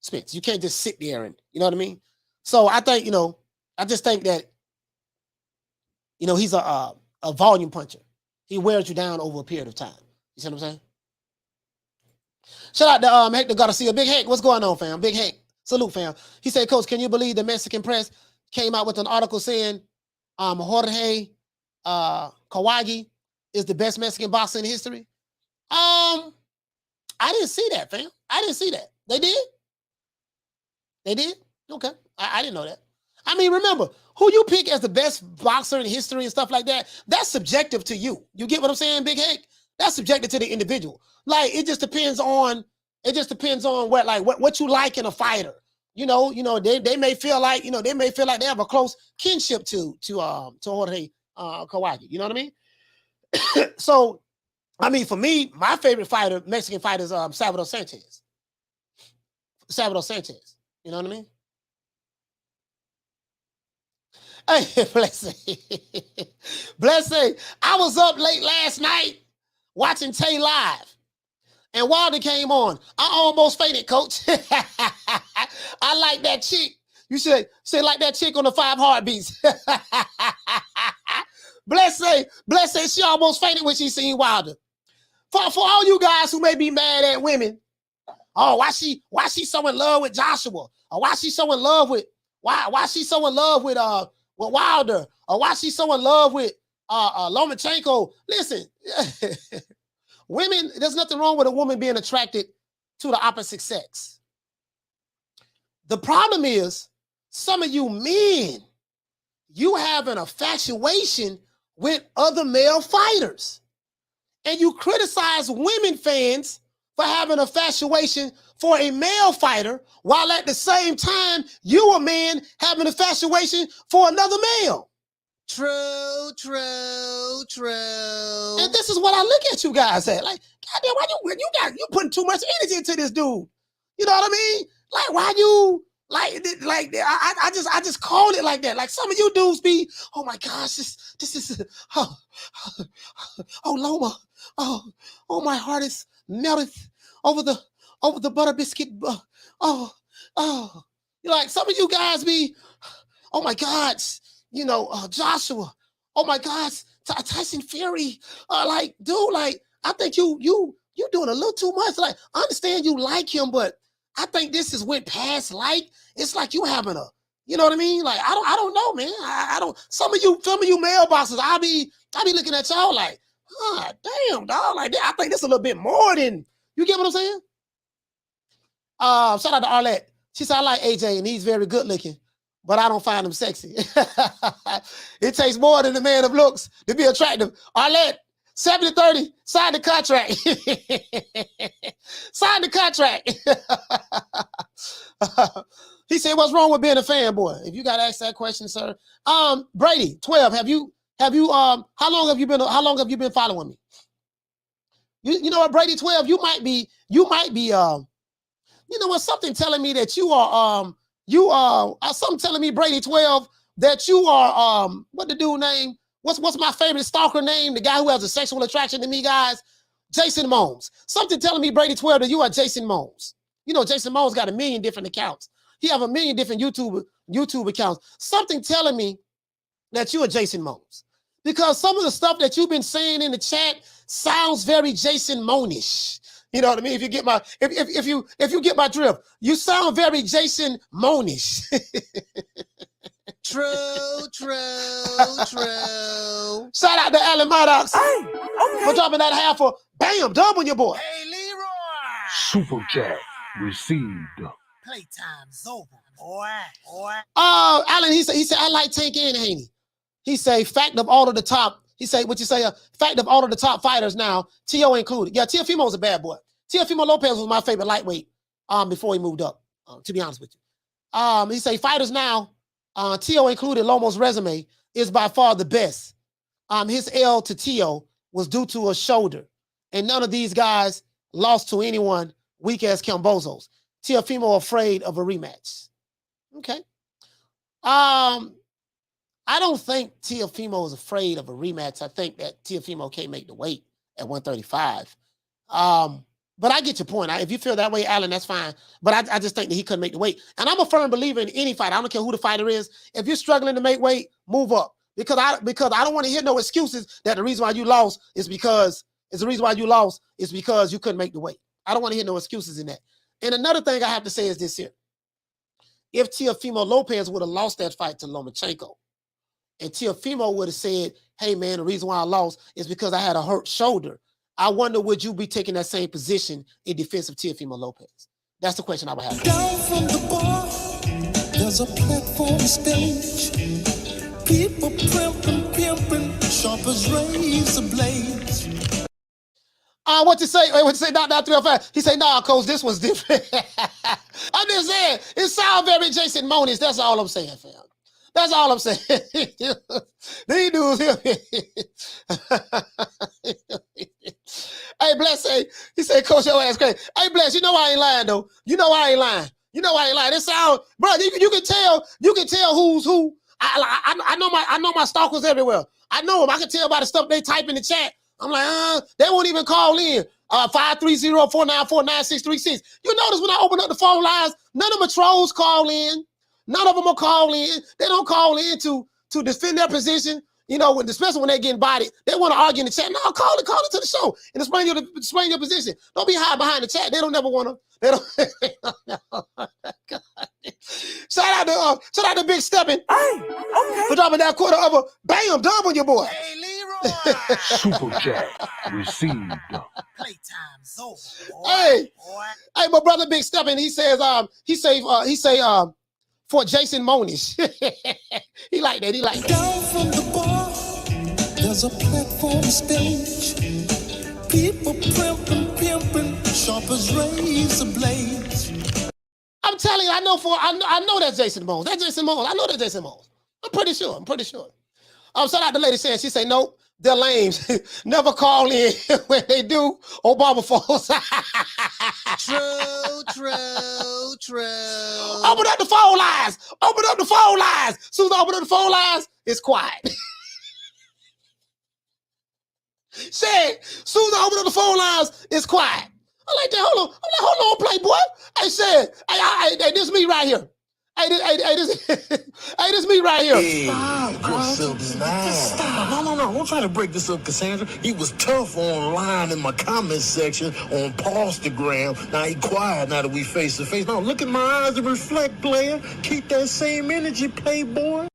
Spence. You can't just sit there and, you know what I mean? So I think, I just think that, he's a volume puncher. He wears you down over a period of time. You see what I'm saying? Shout out to Hector Garcia. Big Hank, what's going on, fam? Big Hank, salute, fam. He said, Coach, can you believe the Mexican press came out with an article saying Jorge Kawagi is the best Mexican boxer in history? I didn't see that, fam. I didn't see that. They did? They did? Okay. I didn't know that. I mean, remember, who you pick as the best boxer in history and stuff like that, that's subjective to you. You get what I'm saying, Big Hank? That's subjective to the individual. Like, it just depends on what you like in a fighter. They may feel like, they have a close kinship to Jorge Kawagi. You know what I mean? So, I mean, for me, my favorite fighter, Mexican fighter, is Salvador Sanchez. Salvador Sanchez. You know what I mean? Hey, Blessing. I was up late last night watching Tay live, and Wilder came on. I almost fainted, Coach. I like that chick. You should say like that chick on the 5 Heartbeats. Blessing, she almost fainted when she seen Wilder. For all you guys who may be mad at women, oh, why she so in love with Joshua? Or why she so in love with Wilder? Or why she so in love with Lomachenko? Listen, women, there's nothing wrong with a woman being attracted to the opposite sex. The problem is, some of you men, you have an infatuation with other male fighters. And you criticize women fans for having a infatuation for a male fighter, while at the same time, you, a man, have an infatuation for another male. True. And this is what I look at you guys at. Like, goddamn, why you putting too much energy into this dude? You know what I mean? Like, why you I just call it like that. Like, some of you dudes be, oh my gosh, this is Loma. Oh, my heart is melted over the butter biscuit. You're like, some of you guys be, oh my God, Joshua. Oh my gosh, Tyson Fury. Dude, I think you doing a little too much. Like, I understand you like him, but I think this is went past it's like you having a, you know what I mean? Like, I don't know, man. I don't. Some of you male bosses, I be looking at y'all like, damn, dog. Like, I think this a little bit more than, you get what I'm saying? Shout out to Arlette. She said, I like AJ and he's very good looking, but I don't find him sexy. It takes more than a man of looks to be attractive. Arlette, 70-30, sign the contract. Sign the contract. He said, what's wrong with being a fanboy? If you got to ask that question, sir. Brady, 12, how long have you been following me? You know what, Brady, 12, you might be, you know what, something telling me that you are, something telling me, Brady, 12, that you are, what the dude name? What's my favorite stalker name? The guy who has a sexual attraction to me, guys? Jason Mones. Something telling me, Brady 12, that you are Jason Mones. You know, Jason Mones got 1 million different accounts. He have 1 million different YouTube accounts. Something telling me that you are Jason Mones. Because some of the stuff that you've been saying in the chat sounds very Jason Mone-ish. You know what I mean? If you get my if you get my drift, you sound very Jason Mone-ish. True. Shout out to Alan Maddox for dropping that half for bam, dub on your boy. Hey, Leroy. Super chat received. Playtime's over, boy. Alan, he said, I like Tank and Haney. He say, fact of all of the top, fact of all of the top fighters now, T.O. included. Yeah, Teofimo's a bad boy. Teofimo Lopez was my favorite lightweight before he moved up, to be honest with you. He say, fighters now, T.O. included, Lomo's resume is by far the best. His L to T.O. was due to a shoulder. And none of these guys lost to anyone weak as Kambosos. Teofimo afraid of a rematch. Okay. I don't think Teofimo is afraid of a rematch. I think that Teofimo can't make the weight at 135. But I get your point. If you feel that way, Alan, that's fine. But I just think that he couldn't make the weight. And I'm a firm believer in any fight. I don't care who the fighter is. If you're struggling to make weight, move up. Because I don't want to hear no excuses that the reason why you lost is because you couldn't make the weight. I don't want to hear no excuses in that. And another thing I have to say is this here. If Teofimo Lopez would have lost that fight to Lomachenko, and Teofimo would have said, hey, man, the reason why I lost is because I had a hurt shoulder, I wonder, would you be taking that same position in defense of Teofimo Lopez? That's the question I would have. Down from the bar, there's a platform stage. People pimping, sharp as razor blades. What you say? What you say? Not 305. He say, nah, coach, this was different. I'm just saying, it sounds very Jason Moniz. That's all I'm saying, fam. That's all I'm saying. These dudes here. Hey, Bless, he said, coach, your ass crazy. Hey, Bless, you know I ain't lying, though. You know I ain't lying. It sounds, bro, you can tell who's who. I know my stalkers everywhere. I know them. I can tell by the stuff they type in the chat. I'm like, they won't even call in. 530-494-9636. You notice when I open up the phone lines, none of my trolls call in. None of them will call in. They don't call in to defend their position. You know, especially when they're getting bodied. They want to argue in the chat. No, call it to the show and explain your position. Don't be hiding behind the chat. They don't never want to. They don't. Shout out to Big Steppin'. Hey, okay. For dropping that quarter of a bam dub on your boy. Hey, Leroy. Super chat received. Playtime's over. Boy. Hey, my brother Big Steppin'. He say for Jason Moniz. He like that. Down from the bar, there's a platform stage. People pimping, sharp as razor blades. I'm telling you, I know that's Jason Moniz. That's Jason Moniz. I know that's Jason Moniz. I'm pretty sure. Shout out the lady saying, she say, nope, they're lames. Never call in. When they do, Obama falls. True. Open up the phone lines. Soon as I open up the phone lines, it's quiet. Said, soon as I open up the phone lines, it's quiet. I like that. Hold on, Playboy. I said, hey, this me right here. Hey, this me right here. Stop. No. Don't try to break this up, Cassandra. He was tough online in my comment section on Instagram. Now he quiet now that we face to face. Now look at my eyes and reflect, player. Keep that same energy, Playboy.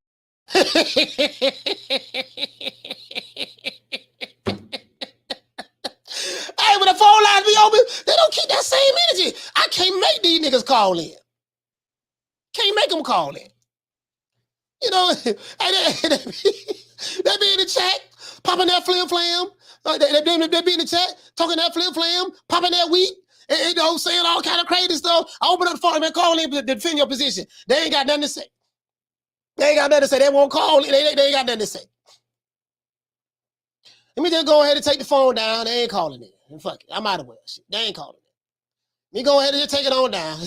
Hey, when the phone lines be open, they don't keep that same energy. I can't make these niggas call in. Can't make them call in. You know, they be in the chat, popping that flim-flam. They be in the chat, talking that flim-flam, popping that wheat, and saying all kind of crazy stuff. I open up the phone and call in to defend your position. They ain't got nothing to say. They won't call in. They ain't got nothing to say. Let me just go ahead and take the phone down. They ain't calling in. And fuck it. I'm out of shit. They ain't calling it. Let me go ahead and just take it on down.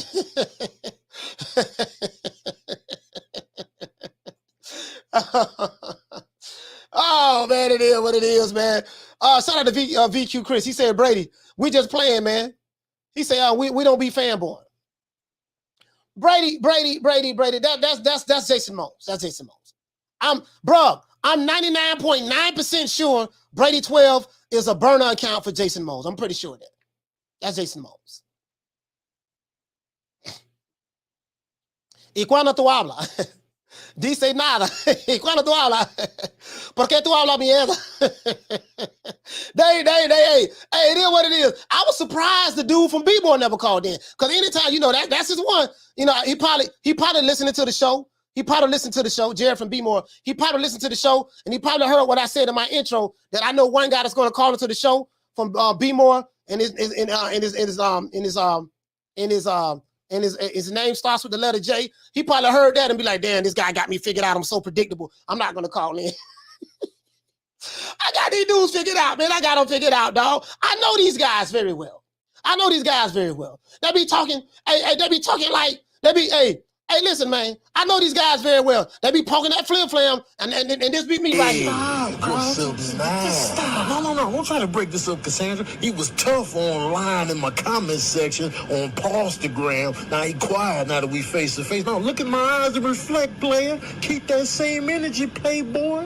Oh, man, it is what it is, man. Shout out to VQ Chris. He said, Brady, we just playing, man. He said, we don't be fanboy. Brady. That's Jason Moniz. That's Jason Moniz. I'm 99.9% sure Brady 12 is a burner account for Jason Moniz. I'm pretty sure of that. That's Jason Moniz. ¿Y cuándo tú hablas? Dice nada. ¿Y cuándo tú hablas? ¿Por qué tú hablas mierda? Hey, it is what it is. I was surprised the dude from B-Boy never called in. Because anytime, that's his one. He probably listening to the show. He probably listened to the show, Jared from B-More. He probably listened to the show, and he probably heard what I said in my intro, that I know one guy that's going to call into the show from B-More, and his name starts with the letter J. He probably heard that and be like, damn, this guy got me figured out. I'm so predictable. I'm not going to call in. I got these dudes figured out, man. I got them figured out, dog. I know these guys very well. I know these guys very well. They be talking, hey, listen, man. I know these guys very well. They be poking that flim-flam, and this be me right here. Stop. No. Don't try to break this up, Cassandra. He was tough online in my comment section on Instagram. Now he quiet now that we face to face. No, look at my eyes and reflect, player. Keep that same energy, playboy.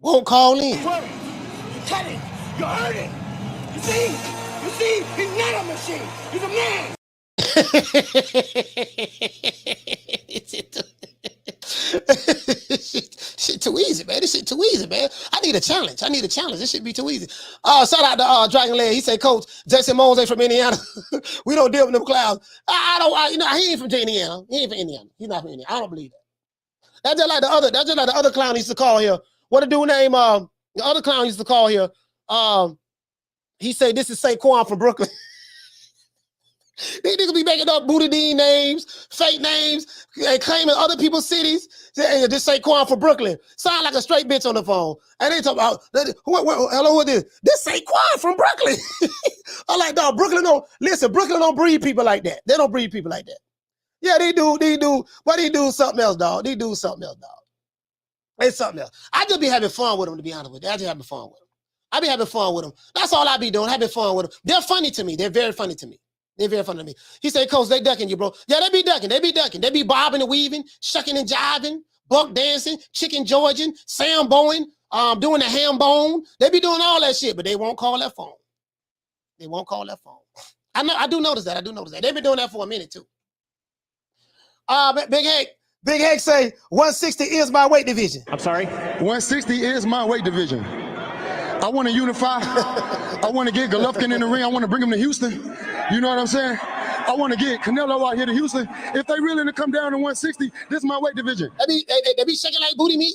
Won't call in. Cut it. You heard it. You see, he's not a machine. He's a man. Shit too easy, man. This shit too easy, man. I need a challenge. This shit be too easy. Shout out to Dragon Leg. He said, Coach, Jason Mose ain't from Indiana. We don't deal with them clowns. He ain't from Indiana. He ain't from Indiana. He's not from Indiana. I don't believe that. That's just like the other clown he used to call here. What a dude named the other clown used to call here. He said this is Saquon from Brooklyn. These niggas be making up Booty Dean names, fake names, and claiming other people's cities. This Saquon from Brooklyn. Sound like a straight bitch on the phone. And they talk about, hello, what is this? This Saquon from Brooklyn. I'm like, dog, Brooklyn don't breed people like that. They don't breed people like that. Yeah, they do, but they do something else, dog. It's something else. I just be having fun with them, to be honest with you. I just having fun with them. I be having fun with them. That's all I be doing, having fun with them. They're funny to me. They're very funny to me. He said, Coach, they ducking you, bro. Yeah, they be ducking. They be bobbing and weaving, shucking and jiving, buck dancing, chicken Georgian, samboing, doing the ham bone. They be doing all that shit, but they won't call that phone. I do notice that. They've been doing that for a minute, too. Big Heck say 160 is my weight division. I'm sorry? 160 is my weight division. I want to unify. I want to get Golovkin in the ring. I want to bring him to Houston. You know what I'm saying? I want to get Canelo out here to Houston. If they really to come down to 160, this is my weight division. They be shaking like booty meat.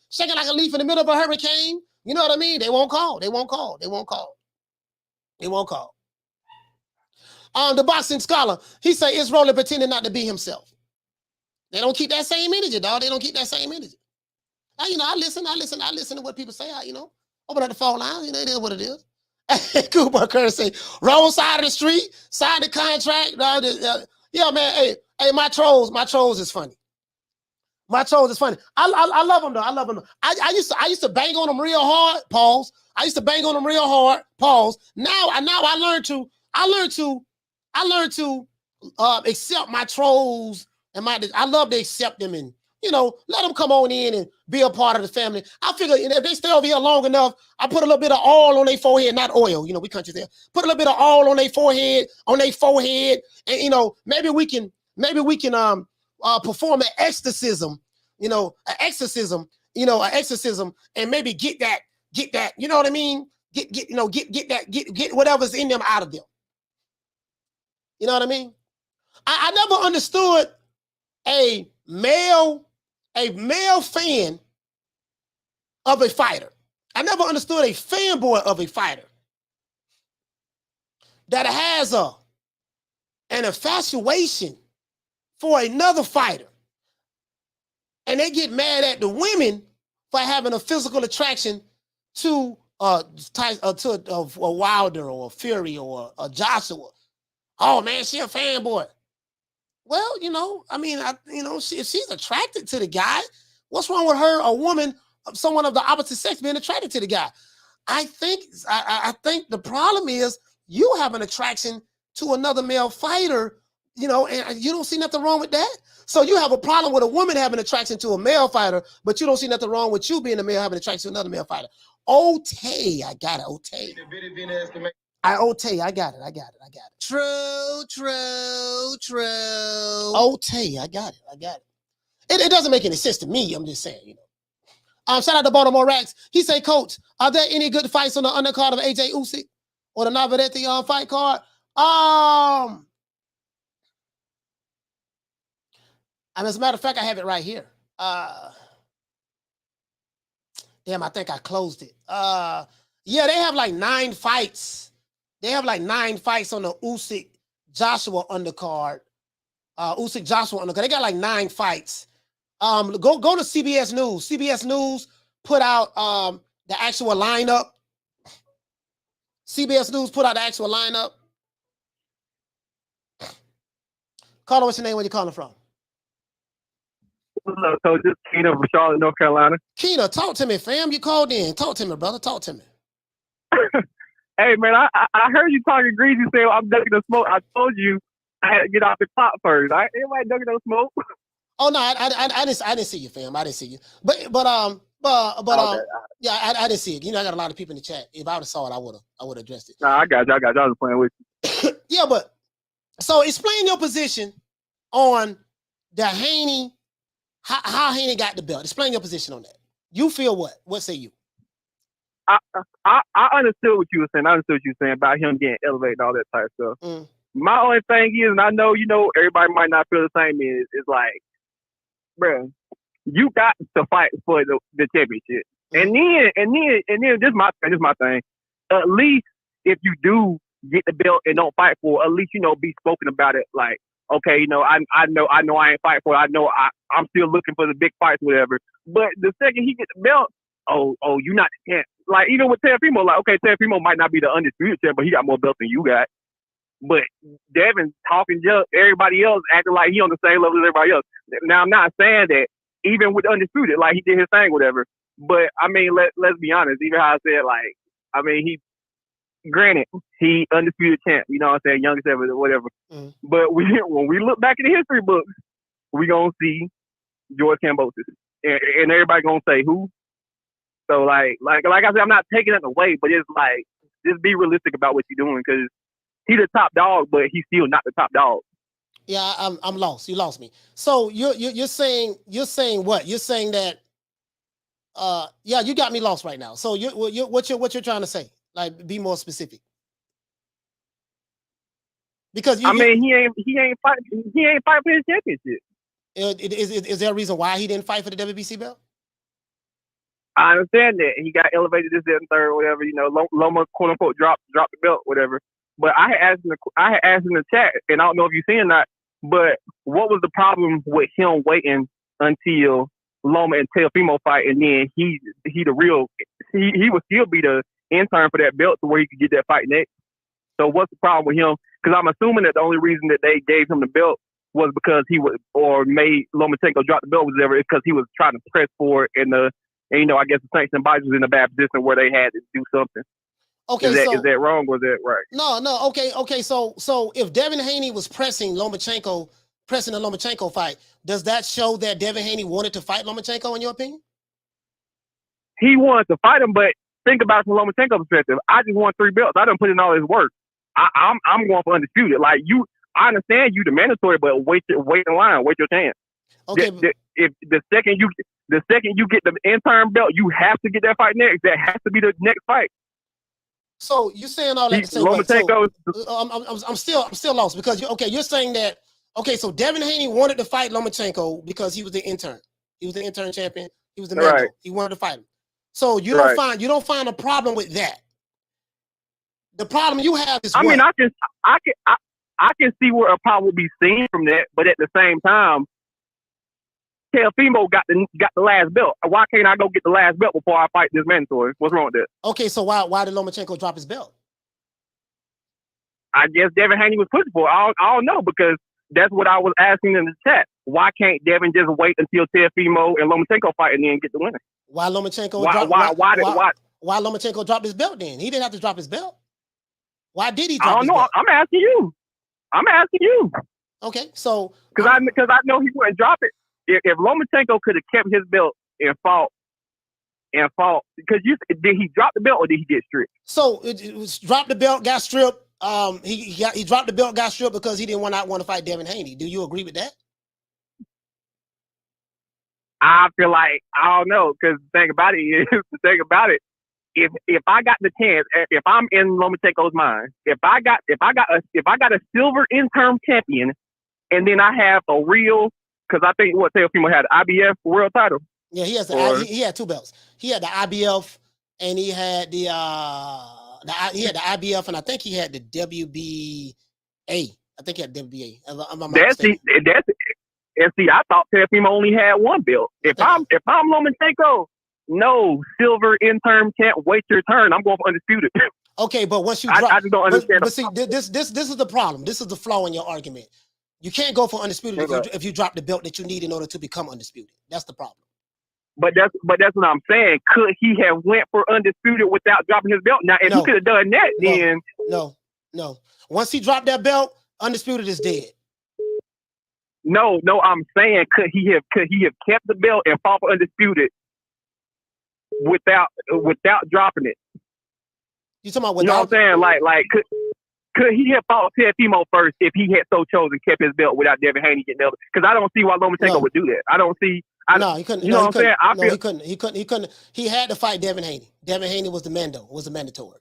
Shaking like a leaf in the middle of a hurricane. You know what I mean? They won't call. The boxing scholar, he say it's Rolling pretending not to be himself. They don't keep that same energy, dog. I listen to what people say. Open up the phone line. It is what it is. Cooper Curry say, wrong side of the street, sign the contract. Yeah, man. Hey, my trolls is funny. I love them though. I used to bang on them real hard. Pause. Pause. Now I learned to accept my trolls and I love to accept them and let them come on in and be a part of the family. I figure if they stay over here long enough, I put a little bit of oil on their forehead, not oil. We country there. Put a little bit of oil on their forehead, and maybe we can perform an exorcism, and maybe get that, you know what I mean? Get whatever's in them out of them. You know what I mean? I never understood a male fan of a fighter. I never understood a fanboy of a fighter that has an infatuation for another fighter, and they get mad at the women for having a physical attraction to a Wilder or a Fury or a Joshua. Oh man, she a fanboy. Well, if she's attracted to the guy, what's wrong with her, a woman, someone of the opposite sex being attracted to the guy? I think the problem is you have an attraction to another male fighter, and you don't see nothing wrong with that. So you have a problem with a woman having attraction to a male fighter, but you don't see nothing wrong with you being a male having attraction to another male fighter. Otay, I got it. Otay. I got it. True. Otay, I got it. It doesn't make any sense to me. I'm just saying, shout out to Baltimore Racks. He say, Coach, are there any good fights on the undercard of AJ Usyk or the Navarrete fight card? As a matter of fact, I have it right here. Damn, I think I closed it. Yeah, they have like 9 fights. They have like 9 fights on the Usyk Joshua undercard. They got like 9 fights. Go to CBS News. CBS News put out the actual lineup. CBS News put out the actual lineup. Caller, what's your name? Where you calling from? So just Keena from Charlotte, North Carolina. Keena, talk to me, fam. You called in. Talk to me, brother. Talk to me. Hey, man, I heard you talking greasy. Say I'm ducking the smoke. I told you I had to get off the clock first. Everybody ducking the smoke. Oh no, I didn't see you, fam. I didn't see you. But yeah, I didn't see it. You know, I got a lot of people in the chat. If I would have saw it, I would have addressed it. Nah, I got you. I was playing with you. Yeah, but so explain your position on the Haney, how Haney got the belt. Explain your position on that. You feel what? What say you? I understood what you were saying. I understood what you were saying about him getting elevated and all that type of stuff. My only thing is, and I know, everybody might not feel the same, is like, bro, you got to fight for the championship. And then this is my thing. At least if you do get the belt and don't fight for it, at least, be spoken about it. Like, okay, I know I ain't fight for it. I know I'm still looking for the big fights, whatever. But the second he gets the belt, oh, you're not the champ. Like, even with Teofimo, like, okay, Teofimo might not be the undisputed champ, but he got more belts than you got. But Devin talking just everybody else acting like he on the same level as everybody else. Now, I'm not saying that even with undisputed, like he did his thing, whatever. But I mean, let's be honest. Even how I said, like, I mean, he undisputed champ. You know what I'm saying? Youngest ever, whatever. But when we look back in the history books, we gonna see George Kambosos, and everybody gonna say who. So like I said, I'm not taking it away, but it's like, just be realistic about what you're doing, because he's the top dog, but he's still not the top dog. Yeah, I'm lost. You lost me. So you're saying what? You're saying that yeah, you got me lost right now. So what you're trying to say? Like, be more specific. Because I mean, he ain't fight for his championship. Is there a reason why he didn't fight for the WBC belt? I understand that he got elevated this, that, and third, whatever. Loma, quote unquote, dropped the belt, whatever. But I had asked in the chat, and I don't know if you've seen it or not, but what was the problem with him waiting until Loma and Teofimo fight, and then he would still be the intern for that belt to where he could get that fight next? So what's the problem with him? Because I'm assuming that the only reason that they gave him the belt was because made Lomachenko drop the belt, whatever, is because he was trying to press for it, and I guess the sanctioning body was in a bad position where they had to do something. Okay, is that wrong? Was that right? No. Okay. So if Devin Haney was pressing the Lomachenko fight, does that show that Devin Haney wanted to fight Lomachenko, in your opinion? He wanted to fight him, but think about it from Lomachenko's perspective. I just won 3 belts. I didn't put in all his work. I'm going for undisputed. Like, I understand you the mandatory, but wait in line, wait your chance. Okay. If the second you get the intern belt, you have to get that fight next. That has to be the next fight. So you're saying all that to say what? So, I'm still lost, because you're saying that, so Devin Haney wanted to fight Lomachenko because he was the intern. He was the intern champion. He was the mentor. Right. He wanted to fight him. So you don't find a problem with that. The problem you have is, I mean, I can see where a problem would be seen from that, but at the same time, Teofimo got the last belt. Why can't I go get the last belt before I fight this mandatory? What's wrong with that? Okay, so why did Lomachenko drop his belt? I guess Devin Haney was pushing for it. I don't know, because that's what I was asking in the chat. Why can't Devin just wait until Teofimo and Lomachenko fight and then get the winner? Why Lomachenko dropped his belt then? He didn't have to drop his belt. Why did he drop his belt? I'm asking you. Okay, so because I know he wouldn't drop it. If Lomachenko could have kept his belt and fought, because did he drop the belt or did he get stripped? So it was dropped the belt, got stripped. He dropped the belt, got stripped because he didn't want to fight Devin Haney. Do you agree with that? I feel like, I don't know, because the thing about it, if I got the chance, if I'm in Lomachenko's mind, if I got a silver interim champion, and then I have a real, because I think Teofimo had the IBF world title. Yeah, he had 2 belts. He had the IBF, and he had the IBF, and I think he had the WBA. I think he had WBA. And see, I thought Teofimo only had 1 belt. If I'm Lomachenko, No, silver interim can't wait your turn. I'm going for undisputed. Okay, but once you drop, I just don't understand. But see, this is the problem. This is the flaw in your argument. You can't go for undisputed if you drop the belt that you need in order to become undisputed. That's the problem. But that's what I'm saying. Could he have went for undisputed without dropping his belt? Now, if he could have done that, then no. Once he dropped that belt, undisputed is dead. No, I'm saying could he have kept the belt and fought for undisputed without dropping it? You talking about without? You know what I'm saying? Like could he have fought Teofimo first if he had so chosen kept his belt without Devin Haney getting the? Because I don't see why Lomachenko would do that. I don't see. He couldn't. You know what I'm saying? He couldn't. He had to fight Devin Haney. Devin Haney was the mandatory.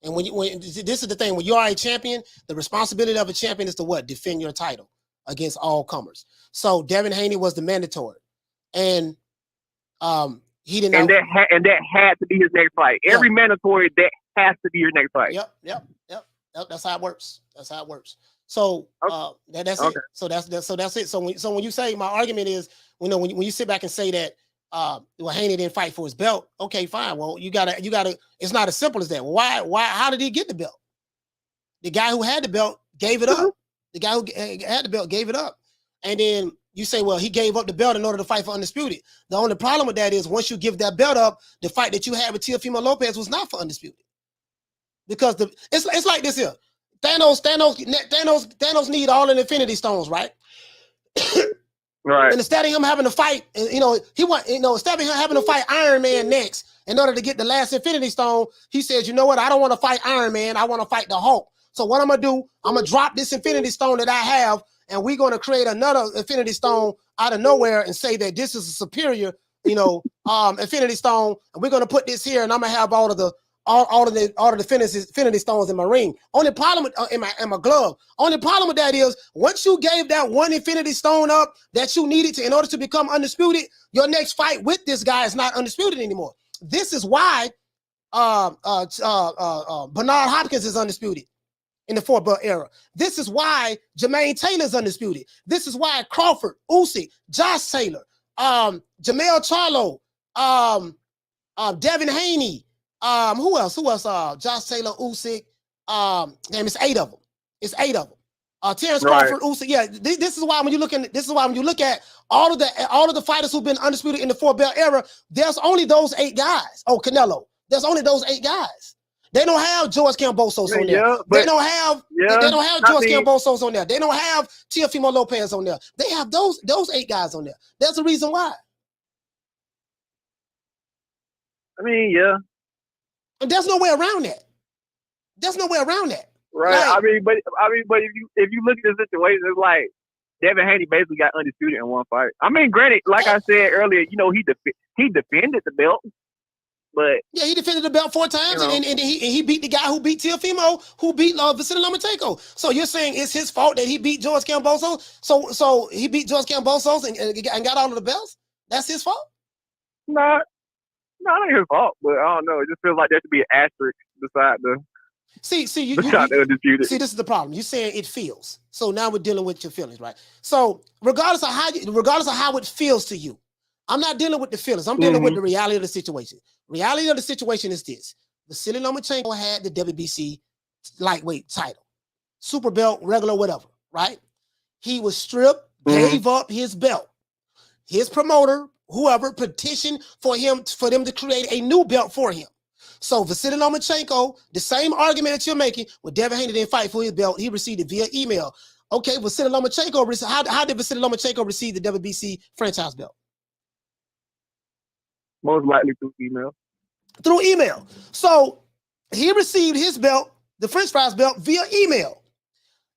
And when this is the thing, when you are a champion, the responsibility of a champion is to what? Defend your title against all comers. So Devin Haney was the mandatory, and he didn't. And that had to be his next fight. Every mandatory that has to be your next fight. Yep. That's how it works. So that's it. So that's it. So when you say my argument is, when you sit back and say that Haney didn't fight for his belt, okay, fine. Well, you gotta. It's not as simple as that. Why? How did he get the belt? The guy who had the belt gave it up. The guy who had the belt gave it up, and then you say, well, he gave up the belt in order to fight for undisputed. The only problem with that is once you give that belt up, the fight that you had with Teofimo Lopez was not for undisputed, because it's like this here. Thanos need all the Infinity Stones, right? Right. And instead of him having to fight, instead of him having to fight Iron Man next in order to get the last Infinity Stone, he says, you know what? I don't want to fight Iron Man. I want to fight the Hulk. So what I'm going to do, I'm going to drop this Infinity Stone that I have, and we're going to create another Infinity Stone out of nowhere and say that this is a superior, Infinity Stone. And we're going to put this here, and I'm going to have all of the Infinity Stones in my ring. Only problem with in my glove. Only problem with that is once you gave that one Infinity Stone up that you needed in order to become undisputed, your next fight with this guy is not undisputed anymore. This is why Bernard Hopkins is undisputed in the 4-belt era. This is why Jermaine Taylor is undisputed. This is why Crawford, Usyk, Josh Taylor, Jamel Charlo, Devin Haney. Who else? Josh Taylor, Usyk. It's 8 of them. Terrence Crawford, Usyk. Yeah, this is why when you look at all of the fighters who've been undisputed in the 4-belt era, there's only those 8 guys. Oh, Canelo. There's only those 8 guys. They don't have George Kambosos on there. They don't have George Kambosos on there. They don't have Teofimo Lopez on there. They have those 8 guys on there. There's a reason why. I mean, yeah. And there's no way around that. Right. Like, but if you look at the situation, it's like Devin Haney basically got undisputed in one fight. I mean, granted, like I said earlier, he defended the belt, but yeah, he defended the belt 4 times, and he beat the guy who beat Teofimo, who beat Vasily Lomachenko. So you're saying it's his fault that he beat George Kambosos? So he beat George Kambosos and got all of the belts? That's his fault? No, not his fault, but I don't know. It just feels like there should be an asterisk beside the. See, the undisputed. See, this is the problem. You're saying it feels. So now we're dealing with your feelings, right? So regardless of how it feels to you, I'm not dealing with the feelings. I'm dealing with the reality of the situation. Reality of the situation is this: Vasily Lomachenko had the WBC lightweight title, super belt, regular, whatever, right? He was stripped, gave up his belt. His promoter, whoever, petitioned for them to create a new belt for him. So Vasily Lomachenko, the same argument that you're making, with Devin Haney didn't fight for his belt, he received it via email. Okay, Vasily Lomachenko, how did Vasily Lomachenko receive the WBC franchise belt? Most likely through email. Through email. So he received his belt, the French fries belt, via email.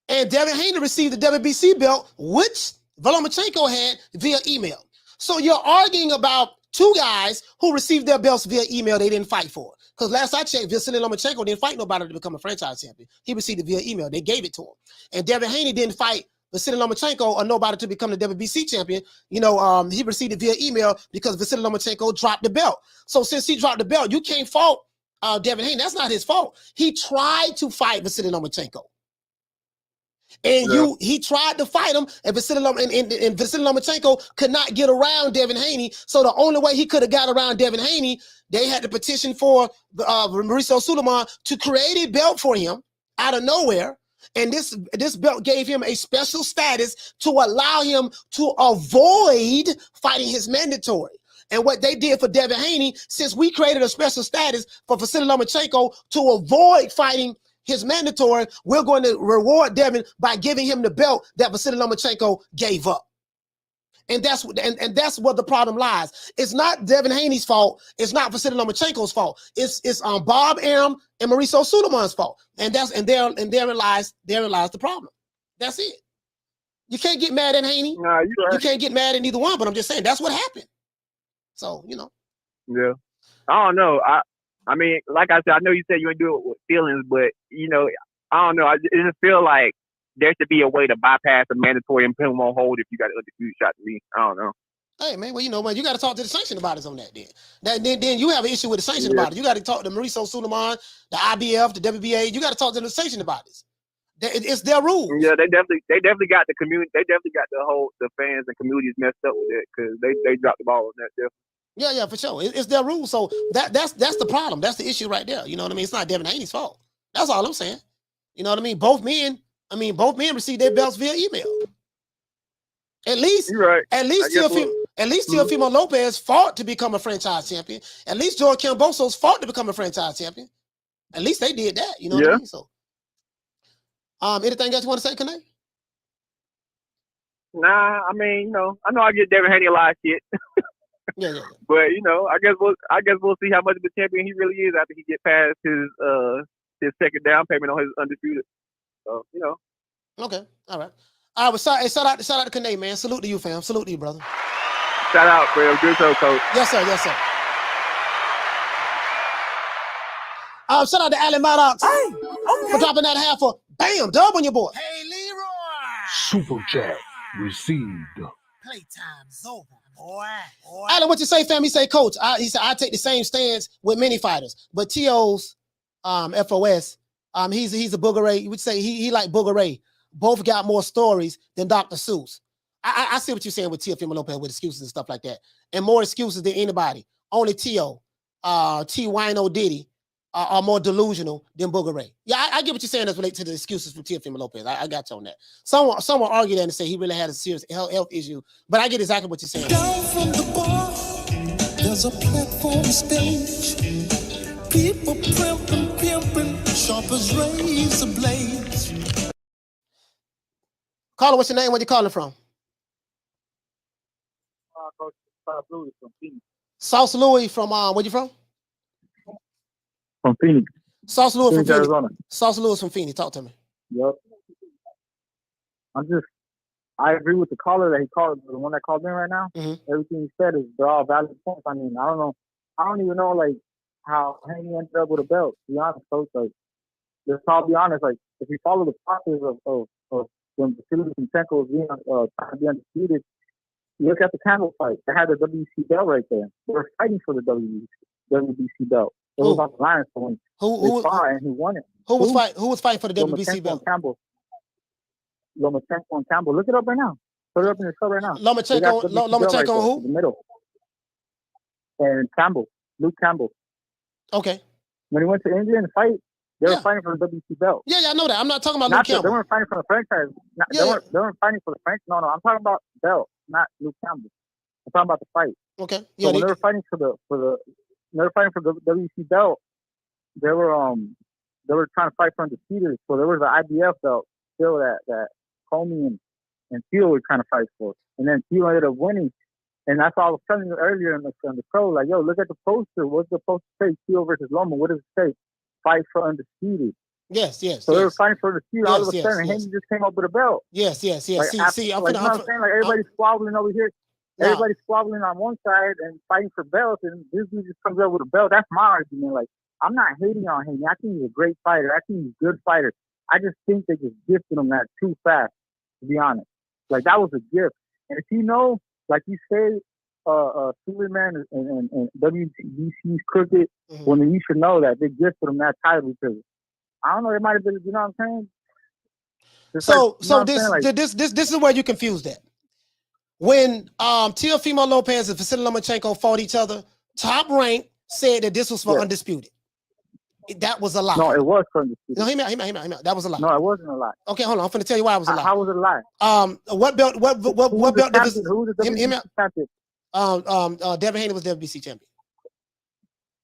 And Devin Haney received the WBC belt, which Lomachenko had via email. So you're arguing about 2 guys who received their belts via email they didn't fight for. Because last I checked, Vasily Lomachenko didn't fight nobody to become a franchise champion. He received it via email. They gave it to him. And Devin Haney didn't fight Vasily Lomachenko or nobody to become the WBC champion. He received it via email because Vasily Lomachenko dropped the belt. So since he dropped the belt, you can't fault Devin Haney. That's not his fault. He tried to fight Vasily Lomachenko. And he tried to fight him, and Vasily Lomachenko could not get around Devin Haney. So the only way he could have got around Devin Haney, they had to petition for Mauricio Sulaiman to create a belt for him out of nowhere. And this belt gave him a special status to allow him to avoid fighting his mandatory. And what they did for Devin Haney, since we created a special status for Vasily Lomachenko to avoid fighting his mandatory, we're going to reward Devin by giving him the belt that Vasily Lomachenko gave up. And that's what the problem lies. It's not Devin Haney's fault. It's not Vasily Lomachenko's fault. It's Bob Arum and Mauricio Sulaiman's fault. And therein lies the problem. That's it. You can't get mad at Haney. Nah, you're right. You can't get mad at neither one. But I'm just saying that's what happened. So Yeah, I don't know. I mean, like I said, I know you said you ain't do it with feelings, but I don't know. I just feel like there should be a way to bypass the mandatory and put him on hold if you got an undefeated shot to me. I don't know. Hey man, well man, you got to talk to the sanction bodies on that. Then you have an issue with the sanction bodies. You got to talk to Mauricio Sulaiman, the IBF, the WBA. You got to talk to the sanction bodies. It's their rules. Yeah, they definitely got the community. They definitely got the fans and communities messed up with it because they dropped the ball on that. Definitely. Yeah, for sure. It's their rules. So that's the problem. That's the issue right there. You know what I mean? It's not Devin Haney's fault. That's all I'm saying. You know what I mean? Both men received their belts via email. At least, you're right. At least Teofimo Lopez fought to become a franchise champion. At least George Kambosos fought to become a franchise champion. At least they did that. You know what I mean? So, anything else you want to say, Kane? Nah, I mean, I know I get Devin Haney a lot of shit. Yeah. But I guess we'll see how much of a champion he really is after he get past his second down payment on his undisputed. So Okay, all right. Well, shout out to Kane, man. Salute to you, fam. Salute to you, brother. Shout out, bro. Good show, coach. Yes, sir. Shout out to Allen Maddox for dropping that half for bam dub on your boy. Hey, Leroy. Super chat received. Playtime's over, boy. Allen, what you say, fam? He say, Coach. He said I take the same stance with many fighters, but T.O.'s FOS, he's a Booger Ray. You would say he like Booger Ray. Both got more stories than Dr. Seuss. I see what you're saying with Teofimo Lopez with excuses and stuff like that, and more excuses than anybody. Only T.O., T. Wino Diddy are more delusional than Booger Ray. Yeah, I get what you're saying as relates to the excuses from Teofimo Lopez. I got you on that. Someone argued that and say he really had a serious health issue, but I get exactly what you're saying. Down from the bar, there's a platform stage. People pimping, sharp as razor blades. Caller, what's your name? Where you calling from? South Louis from Phoenix. South Louis from where you from? From Phoenix. South Louis from Phoenix. Arizona. South Louis from Phoenix. Talk to me. Yep. I agree with the caller that he called, the one that called in right now. Mm-hmm. Everything he said they're all valid points. I mean, I don't know. I don't even know how Haney ended up with a belt. To be honest, folks, I'll be honest. If you follow the process of when Vasily Lomachenko was being trying to be undefeated, look at the Campbell fight. They had the WBC belt right there. They were fighting for the WBC belt. It was on the line for him. Who and he won it. Who was fighting for the WBC belt? Lomachenko and Campbell. Look it up right now. Put it up in your show right now. Lomachenko who? In the middle. And Campbell. Luke Campbell. Okay. When he went to India and fight, they were fighting for the WBC belt. Yeah, I know that. I'm not talking about Luke Campbell. They weren't fighting for the franchise. They weren't fighting for the franchise. No. I'm talking about belt, not Luke Campbell. I'm talking about the fight. Okay. Yeah. So when they were fighting for the WBC belt, they were trying to fight for undefeated. So there was the IBF belt still that Comey and Theo were trying to fight for. And then Theo ended up winning. And that's all I was telling you earlier on the show. Like, yo, look at the poster. What's the poster say? Theo versus Loma. What does it say? Fight for undefeated. Yes. So they were fighting for undefeated. All of a sudden, Haney just came up with a belt. Yes. Like, you know what I'm saying? Like, everybody's squabbling over here. Everybody's squabbling on one side and fighting for belts, and this dude just comes up with a belt. That's my argument. Like, I'm not hating on Haney. I think he's a great fighter. I think he's a good fighter. I just think they just gifted him that too fast, to be honest. Like, that was a gift. And if you know, like you say, Superman and WBC's crooked, well, then you should know that they gifted him that title because, I don't know, it might have been, you know what I'm saying? So like, you know this like, this is where you confused that. When Teofimo Lopez and Vasily Lomachenko fought each other, Top Rank said that this was for Undisputed. That was a lie. No, it was for Undisputed. No, hear me out. That was a lie. No, it wasn't a lie. Okay, hold on. I'm finna tell you why it was a lie. How was it a lie? What belt? What belt? Who was the WBC champion? Devin Haney was WBC champion.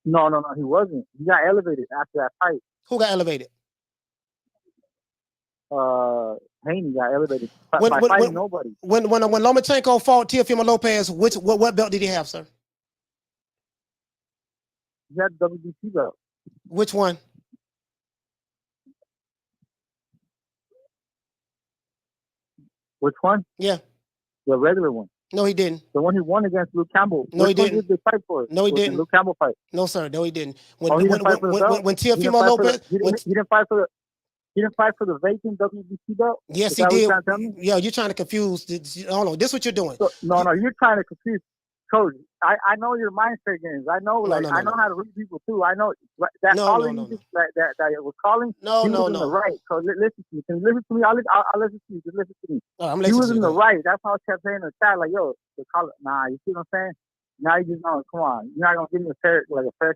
No, he wasn't. He got elevated after that fight. Who got elevated? Haney got elevated by when fighting nobody. When Lomachenko fought Teofimo Lopez, what belt did he have, sir? He had the WBC belt. Which one? Which one? Yeah. The regular one. No, he didn't. The one he won against Luke Campbell. No, he didn't. Did they fight for it? No, he didn't. Luke Campbell fight. No, sir. No, he didn't. When Teofimo Lopez, he didn't fight for the. He didn't fight for the vacant WBC belt. Yes, he did. Yeah, you're trying to confuse. Hold on, this is what you're doing. So, no, you're trying to confuse. Coach, I know your mindset games. I know, I know how to read people too. I know that that was calling. He was in the right. So listen to me. Can you listen to me? I'll listen to you. Just listen to me. He was in the right. That's how I kept saying in the chat, like, yo, the caller. Nah, you see what I'm saying? Now you just know. Come on, you're not gonna give me a fair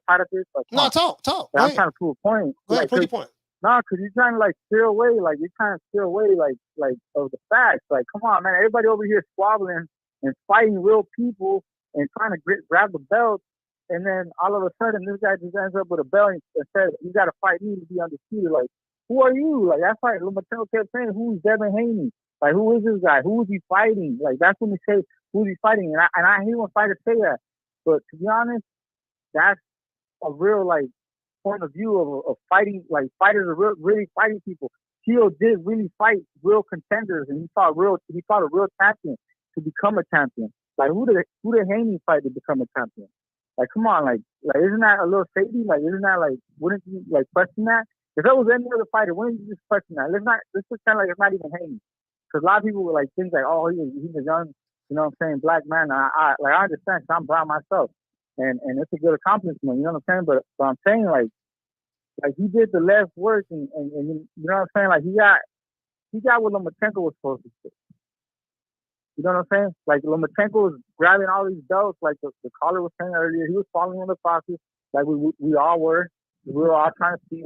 fight of this. Like, no, talk. I'm trying to prove a point. Go ahead, prove your point. No, because you're trying to steer away, of the facts. Like, come on, man. Everybody over here squabbling and fighting real people and trying to grab the belt, and then all of a sudden this guy just ends up with a belt and says, "You got to fight me to be undisputed." Like, who are you? Like, that's why Lomachenko kept saying, "Who's Devin Haney? Like, who is this guy? Who is he fighting?" Like, that's when they say, "Who's he fighting?" And I hear when fighters say that, but to be honest, that's a real point of view of fighting. Like, fighters are really fighting people. Teo did really fight real contenders, and he fought a real champion to become a champion. Like, who did Haney fight to become a champion? Like, come on, like isn't that a little shady? Like, isn't that wouldn't you question that? If that was any other fighter, wouldn't you just question that? Let's pretend like it's not even Haney, because a lot of people would think oh, he's a young, you know what I'm saying, black man. I understand, 'cause I'm brown myself, and it's a good accomplishment, you know what I'm saying. But I'm saying like he did the less work, and you know what I'm saying. Like, he got what Lomachenko was supposed to do. You know what I'm saying? Like, Lomachenko was grabbing all these belts, like the caller was saying earlier. He was following the process, like we all were. We were all trying to see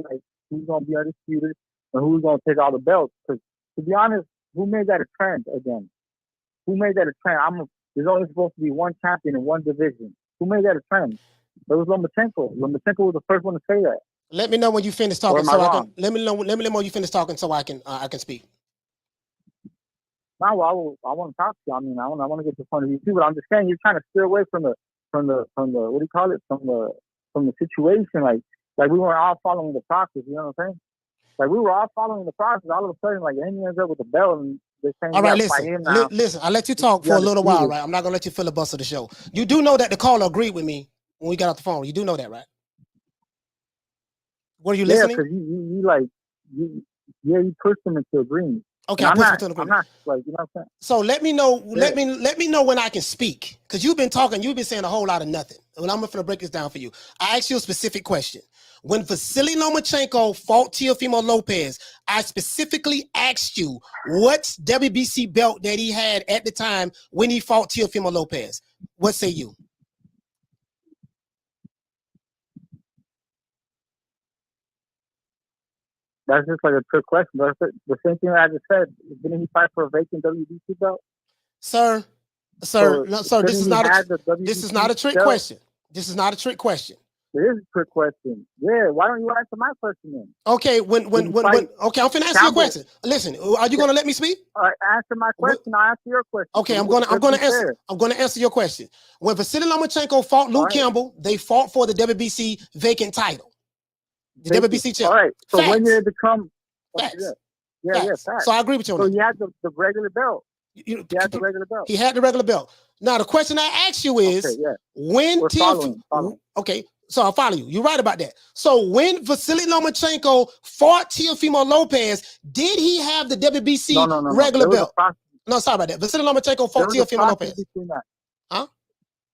who's gonna be undisputed and who's gonna take all the belts. Because to be honest, who made that a trend again? Who made that a trend? There's only supposed to be one champion in one division. Who made that a trend? It was Lomachenko. Lomachenko was the first one to say that. Let me know when you finish talking, so I can. Let me know when you finish talking, so I can speak. Now, I want to talk to you. I mean, I want to get to the point of view too. But I'm just saying, you're trying to steer away from the what do you call it? From the situation. Like we weren't all following the process. You know what I'm saying? Like, we were all following the process. All of a sudden, like, Haney ends up with the belt, and they're saying, all right, listen. I'll let you talk for a little while, right? I'm not gonna let you filibuster the show. You do know that the caller agreed with me when we got off the phone. You do know that, right? Were you listening? Yeah, because you pushed them into agreeing. Okay, I'm not, you know what I'm saying? So let me know when I can speak, because you've been saying a whole lot of nothing. And I'm gonna break this down for you. I asked you a specific question. When Vasily Lomachenko fought Teofimo Lopez, I specifically asked you what WBC belt that he had at the time when he fought Teofimo Lopez. What say you? That's just like a trick question. That's the same thing I just said. Didn't he fight for a vacant WBC belt? Sir, this is not a trick question. This is not a trick question. It is a trick question. Yeah, why don't you answer my question then? Okay, okay, I'm finna answer your question. Listen, are you gonna let me speak? All right, answer my question. I'll answer your question. Okay, I'm gonna answer your question. When Vasily Lomachenko fought Luke Campbell, they fought for the WBC vacant title. The WBC champ. All right. So facts. when did it become? Facts. Yeah, facts. So I agree with you on that. So he had the regular belt. He had the regular belt. He had the regular belt. Now the question I asked you is, when following. Okay, so I'll follow you. You're right about that. So when Vasily Lomachenko fought Teofimo Lopez, did he have the WBC regular belt? No, sorry about that. Vasily Lomachenko fought Teofimo Lopez. Huh?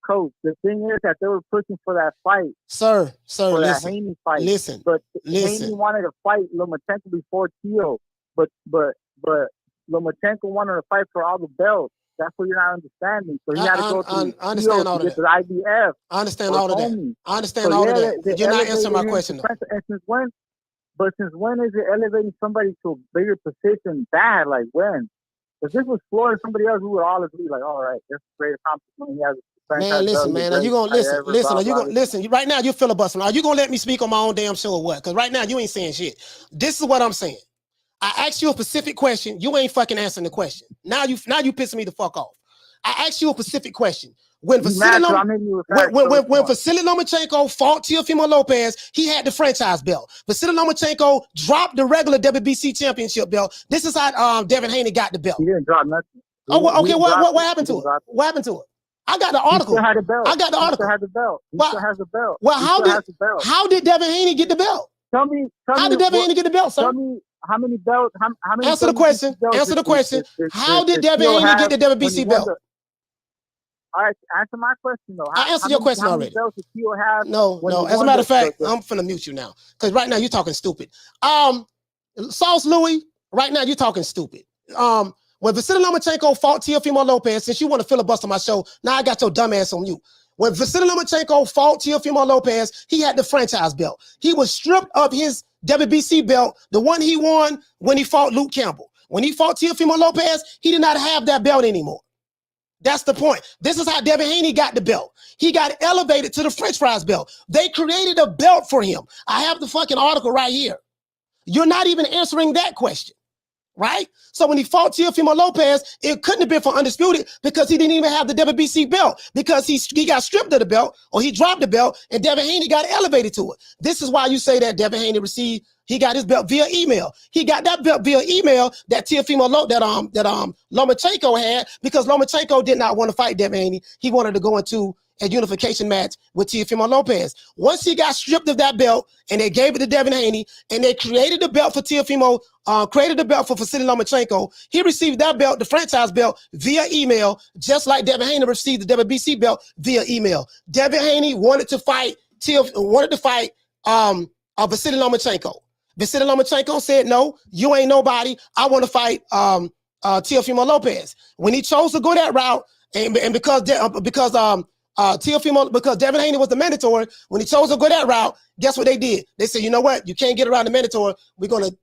Coach, the thing is that they were pushing for that fight. Sir, for listen. That Haney fight. Listen. But Haney wanted to fight Lomachenko before Teo. But but Lomachenko wanted to fight for all the belts. That's what you're not understanding. So he had to go to I understand all of that. the IBF. I understand all of that. I understand So all yeah, of that. they You're not elevated answering my him question, to though. French. And since when is it elevating somebody to a bigger position bad? Like when? If this was flooring somebody else, we would all agree, like, all right, that's a great accomplishment. He has a Man, listen, man. Are you gonna listen? Listen, are you gonna listen? Right now, you're filibustering. Are you gonna let me speak on my own damn show or what? Because right now, you ain't saying shit. This is what I'm saying. I asked you a specific question. You ain't fucking answering the question. Now you pissing me the fuck off. I asked you a specific question. When Vasily Lomachenko fought Teofimo Lopez, he had the franchise belt. Vasily Lomachenko dropped the regular WBC championship belt. This is how Devin Haney got the belt. He didn't drop nothing. Okay. What happened to it? What happened to it? I got the article. He still had the belt. I got the article. He still had the belt. He still has the belt. Well, how did Devin Haney get the belt? Tell me. How did Devin Haney get the belt, sir? Tell me how many belts. How many? Answer the question. Answer the question. How did Devin Haney get the WBC belt? All right, answer my question though. I answered your question already. No. As a matter of fact, I'm finna mute you now because right now you're talking stupid. Sauce Louis, right now you're talking stupid. When Vasily Lomachenko fought Teofimo Lopez, since you want to filibuster my show, now I got your dumb ass on mute. When Vasily Lomachenko fought Teofimo Lopez, he had the franchise belt. He was stripped of his WBC belt, the one he won when he fought Luke Campbell. When he fought Teofimo Lopez, he did not have that belt anymore. That's the point. This is how Devin Haney got the belt. He got elevated to the French fries belt. They created a belt for him. I have the fucking article right here. You're not even answering that question, right? So when he fought Teofimo Lopez, it couldn't have been for Undisputed because he didn't even have the WBC belt because he got stripped of the belt or he dropped the belt and Devin Haney got elevated to it. This is why you say that Devin Haney he got his belt via email. He got that belt via email that Lomachenko had because Lomachenko did not want to fight Devin Haney. He wanted to go into a unification match with Teofimo Lopez. Once he got stripped of that belt and they gave it to Devin Haney and they created the belt for Teofimo, created the belt for Vasily Lomachenko, he received that belt, the franchise belt, via email, just like Devin Haney received the WBC belt via email. Devin Haney wanted to fight Vasily Lomachenko. Vasily Lomachenko said, no, you ain't nobody. I want to fight Teofimo Lopez. When he chose to go that route, and because Devin Haney was the mandatory, when he chose to go that route, guess what they did? They said, you know what? You can't get around the mandatory. We're going to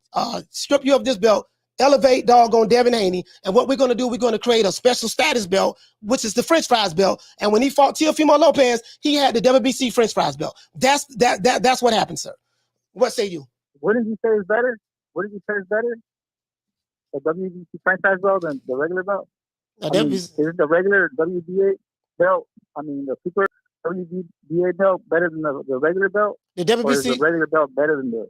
strip you of this belt, elevate doggone Devin Haney. And what we're going to do, we're going to create a special status belt, which is the French fries belt. And when he fought Teofimo Lopez, he had the WBC French fries belt. That's what happened, sir. What say you? What did you say is better? The WBC franchise belt than the regular belt? Is the regular WBA belt, the super WBA belt better than the regular belt? The WBC? Or is the regular belt better than the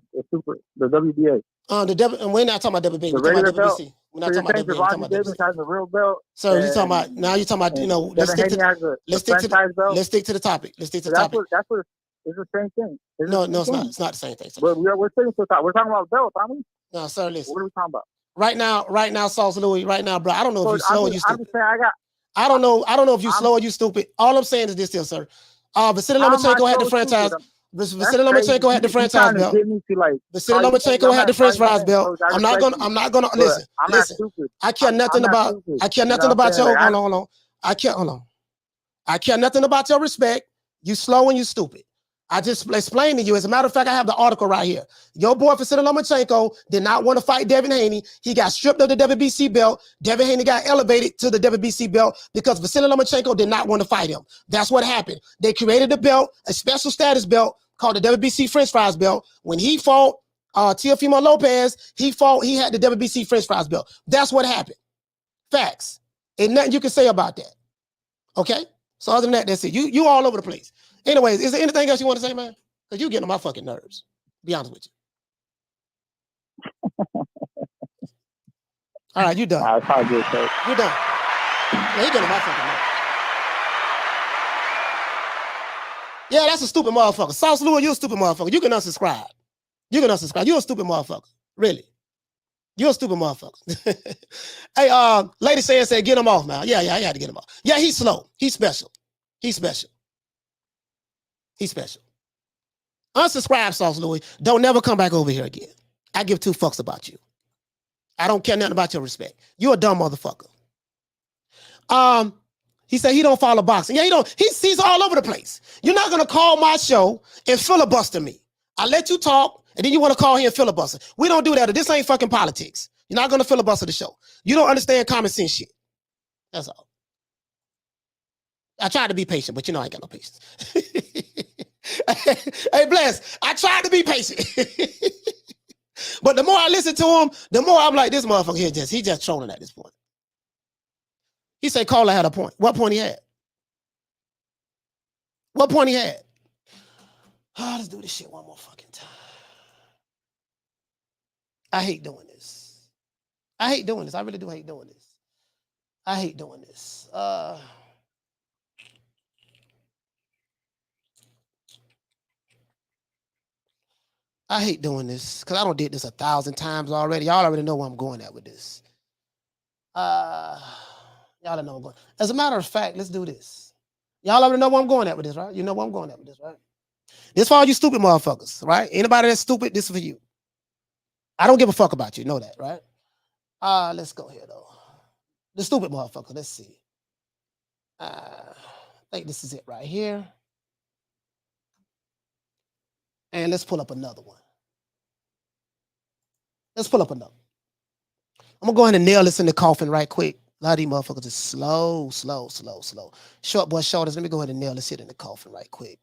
WBA? We're not talking about WBA. We're talking about WBC. We're not talking about WBA. We're talking about WBC. Has a real belt. So you're talking about, let's stick to the topic. Let's stick to the topic. That's what it's the same thing. No, it's not. It's not the same thing. We're sticking to the topic. We're talking about belts, aren't we? No, sir, listen. What are we talking about? Right now, Sauce Louis, right now, bro. I don't know if you're slow or you stupid. I'm just saying I don't know if you're slow or you stupid. All I'm saying is this here, sir. Vasily Lomachenko had the franchise. Vasily Lomachenko had the franchise belt. Vasily Lomachenko had the French fries belt. I'm not gonna listen. I care nothing about your hold on. I care nothing about your respect. You slow and you stupid. I just explained to you. As a matter of fact, I have the article right here. Your boy Vasily Lomachenko did not want to fight Devin Haney. He got stripped of the WBC belt. Devin Haney got elevated to the WBC belt because Vasily Lomachenko did not want to fight him. That's what happened. They created a belt, a special status belt called the WBC French fries belt. When he fought Teofimo Lopez, he had the WBC French fries belt. That's what happened. Facts. Ain't nothing you can say about that. Okay? So other than that, that's it. You all over the place. Anyways, is there anything else you want to say, man? Because you're getting on my fucking nerves. Be honest with you. All right, you done. It's all good, sir. You're done. Yeah, you're getting on my fucking nerves. Yeah, that's a stupid motherfucker. Sauce Louis, you're a stupid motherfucker. You can unsubscribe. You're a stupid motherfucker. Really. You're a stupid motherfucker. Hey, Lady said, get him off, man. Yeah, I had to get him off. Yeah, he's slow. He's special. Unsubscribe, Sauce Louis. Don't never come back over here again. I give two fucks about you. I don't care nothing about your respect. You're a dumb motherfucker. He said he don't follow boxing. Yeah, he don't. He's all over the place. You're not gonna call my show and filibuster me. I let you talk, and then you want to call here and filibuster. We don't do that. This ain't fucking politics. You're not gonna filibuster the show. You don't understand common sense shit. That's all. I tried to be patient, but you know I ain't got no patience. Hey, Bless, I tried to be patient. But the more I listen to him, the more I'm like, this motherfucker here he just trolling at this point. He said Carla had a point. What point he had? What point he had? Oh, let's do this shit one more fucking time. I hate doing this. I hate doing this. I really do hate doing this. I hate doing this. I hate doing this because I don't did this 1,000 times already. Y'all already know where I'm going at with this. Y'all don't know where I'm going. As a matter of fact, let's do this. Y'all already know where I'm going at with this, right? You know where I'm going at with this, right? This for all you stupid motherfuckers, right? Anybody that's stupid, this is for you. I don't give a fuck about you. Know that, right? Let's go here, though. The stupid motherfucker. Let's see. I think this is it right here. And let's pull up another one. Let's pull up another. I'm going to go ahead and nail this in the coffin right quick. A lot of these motherfuckers is slow. Short boy shoulders. Let me go ahead and nail this shit in the coffin right quick.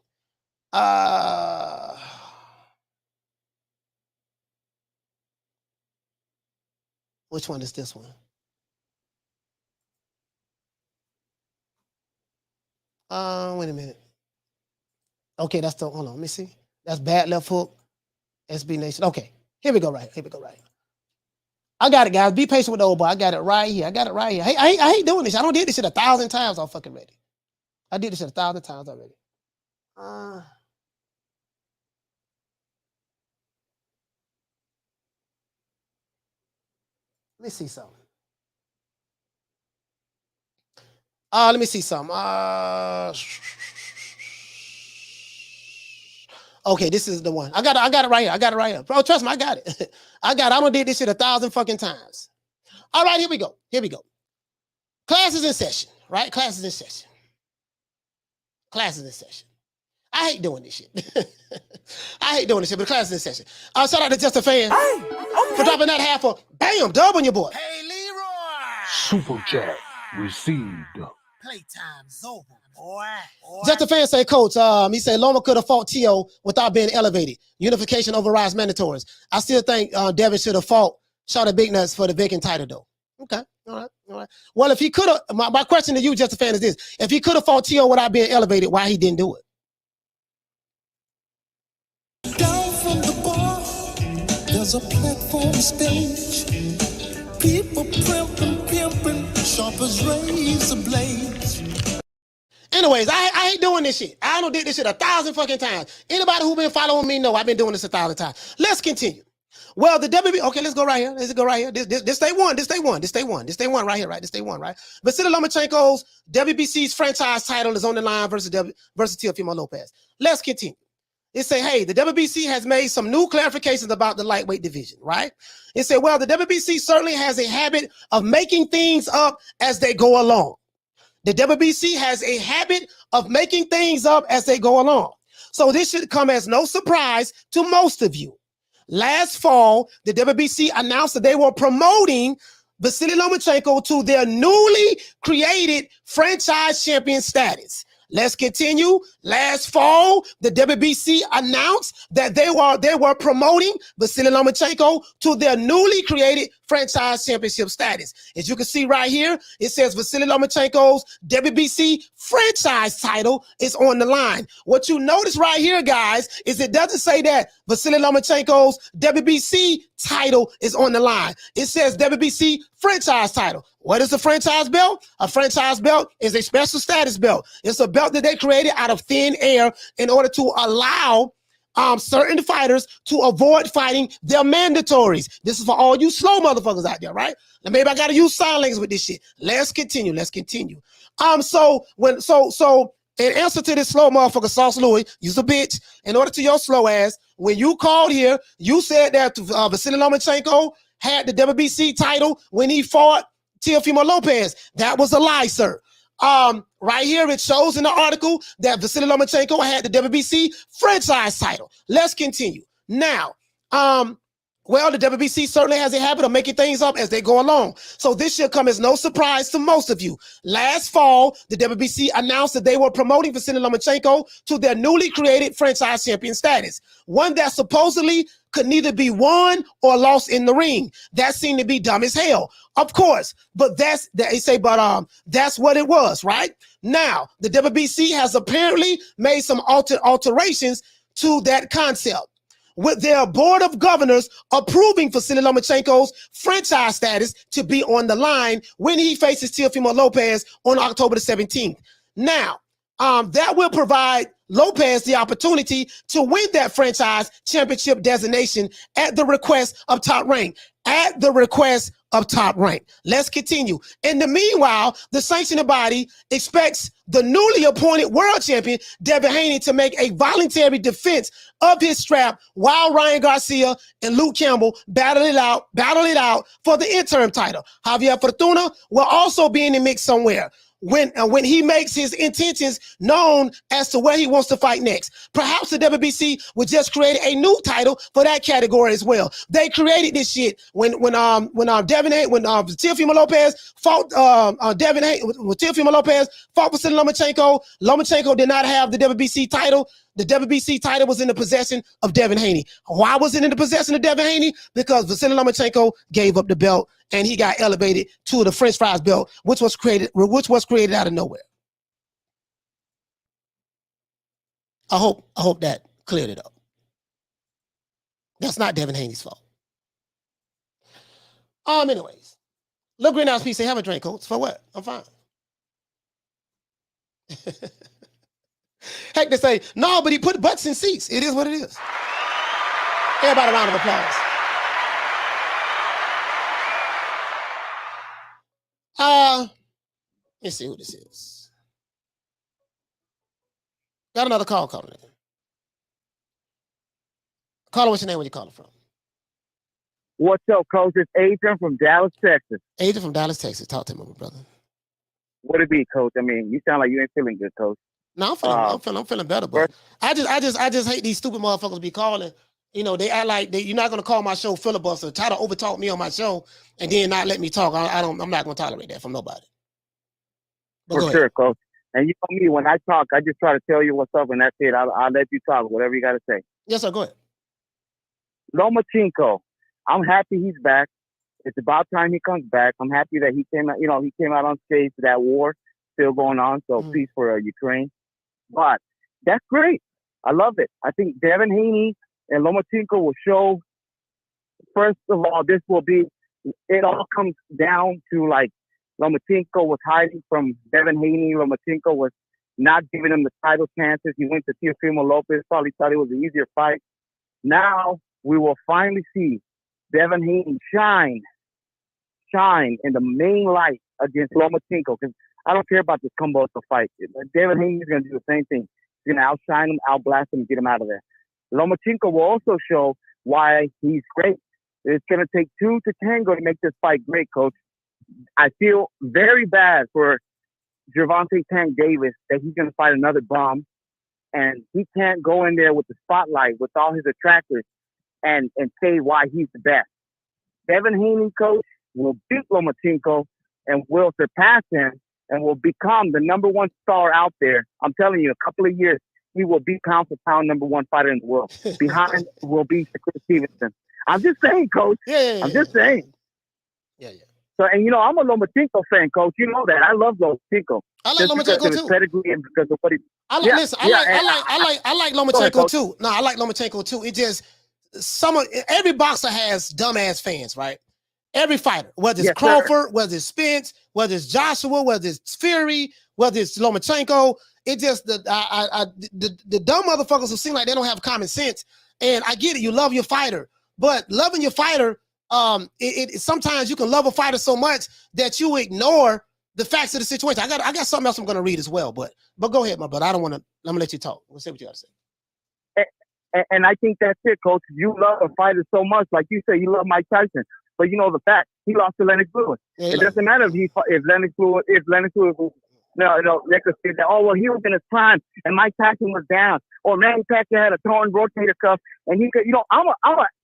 Which one is this one? Wait a minute. Okay, that's the, hold on, let me see. That's bad left hook, SB Nation. Okay, here we go right here. I got it, guys. Be patient with the old boy. I got it right here. Hey, I hate doing this. I don't did this shit 1,000 times all fucking ready. I did this shit 1,000 times already. Let me see something. Let me see something. Okay, this is the one. I got it right here. Bro, trust me, I got it. I don't did this shit 1,000 fucking times. All right, here we go. Class is in session, right? Class is in session. I hate doing this shit. But class is in session. Shout out to Just a Fan for dropping that half a bam, dub on your boy. Hey, Leroy! Super chat received. Playtime's over, boy. Just a Fan say, Coach, he said Loma could have fought T.O. without being elevated. Unification overrides mandatories. I still think Devin should have fought Shot at Big Nuts for the vacant title, though. Okay, all right. Well, if he could have, my question to you, Just a Fan, is this. If he could have fought T.O. without being elevated, why he didn't do it? Down from the bar, there's a platform stage. People pimping, sharp as razor blades. Anyways, I hate doing this shit. I don't did this shit 1,000 fucking times. Anybody who been following me know I've been doing this 1,000 times. Let's continue. Well, the WB, okay, let's go right here. This stay one right here, right? This stay one, right? Vasily Lomachenko's WBC's franchise title is on the line versus Teofimo Lopez. Let's continue. It say, hey, the WBC has made some new clarifications about the lightweight division, right? It said, well, the WBC certainly has a habit of making things up as they go along. The WBC has a habit of making things up as they go along. So this should come as no surprise to most of you. Last fall, the WBC announced that they were promoting Vasily Lomachenko to their newly created franchise champion status. Let's continue. Last fall, the WBC announced that they were promoting Vasily Lomachenko to their newly created franchise championship status. As you can see right here, it says Vasily Lomachenko's WBC franchise title is on the line. What you notice right here, guys, is it doesn't say that Vasily Lomachenko's WBC title is on the line. It says WBC franchise title. What is a franchise belt? A franchise belt is a special status belt. It's a belt that they created out of thin air in order to allow certain fighters to avoid fighting their mandatories. This is for all you slow motherfuckers out there, right? Now maybe I gotta use sign language with this shit. Let's continue. So in answer to this slow motherfucker, Sauce Louis, you's a bitch. In order to your slow ass, when you called here, you said that Vasily Lomachenko had the WBC title when he fought Teofimo Lopez. That was a lie, sir. Right here, it shows in the article that Vasily Lomachenko had the WBC franchise title. Let's continue. Now, well, the WBC certainly has a habit of making things up as they go along. So this should come as no surprise to most of you. Last fall, the WBC announced that they were promoting Vasily Lomachenko to their newly created franchise champion status, one that supposedly could neither be won or lost in the ring. That seemed to be dumb as hell, of course. But that's what it was, right? Now, the WBC has apparently made some alterations to that concept, with their board of governors approving Vasily Lomachenko's franchise status to be on the line when he faces Teofimo Lopez on October the 17th. Now, that will provide Lopez the opportunity to win that franchise championship designation at the request of Top Rank. At the request of Top Rank. Let's continue. In the meanwhile, the sanctioning body expects the newly appointed world champion, Devin Haney, to make a voluntary defense of his strap while Ryan Garcia and Luke Campbell battle it out for the interim title. Javier Fortuna will also be in the mix somewhere when he makes his intentions known as to where he wants to fight next. Perhaps the WBC would just create a new title for that category as well. They created this shit when Teofimo Lopez fought Teofimo Lopez fought Vasily Lomachenko. Lomachenko did not have the WBC title. The WBC title was in the possession of Devin Haney. Why was it in the possession of Devin Haney? Because Vasily Lomachenko gave up the belt and he got elevated to the French fries belt, which was created out of nowhere. I hope that cleared it up. That's not Devin Haney's fault. Anyways, look, Greenhouse P say, have a drink, coach. For what? I'm fine. Heck, they say, no, but he put butts in seats. It is what it is. Everybody, a round of applause. Let's see who this is. Got another call coming in. Caller, what's your name? Where you calling from? What's up, Coach? It's Adrian from Dallas, Texas. Adrian from Dallas, Texas. Talk to me, my brother. What it be, Coach? I mean, you sound like you ain't feeling good, Coach. No, I'm feeling better, but I just hate these stupid motherfuckers be calling. You know, they act like you're not gonna call my show filibuster, try to overtalk me on my show, and then not let me talk. I'm not gonna tolerate that from nobody. But for sure, Coach. And you know me, when I talk, I just try to tell you what's up, and that's it. I'll let you talk, whatever you gotta say. Yes, sir. Go ahead. Lomachenko, I'm happy he's back. It's about time he comes back. I'm happy that he came out. You know, he came out unscathed. That war still going on, so peace for Ukraine. But that's great. I love it. I think Devin Haney and Lomachenko will show. First of all, this will be. It all comes down to like Lomachenko was hiding from Devin Haney. Lomachenko was not giving him the title chances. He went to Teofimo Lopez. Probably thought it was an easier fight. Now we will finally see Devin Haney shine in the main light against Lomachenko. Because I don't care about this Kambosos fight. Devin Haney is going to do the same thing. He's going to outshine him, outblast him, and get him out of there. Lomachenko will also show why he's great. It's going to take two to tango to make this fight great, Coach. I feel very bad for Gervonta Tank Davis that he's going to fight another bum, and he can't go in there with the spotlight with all his attractors and say why he's the best. Devin Haney, Coach, will beat Lomachenko and will surpass him and will become the number one star out there. I'm telling you, a couple of years, he will be pound for pound number one fighter in the world. Behind will be Chris Stevenson. I'm just saying, Coach. I'm just saying. Yeah. So, and you know, I'm a Lomachenko fan, Coach. You know that. I love Lomachenko. I like Lomachenko too. Pedigree and because of what he. I like Lomachenko too. No, I like Lomachenko too. It just every boxer has dumbass fans, right? Every fighter, whether it's Crawford, whether it's Spence, whether it's Joshua, whether it's Fury, whether it's Lomachenko, it just the dumb motherfuckers who seem like they don't have common sense. And I get it, you love your fighter, but loving your fighter, sometimes you can love a fighter so much that you ignore the facts of the situation. I got something else I'm going to read as well, but go ahead, my brother. I don't want to. I'm gonna let you talk. We'll say what you got to say. And I think that's it, Coach. You love a fighter so much, like you said, you love Mike Tyson. But you know the fact, he lost to Lennox Lewis. Yeah, It doesn't matter if Lennox Lewis no, they could say that, oh, well, he was in his prime and Mike Tyson was down. Or Manny Pacquiao had a torn rotator cuff and he could, I'm an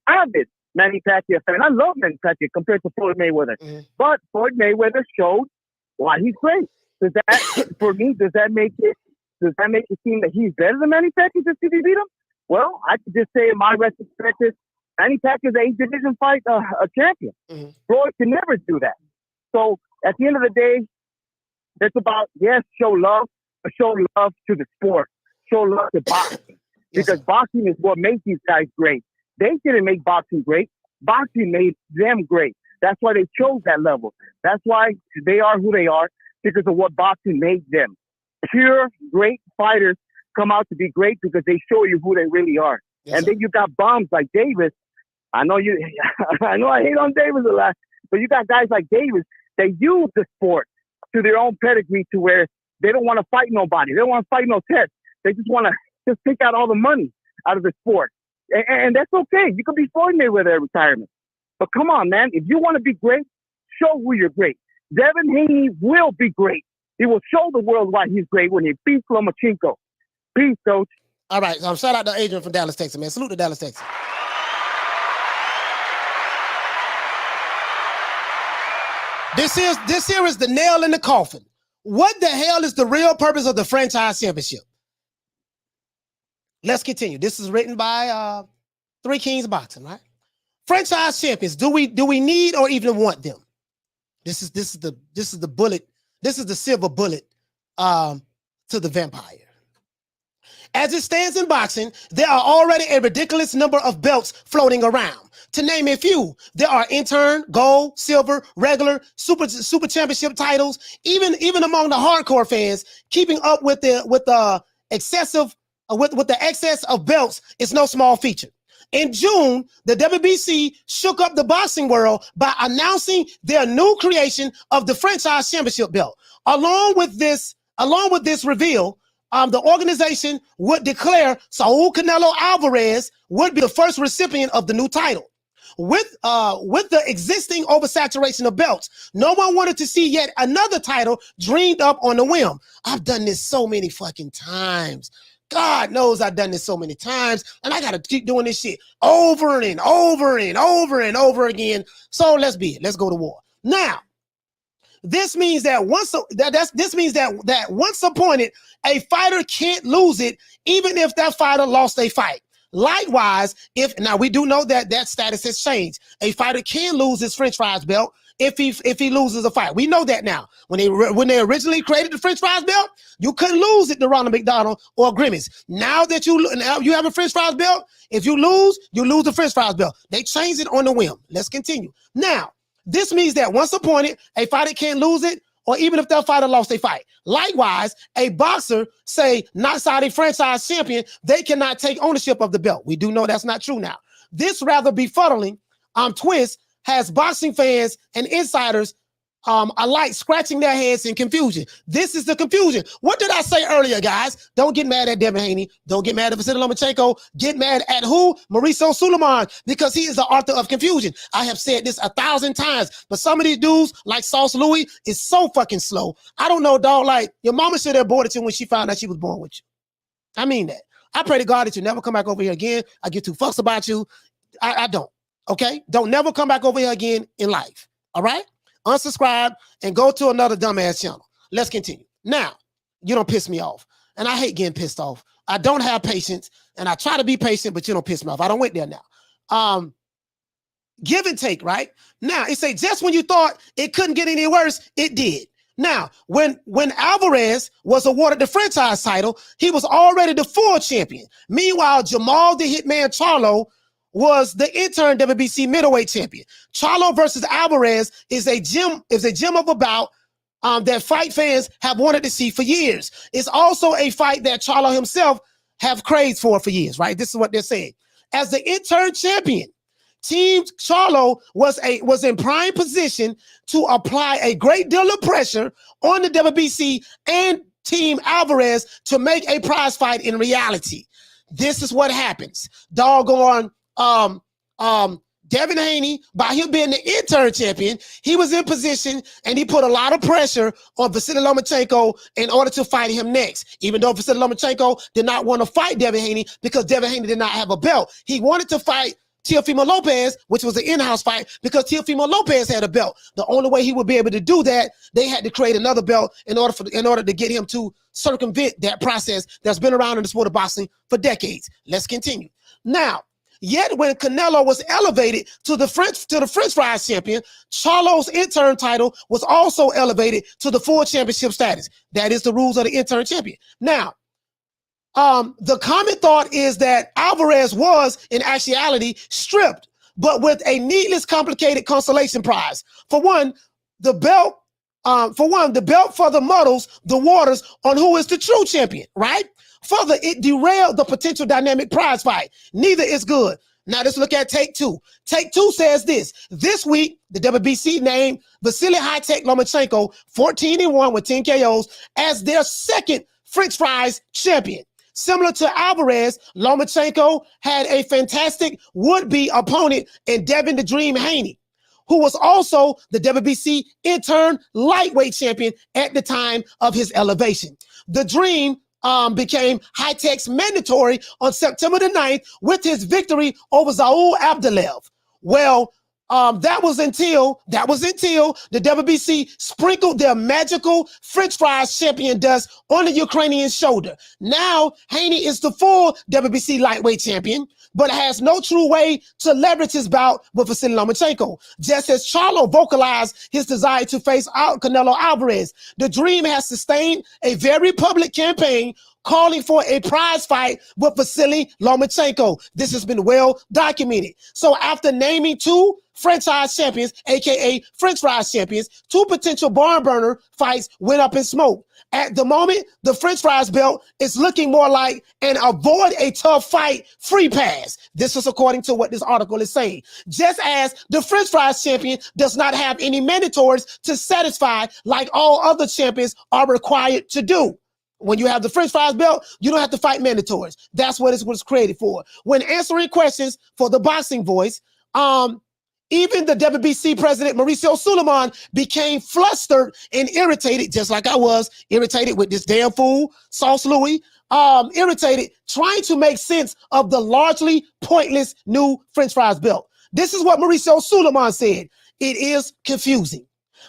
avid Manny Pacquiao fan. I love Manny Pacquiao compared to Floyd Mayweather. Mm-hmm. But Floyd Mayweather showed why he's great. Does that make it seem that he's better than Manny Pacquiao just because he beat him? Well, I could just say in my retrospective, Manny Pacquiao is an 8-division fight a champion. Mm-hmm. Floyd can never do that. So at the end of the day, it's about, yes, show love, but show love to the sport. Show love to boxing. Because boxing is what makes these guys great. They didn't make boxing great. Boxing made them great. That's why they chose that level. That's why they are who they are, because of what boxing made them. Pure, great fighters come out to be great because they show you who they really are. Yes, and then you got bums like Davis. I know I hate on Davis a lot, but you got guys like Davis that use the sport to their own pedigree to where they don't want to fight nobody. They don't want to fight no test. They just want to just take out all the money out of the sport. And that's okay. You can be Floyd Mayweather at retirement. But come on, man. If you want to be great, show who you're great. Devin Haney will be great. He will show the world why he's great when he beats Lomachenko. Peace, Coach. All right. Shout out to Adrian from Dallas, Texas, man. Salute to Dallas, Texas. This here is the nail in the coffin. What the hell is the real purpose of the franchise championship? Let's continue. This is written by Three Kings Boxing, right? Franchise champions. Do we need or even want them? This is the bullet. This is the silver bullet to the vampire. As it stands in boxing, there are already a ridiculous number of belts floating around. To name a few, there are intern, gold, silver, regular, super championship titles. Even among the hardcore fans, keeping up with the excess of belts is no small feature. In June, the WBC shook up the boxing world by announcing their new creation of the franchise championship belt. Along with this reveal, the organization would declare Saul Canelo Alvarez would be the first recipient of the new title. With the existing oversaturation of belts, no one wanted to see yet another title dreamed up on the whim. I've done this so many fucking times. God knows I've done this so many times, and I got to keep doing this shit over and over and over and over again. So let's go to war. Now, this means that once appointed, a fighter can't lose it, even if that fighter lost a fight. Likewise, now we do know that status has changed. A fighter can lose his French fries belt if he loses a fight. We know that now. When they originally created the French fries belt, you couldn't lose it to Ronald McDonald or Grimace. Now that you have a French fries belt, if you lose the French fries belt. They changed it on the whim. Let's continue. Now, this means that once appointed, a fighter can't lose it, or even if that fighter lost a fight. Likewise, a boxer, say, not Saudi franchise champion, they cannot take ownership of the belt. We do know that's not true now. This rather befuddling twist has boxing fans and insiders alike scratching their heads in confusion. This is the confusion. What did I say earlier, guys? Don't get mad at Devin Haney. Don't get mad at Vasily Lomachenko. Get mad at who? Mauricio Suleiman, because he is the author of confusion. I have said this 1,000 times, but some of these dudes, like Sauce Louis, is so fucking slow. I don't know, dog. Like, your mama should have aborted you when she found out she was born with you. I mean that. I pray to God that you never come back over here again. I give 2 fucks about you. I don't. Okay? Don't never come back over here again in life. All right? Unsubscribe and go to another dumbass channel. Let's continue. Now, you don't piss me off. And I hate getting pissed off. I don't have patience, and I try to be patient, but you don't piss me off. I don't went there now. Give and take, right? Now, it say just when you thought it couldn't get any worse, it did. Now, when Alvarez was awarded the franchise title, he was already the full champion. Meanwhile, Jamal the Hitman Charlo was the intern WBC middleweight champion. Charlo versus Alvarez is a gem of a bout that fight fans have wanted to see for years. It's also a fight that Charlo himself have craved for years, right? This is what they're saying. As the intern champion, Team Charlo was in prime position to apply a great deal of pressure on the WBC and Team Alvarez to make a prize fight in reality. This is what happens. Doggone Devin Haney, by him being the interim champion, he was in position and he put a lot of pressure on Vasily Lomachenko in order to fight him next. Even though Vasily Lomachenko did not want to fight Devin Haney because Devin Haney did not have a belt. He wanted to fight Teofimo Lopez, which was an in-house fight, because Teofimo Lopez had a belt. The only way he would be able to do that, they had to create another belt in order to get him to circumvent that process that's been around in the sport of boxing for decades. Let's continue. Now, yet when Canelo was elevated to the French fries champion, Charlo's interim title was also elevated to the full championship status. That is the rules of the interim champion. Now, the common thought is that Alvarez was, in actuality, stripped, but with a needless, complicated consolation prize. For one, the belt further muddles the waters on who is the true champion, right? Further, it derailed the potential dynamic prize fight. Neither is good. Now let's look at Take Two. Take Two says this. This week, the WBC named Vasily High-Tech Lomachenko, 14-1 with 10 KOs, as their second French fries champion. Similar to Alvarez, Lomachenko had a fantastic would-be opponent in Devin the Dream Haney, who was also the WBC interim lightweight champion at the time of his elevation. The Dream became High-Tech's mandatory on September the 9th with his victory over Zaul Abdullayev. Well, that was until the WBC sprinkled their magical French fries champion dust on the Ukrainian shoulder. Now, Haney is the full WBC lightweight champion, but has no true way to leverage his bout with Vasily Lomachenko. Just as Charlo vocalized his desire to face Canelo Alvarez, the Dream has sustained a very public campaign calling for a prize fight with Vasily Lomachenko. This has been well documented. So after naming two franchise champions, aka French fries champions, two potential barn burner fights went up in smoke. At the moment, the French fries belt is looking more like an avoid a tough fight free pass. This is according to what this article is saying. Just as the French fries champion does not have any mandatories to satisfy like all other champions are required to do. When you have the French fries belt, you don't have to fight mandatories. That's what it was created for. When answering questions for the Boxing Voice, even the WBC president, Mauricio Suleiman, became flustered and irritated, just like I was irritated with this damn fool, Sauce Louis, irritated, trying to make sense of the largely pointless new French fries belt. This is what Mauricio Suleiman said. It is confusing.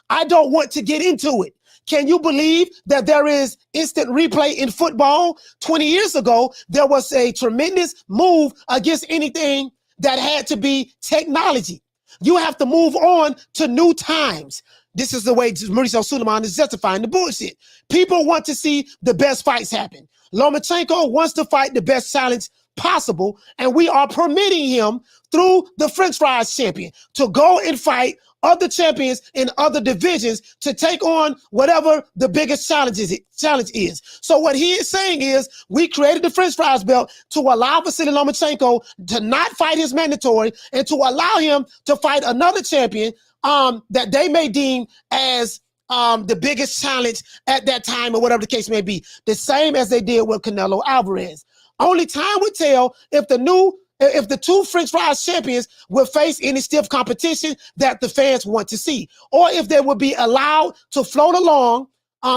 I don't want to get into it. Can you believe that there is instant replay in football? 20 years ago, there was a tremendous move against anything that had to be technology. You have to move on to new times. This is the way Mauricio Suleiman is justifying the bullshit. People want to see the best fights happen. Lomachenko wants to fight the best challenge possible, and we are permitting him through the French fries champion to go and fight other champions in other divisions to take on whatever the biggest challenge is. So what he is saying is we created the French fries belt to allow Vasily Lomachenko to not fight his mandatory and to allow him to fight another champion that they may deem as the biggest challenge at that time or whatever the case may be. The same as they did with Canelo Alvarez. Only time would tell if the two French fries champions will face any stiff competition that the fans want to see, or if they will be allowed to float along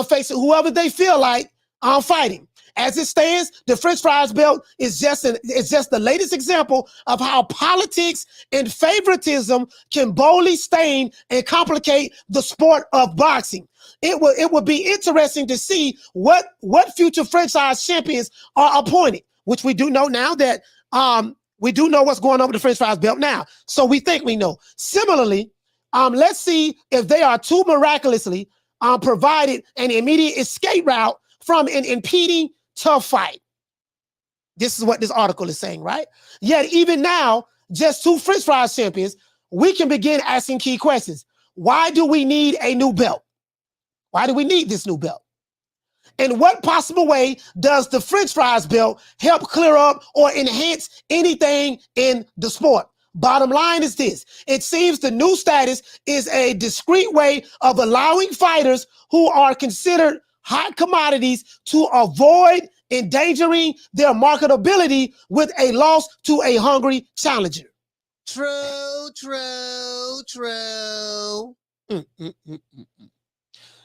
facing whoever they feel like fighting. As it stands, the French fries belt is just the latest example of how politics and favoritism can boldly stain and complicate the sport of boxing. It would be interesting to see what future franchise champions are appointed, which we do know now that we do know what's going on with the French fries belt now. So we think we know. Similarly, let's see if they are too miraculously provided an immediate escape route from an impeding tough fight. This is what this article is saying, right? Yet even now, just two French fries champions, we can begin asking key questions. Why do we need a new belt? Why do we need this new belt? In what possible way does the French fries belt help clear up or enhance anything in the sport? Bottom line is this. It seems the new status is a discreet way of allowing fighters who are considered hot commodities to avoid endangering their marketability with a loss to a hungry challenger. True.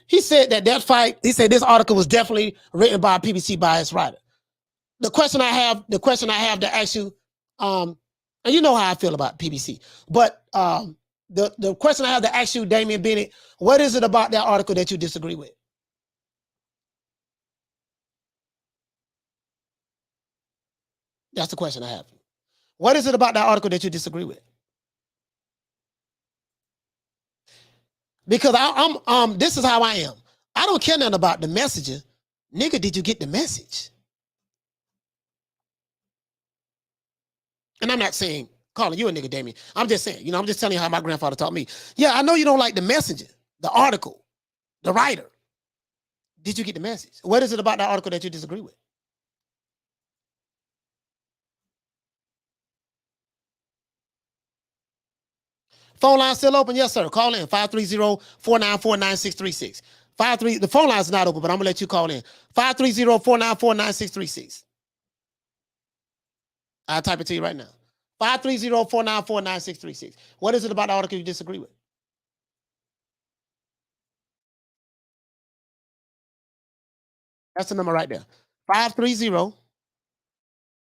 He said that fight, he said this article was definitely written by a PBC bias writer. The question I have to ask you, and you know how I feel about PBC, but the question I have to ask you, Damian Bennett, what is it about that article that you disagree with? That's the question I have. What is it about that article that you disagree with? Because I'm this is how I am. I don't care nothing about the messenger. Nigga, did you get the message? And I'm not saying, calling you a nigga, Damien. I'm just saying, I'm just telling you how my grandfather taught me. Yeah, I know you don't like the messenger, the article, the writer. Did you get the message? What is it about that article that you disagree with? Phone line still open? Yes, sir. Call in 530-494-9636. The phone line is not open, but I'm gonna let you call in. 530-494-9636. I'll type it to you right now. 530-494-9636. What is it about the article you disagree with? That's the number right there.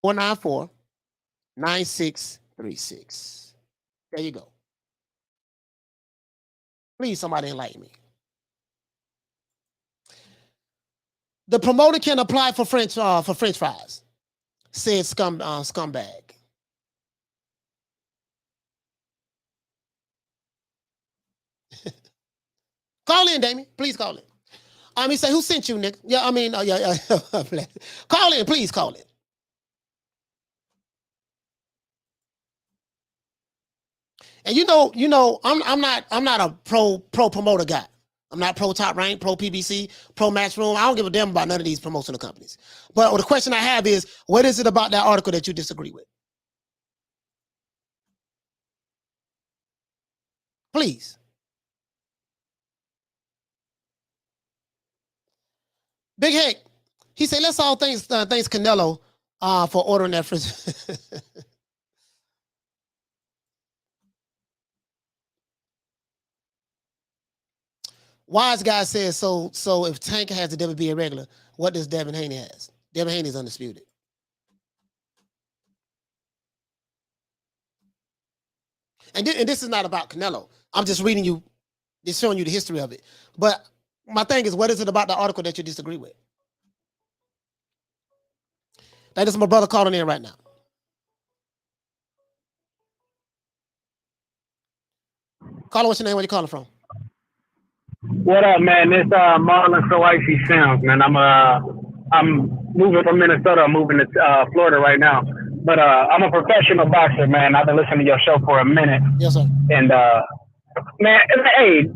530-494-9636. There you go. Please, somebody enlighten me. The promoter can apply for French fries, said scumbag. Call in, Damien. Please call in. He said, who sent you, nigga? Yeah, yeah. Call in, please call in. And I'm not a pro promoter guy. I'm not pro Top Rank, pro PBC, pro Matchroom. I don't give a damn about none of these promotional companies. But the question I have is, what is it about that article that you disagree with? Please. Big Heck, he said, let's all thanks Canelo for ordering that fridge. Wise guy says, so if Tank has the WBA regular, what does Devin Haney has? Devin Haney is undisputed. And this is not about Canelo. I'm just reading you, just showing you the history of it. But my thing is, what is it about the article that you disagree with? That is my brother calling in right now. Caller, what's your name? Where you calling from? What up, man? This Marlon So Icy Sounds, man. I'm moving from Minnesota. I'm moving to Florida right now. But I'm a professional boxer, man. I've been listening to your show for a minute. Yes, sir. And man, hey,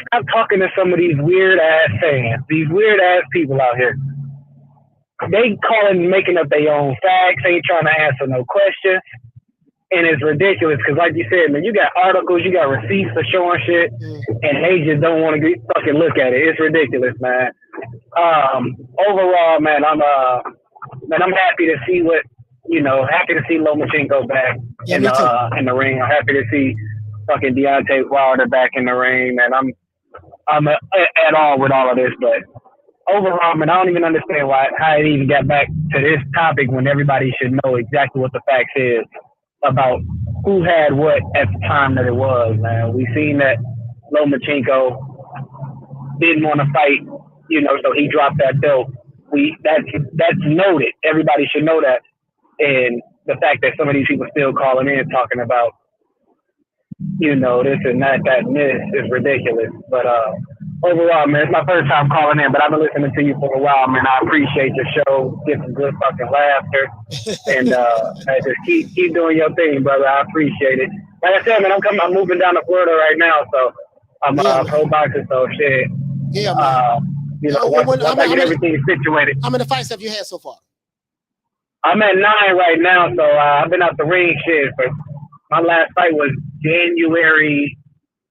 stop talking to some of these weird ass fans, these weird ass people out here. They calling, making up their own facts. Ain't trying to answer no questions. And it's ridiculous because, like you said, man, you got articles, you got receipts for showing shit, and they just don't want to fucking look at it. It's ridiculous, man. Overall, man, I'm happy to see happy to see Lomachenko back in the ring. I'm happy to see fucking Deontay Wilder back in the ring, man. I'm at all with all of this, but overall, man, I don't even understand how it even got back to this topic when everybody should know exactly what the facts is about who had what at the time that it was, man. We seen that Lomachenko didn't want to fight, so he dropped that belt. That's noted. Everybody should know that. And the fact that some of these people still calling in talking about, this and that and this is ridiculous. But overall, man, it's my first time calling in, but I've been listening to you for a while, man. I appreciate your show. Get some good fucking laughter. And just keep doing your thing, brother. I appreciate it. Like I said, man, I'm moving down to Florida right now, so I'm pro boxer, so shit. Yeah, man. Once I get everything situated. How many fights have you had so far? I'm at 9 right now, so I've been out the ring shit. But my last fight was January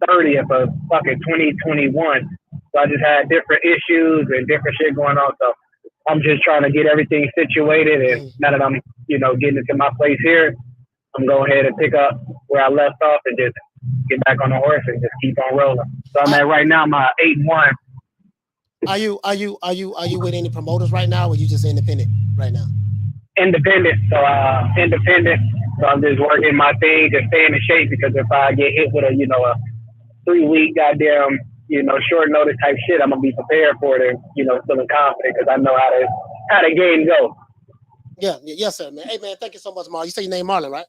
30th of fucking 2021. So I just had different issues and different shit going on. So I'm just trying to get everything situated. And now that I'm, getting into my place here, I'm going ahead and pick up where I left off and just get back on the horse and just keep on rolling. So I'm at right now my 8-1. Are you with any promoters right now, or you just independent right now? Independent. So I'm just working my thing, just staying in shape, because if I get hit with a 3-week goddamn short notice type shit, I'm gonna be prepared for it and feeling confident because I know how the game go. Yeah, yes, sir, man. Hey, man, thank you so much, Marlon. You say your name Marlon, right?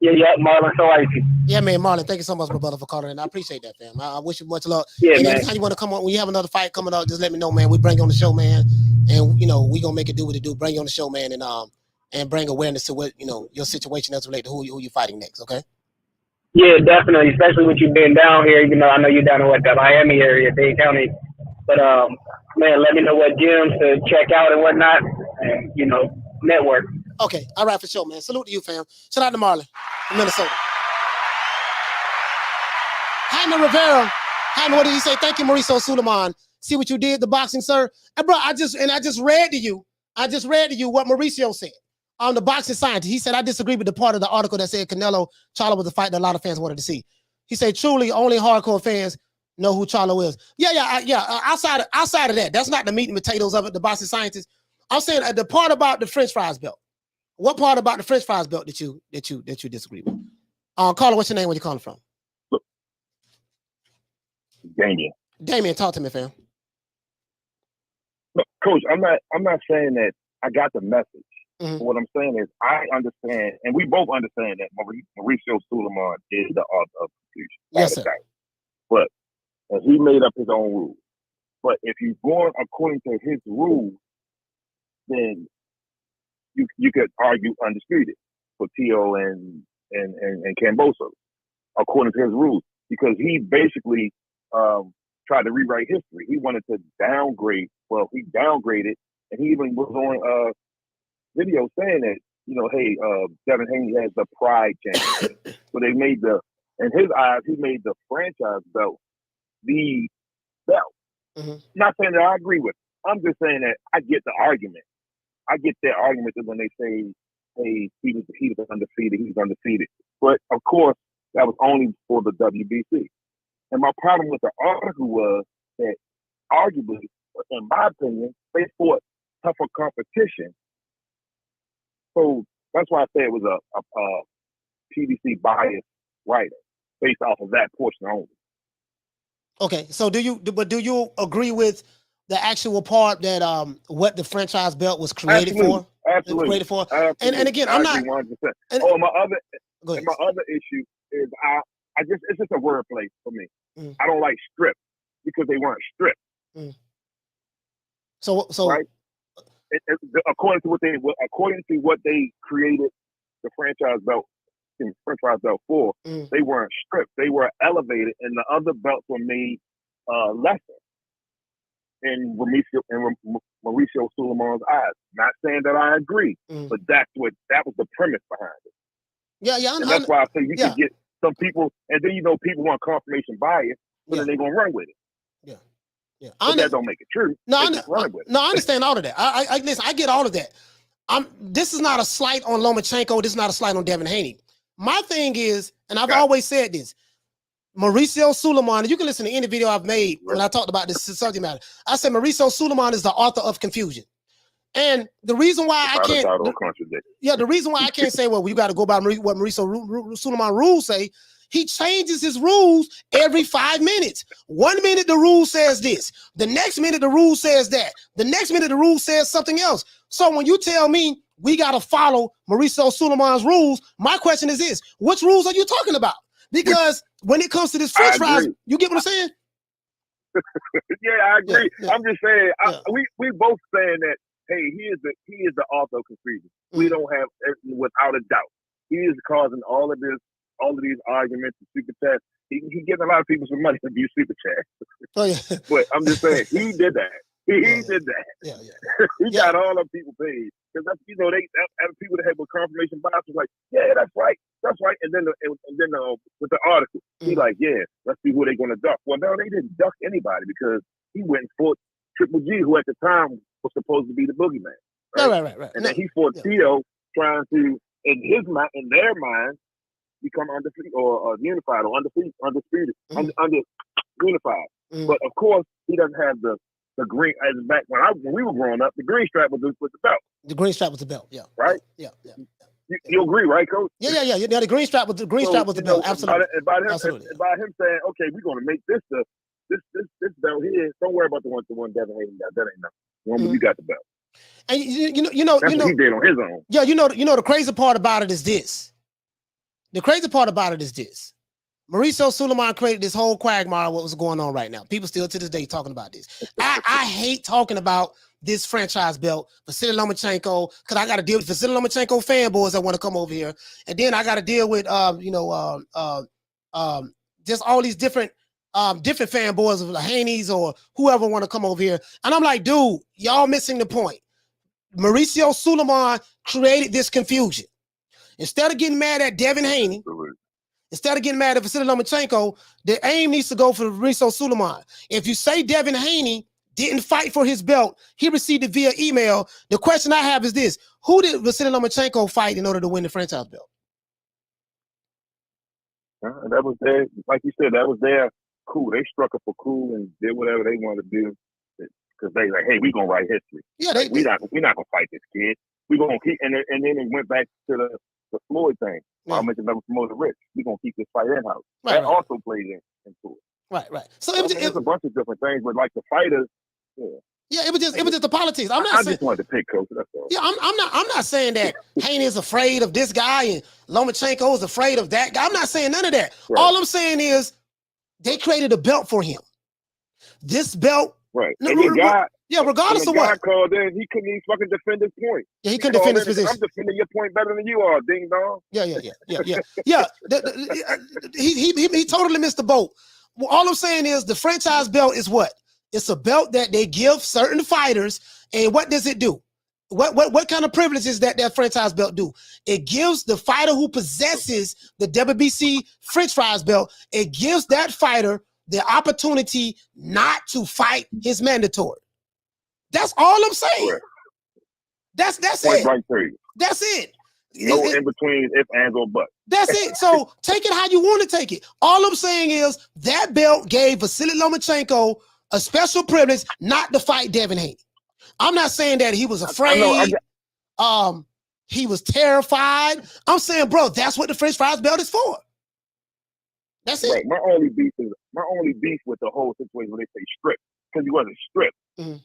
Yeah, Marlon. So icy. Yeah, man, Marlon. Thank you so much, my brother, for calling in. I appreciate that, fam. I wish you much luck. Yeah, and man. anytime you want to come on, when you have another fight coming up, just let me know, man. We bring you on the show, man, and we gonna make it do what it do. Bring you on the show, man, and bring awareness to what your situation as related to who you fighting next. Okay. Yeah, definitely. Especially with you being down here. I know you're down in the Miami area, Dade County. But man, let me know what gyms to check out and whatnot, and network. Okay, all right, for sure, man. Salute to you, fam. Shout out to Marlon from Minnesota. Jaime Rivera. Jaime, what did he say? Thank you, Mauricio Suleiman. See what you did, the boxing, sir. And bro, I just read to you what Mauricio said on the boxing scientist. He said, I disagree with the part of the article that said Canelo Charlo was the fight that a lot of fans wanted to see. He said, truly, only hardcore fans know who Charlo is. Outside of that, that's not the meat and potatoes of it, the boxing scientist. I'm saying the part about the French fries belt. What part about the French fries belt that you disagree with? Carla, what's your name? Where you calling from? Damien, talk to me, fam. Look, Coach, I'm not saying that I got the message. Mm-hmm. What I'm saying is I understand, and we both understand that Mauricio Suleiman is the author of confusion. Yes, sir. But he made up his own rules. But if you're going according to his rules, then you could argue undisputed for Tio and Kambosos according to his rules, because he basically tried to rewrite history. He wanted to downgrade. Well, he downgraded, and he even was on video saying that hey, Devin Haney has the pride champion. So they made in his eyes, he made the franchise belt the belt. Mm-hmm. Not saying that I agree with it. I'm just saying that I get the argument. I get their argument that when they say, hey, he was undefeated, he's undefeated. But of course, that was only for the WBC. And my problem with the article was that arguably, in my opinion, they fought tougher competition. So that's why I say it was a PBC biased writer based off of that portion only. Okay, so do you agree with the actual part that what the franchise belt was created for? Absolutely. Created for. Absolutely. And again, I'm not 100%. And my other issue is it's just a wordplay for me. Mm. I don't like strip because they weren't stripped. Mm. So right? According to what they created the franchise belt for, they weren't stripped. They were elevated, and the other belts were made lesser in Mauricio Suleiman's eyes. Not saying that I agree, but that was the premise behind it. Yeah, and that's why I say you can get some people, and then people want confirmation bias, so then they're gonna run with it. Yeah, but that don't make it true. I understand all of that. Listen, I get all of that. This is not a slight on Lomachenko. This is not a slight on Devin Haney. My thing is, and I've always said this, Mauricio Suleiman, and you can listen to any video I've made when I talked about this subject matter. I said Mauricio Suleiman is the author of confusion. And the reason why I can't, the reason why I can't say, well, you got to go by what Mauricio Suleiman rules say. He changes his rules every 5 minutes. 1 minute the rule says this. The next minute the rule says that. The next minute the rule says something else. So when you tell me we got to follow Mauricio Suleiman's rules, my question is this: which rules are you talking about? Because when it comes to this French fries, you get what I'm saying? Yeah, I agree. Yeah. I'm just saying, we both saying that, hey, he is the author of confusion. We don't have, without a doubt, he is causing all of these arguments and super chats. He getting a lot of people some money to do super chats. But I'm just saying, he did that. He did that. He got all the people paid. Because that's, they people that had with confirmation bias was like, yeah, that's right. And then with the article, he like, yeah, let's see who they're gonna duck. Well, no, they didn't duck anybody because he went and fought Triple G, who at the time was supposed to be the boogeyman. Right. Right. And then he fought Tio trying to in his mind, in their mind, become undefeated or unified or undisputed, unified. But of course, he doesn't have the green. As back when we were growing up, the green strap was the belt. The green strap was the belt. Yeah. Right. Yeah. You agree, right, Coach? Yeah. The green strap was the belt. Absolutely. By him saying, okay, we're going to make this this belt here. Don't worry about the one Devin Haney got. That ain't nothing. One where you got the belt. And That's what he did on his own. Yeah, the crazy part about it is this. Mauricio Sulaiman created this whole quagmire. What was going on right now? People still to this day talking about this. I hate talking about this franchise belt, Vasily Lomachenko, because I got to deal with Vasily Lomachenko fanboys that want to come over here, and then I got to deal with just all these different fanboys of the Haneys or whoever want to come over here. And I'm like, dude, y'all missing the point. Mauricio Sulaiman created this confusion. Instead of getting mad at Devin Haney, instead of getting mad at Vasily Lomachenko, the aim needs to go for Mauricio Sulaiman. If you say Devin Haney didn't fight for his belt, he received it via email. The question I have is this: who did Vasily Lomachenko fight in order to win the franchise belt? That was their, like you said, that was their cool. They struck up for cool and did whatever they wanted to do because they like, hey, we gonna write history. Yeah, we're not gonna fight this kid. We gonna keep, and then it went back to the Floyd thing. Yeah. I mentioned that was promoted Rich. We gonna keep this fight in house. That also plays into it. Right. So it's a bunch of different things, but like the fighters, yeah, it was just the politics. I just wanted to pick Coach. That's all. Yeah, I'm not saying that Haney is afraid of this guy and Lomachenko is afraid of that guy. I'm not saying none of that. Right. All I'm saying is they created a belt for him. This belt, right? Regardless of what. Called in, he couldn't even fucking defend his point. Yeah, he couldn't defend his position. I'm defending your point better than you are, ding dong. Yeah. He totally missed the boat. Well, all I'm saying is the franchise belt is what? It's a belt that they give certain fighters, and what does it do? What kind of privileges that franchise belt do? It gives the fighter who possesses the WBC franchise belt, it gives that fighter the opportunity not to fight his mandatory. That's all I'm saying. That's it. Right for you. That's it. No in between if, and, or but. That's it. So take it how you want to take it. All I'm saying is that belt gave Vasily Lomachenko a special privilege not to fight Devin Haney. I'm not saying that he was afraid. He was terrified. I'm saying, bro, that's what the franchise belt is for. That's it. Right. My only beef with the whole situation when they say stripped, because he wasn't stripped. Mm-hmm.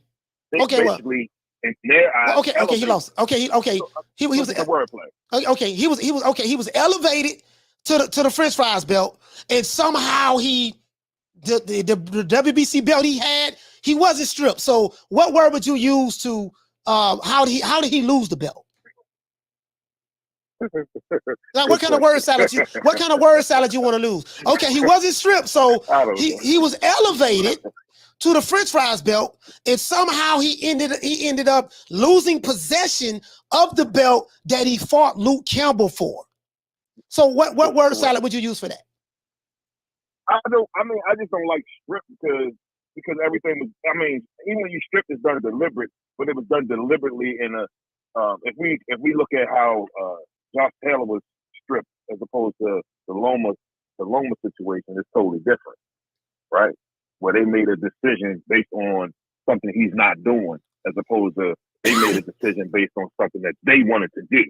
Basically, in their eyes, he lost. He was a wordplay. He was elevated to the French fries belt, and somehow the WBC belt he had, he wasn't stripped. So what word would you use to how did he lose the belt? Like, what kind of word salad you want to lose? Okay, he wasn't stripped, so he was elevated to the French fries belt, and somehow he ended up losing possession of the belt that he fought Luke Campbell for. So what word salad would you use for that? I just don't like strip because everything was. I mean, even when you strip, it's done deliberate, but it was done deliberately in a. If we look at how Josh Taylor was stripped as opposed to the Loma situation, it's totally different, right? Where they made a decision based on something he's not doing, as opposed to they made a decision based on something that they wanted to do.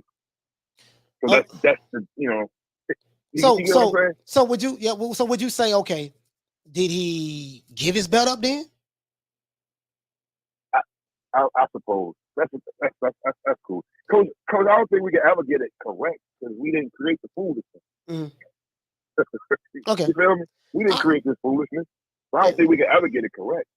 So that's the, you know. So would you say, okay, did he give his belt up then? I suppose that's cool. Coach, I don't think we can ever get it correct because we didn't create the foolishness. Mm. Okay, you feel me? We didn't create this foolishness, so I don't think we can ever get it correct.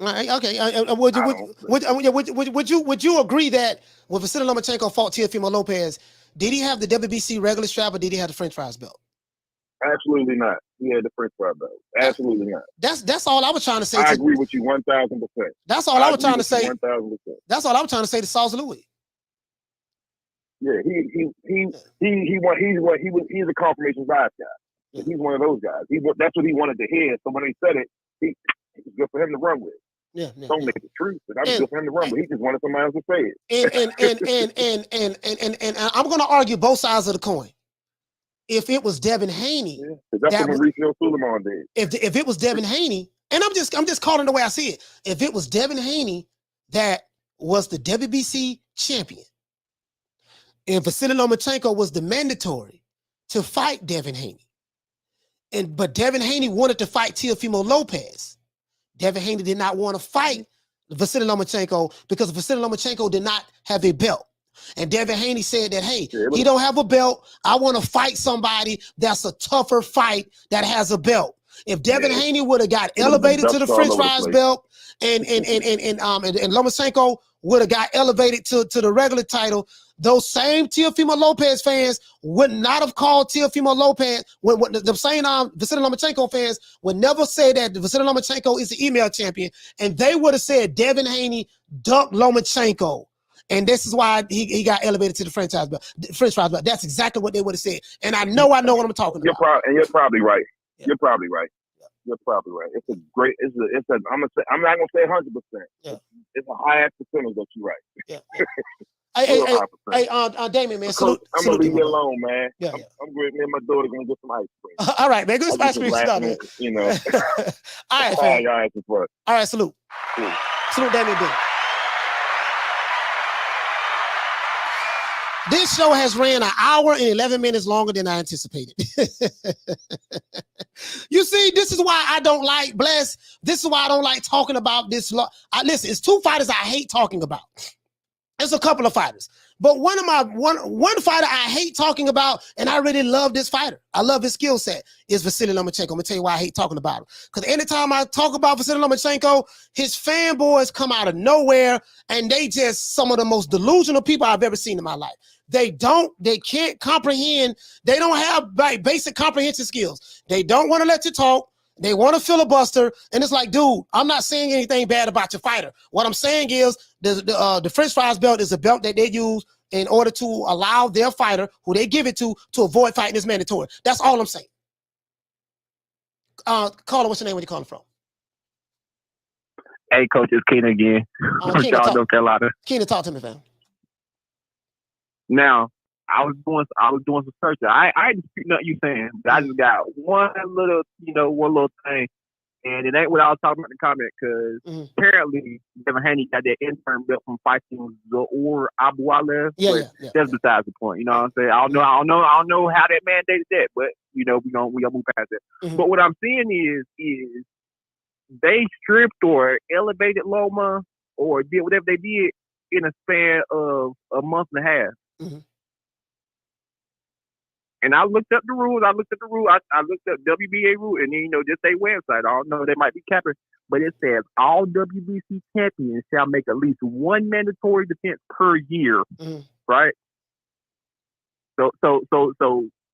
Okay. Would you agree that when Vasily Lomachenko fought Teofimo Lopez, did he have the WBC regular strap or did he have the French fries belt? Absolutely not. He had the French fries belt. Absolutely not. That's all I was trying to say. I agree with you 1,000%. That's all I was trying to say. 1,000%. That's all I was trying to say to Sauce Louis. Yeah, he's a confirmation bias guy. He's one of those guys. That's what he wanted to hear. So when they said it, it's good for him to run with. Don't make it true. But I'm just in the rumble. He just wanted somebody else to say it. And I'm going to argue both sides of the coin. If it was Devin Haney, that's what Mauricio Suleiman did. If it was Devin Haney, and I'm just calling the way I see it. If it was Devin Haney that was the WBC champion, and Vasily Lomachenko was the mandatory to fight Devin Haney, but Devin Haney wanted to fight Teofimo Lopez. Devin Haney did not want to fight Vasily Lomachenko because Vasily Lomachenko did not have a belt. And Devin Haney said that, hey, he don't have a belt. I want to fight somebody that's a tougher fight that has a belt. If Devin Haney would have got elevated to the French fries belt and Lomachenko would have got elevated to the regular title, those same Teofimo Lopez fans would not have called Teofimo Lopez. The same Vasily Lomachenko fans would never say that Vasily Lomachenko is the email champion, and they would have said Devin Haney ducked Lomachenko. And this is why he got elevated to the French fries belt. That's exactly what they would have said. And I know what I'm talking about. You're probably right. Yeah. You're probably right. You're probably right. It's a great. I'm not gonna say 100%. Yeah. It's a high percentage that you're right. Yeah. Hey, Damien, man. I'm gonna leave you alone, man. Yeah. I'm great. Me and my daughter gonna get some ice cream. All right, man. Good ice cream stuff, man. You know. All right, fam. All right, salute. Cool. Salute, Damien. This show has ran an hour and 11 minutes longer than I anticipated. You see, this is why I don't like Bless. This is why I don't like talking about this. Listen, it's two fighters I hate talking about. There's a couple of fighters, but one fighter I hate talking about, and I really love this fighter. I love his skill set, is Vasily Lomachenko. I'm gonna tell you why I hate talking about him. Because anytime I talk about Vasily Lomachenko, his fanboys come out of nowhere, and they just some of the most delusional people I've ever seen in my life. They can't comprehend. They don't have basic comprehension skills. They don't want to let you talk. They want to filibuster, and it's like, dude, I'm not saying anything bad about your fighter. What I'm saying is the French fries belt is a belt that they use in order to allow their fighter, who they give it to avoid fighting is mandatory. That's all I'm saying. Caller, what's your name? Where you calling from? Hey, Coach, it's Keenan again. North Carolina. Keenan, talk to me, fam. Now, I was doing some searching. I didn't dispute nothing you saying, but I just got one little thing, and it ain't what I was talking about in the comment, because apparently Devin Haney got that intern belt from fighting Zaur Abualev. That's besides the point. You know what I'm saying? I don't know how that mandated that, but we gonna move past that. But what I'm seeing is they stripped or elevated Loma or did whatever they did in a span of a month and a half. And I looked up the rules. I looked up WBA rule, and then just their website. I don't know, they might be capping, but it says all WBC champions shall make at least one mandatory defense per year, right? So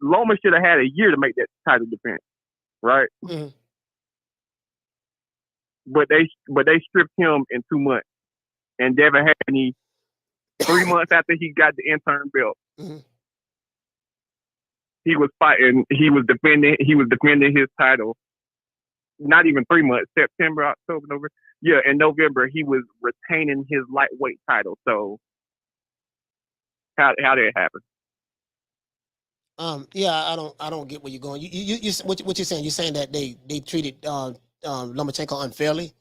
Loma should have had a year to make that title defense, right? But they stripped him in 2 months, and Devin Haney 3 months after he got the intern belt. He was fighting. He was defending his title. Not even 3 months. September, October, November. Yeah, in November he was retaining his lightweight title. So how did it happen? I don't get where you're going. What you're saying? You're saying that they treated Lomachenko unfairly?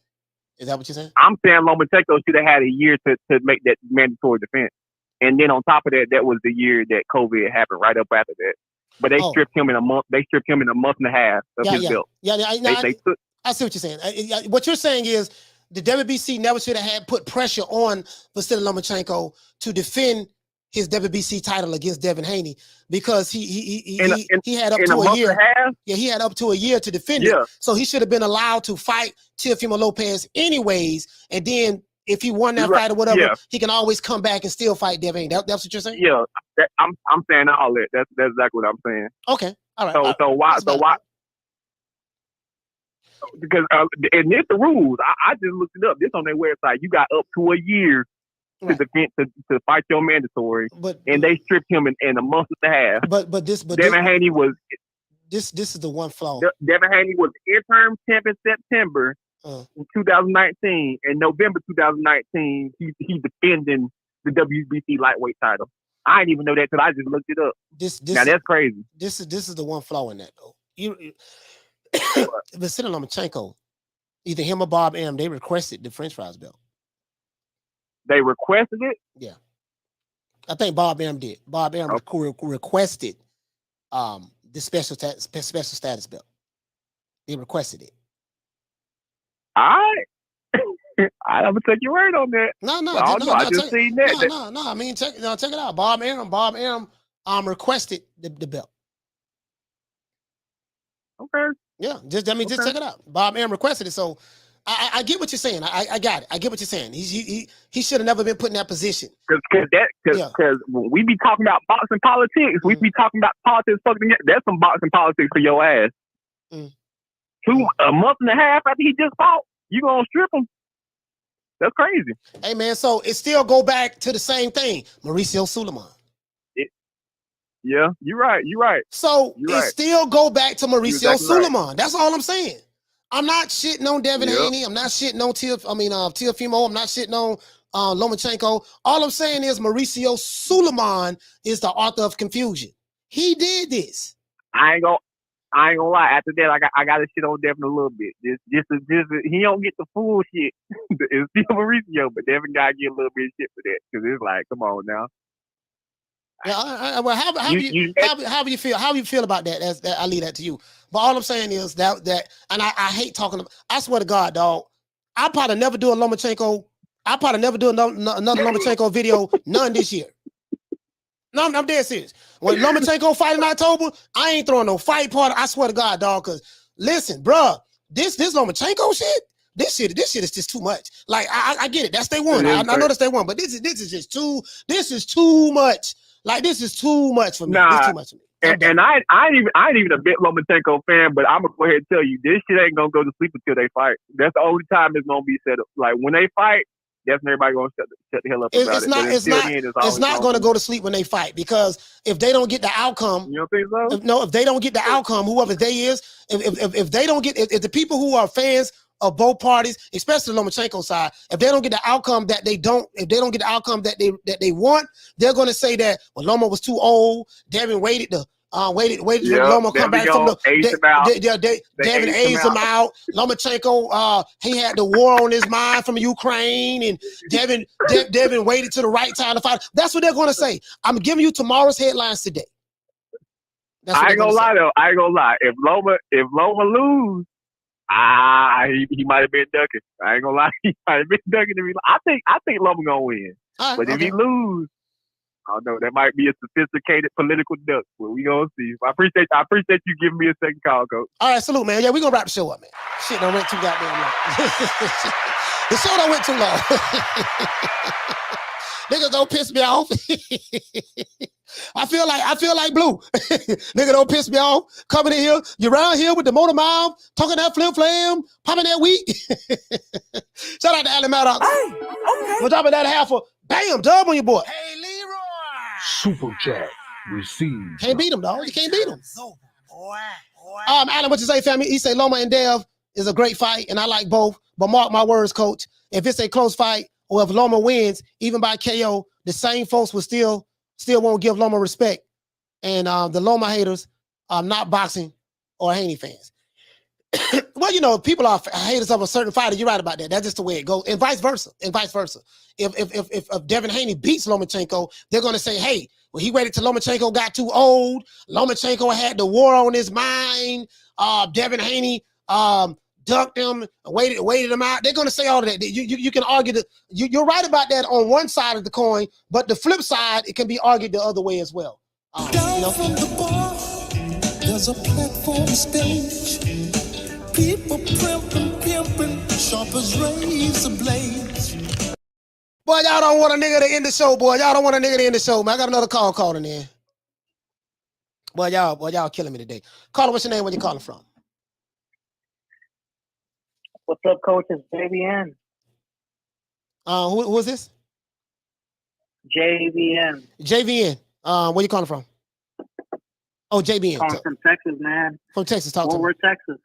Is that what you're saying? I'm saying Lomachenko should have had a year to make that mandatory defense, and then on top of that, that was the year that COVID happened right up after that. But they stripped him in a month. They stripped him in a month and a half of his belt. I see what you're saying. What you're saying is the WBC never should have put pressure on Vasily Lomachenko to defend his WBC title against Devin Haney, because he had up to a year. Yeah, he had up to a year to defend it. So he should have been allowed to fight Teofimo Lopez anyways, and then if he won that fight or whatever, he can always come back and still fight Devin Haney. That's what you're saying? Yeah, I'm saying all that. That's exactly what I'm saying. Okay, all right. So why? Because and it's the rules. I just looked it up. This on their website. You got up to a year to defend to fight your mandatory, and they stripped him in a month and a half. But Devin Haney was. This is the one flaw. Devin Haney was interim champion September, in 2019, in November 2019, he defending the WBC lightweight title. I didn't even know that till I just looked it up. Now that's crazy. This is the one flaw in that though. Vasily Lomachenko, either him or Bob M, they requested the French fries belt. They requested it? Yeah. I think Bob M did. Bob M requested the special status belt. They requested it. I'm gonna take your word on that. I just seen that. No. I mean, check it out. Bob M requested the belt. Okay. Yeah, just check it out. Bob M requested it, so I get what you're saying. I got it. I get what you're saying. He should have never been put in that position. Because when we be talking about boxing politics, we be talking about politics. That's some boxing politics for your ass. A month and a half after he just fought, you gonna strip him? That's crazy. Hey man, so it still go back to the same thing. Mauricio Sulaiman. Yeah, you're right. So still go back to Mauricio Sulaiman. Right. That's all I'm saying. I'm not shitting on Devin Haney. I'm not shitting on Teofimo. I'm not shitting on Lomachenko. All I'm saying is Mauricio Sulaiman is the author of confusion. He did this. I ain't gonna lie. After that, I got to shit on Devin a little bit. Just he don't get the full shit. It's still Mauricio, but Devin got to get a little bit of shit for that because it's like, come on now. Yeah, well, how do you feel? How do you feel about that? I leave that to you. But all I'm saying is that, and I hate talking. I swear to God, dog, I'll probably never do a Lomachenko. I'll probably never do another Lomachenko video. None this year. No, I'm dead serious. When Lomachenko fight in October, I ain't throwing no fight part. I swear to God, dog. Cause listen, bruh, this Lomachenko shit. This shit is just too much. Like I get it. That's day one. I know that's day one. But this is just too. This is too much. Like this is too much for me. This is too much for me. And I ain't even a bit Lomachenko fan, but I'm gonna go ahead and tell you, this shit ain't gonna go to sleep until they fight. That's the only time it's gonna be set up. Like when they fight, that's when everybody gonna shut the hell up about it. It's not gonna go to sleep when they fight, because if they don't get the outcome, you don't think so? If they don't get the outcome, whoever they is, if they don't get, if the people who are fans of both parties, especially the Lomachenko side, if they don't get the outcome that they they want, they're going to say that, well, Loma was too old. Devin waited for Loma come back from Devin aged him out. Lomachenko, he had the war on his mind from Ukraine, and Devin waited to the right time to fight. That's what they're going to say. I'm giving you tomorrow's headlines today. I ain't gonna lie though. I ain't gonna lie. If Loma lose, he might have been ducking. I ain't gonna lie, he might have been ducking. I think Loma gonna win. But if he lose, I don't know. That might be a sophisticated political duck. But we gonna see. I appreciate you giving me a second call, Coach. All right, salute, man. Yeah, we gonna wrap the show up, man. Shit, don't went too goddamn long. The show don't went too long. Niggas don't piss me off. I feel like Blue. Nigga don't piss me off. Coming in here, you around here with the motor mouth, talking that flim flam, popping that wheat. Shout out to Allen Maddox. Hey, okay. We're dropping that half a bam dub on your boy. Hey, Leroy. Super chat received. Can't beat him, dog. You can't beat him. Allen, what you say, family? He say Loma and Dev is a great fight, and I like both. But mark my words, coach. If it's a close fight, or if Loma wins, even by KO, the same folks will still won't give Loma respect. And the Loma haters are not boxing or Haney fans. Well, you know, people are haters of a certain fighter. You're right about that. That's just the way it goes. And vice versa. If Devin Haney beats Lomachenko, they're going to say, hey, well, he waited till Lomachenko got too old. Lomachenko had the war on his mind. Devin Haney ducked him, waited him out. They're going to say all of that. You can argue that you're right about that on one side of the coin, but the flip side, it can be argued the other way as well. Down from the bar, there's a platform stage. People pimping, sharp as razor blades. Boy, y'all don't want a nigga to end the show, boy. Y'all don't want a nigga to end the show, man. I got another call calling in. Boy, y'all killing me today. Caller, what's your name? Where you calling from? What's up, coach? It's JVN. Who is this? JVN. JVN. Where you calling from? Oh, JVN. Calling from Texas, man. From Texas. Talk to me. Texas.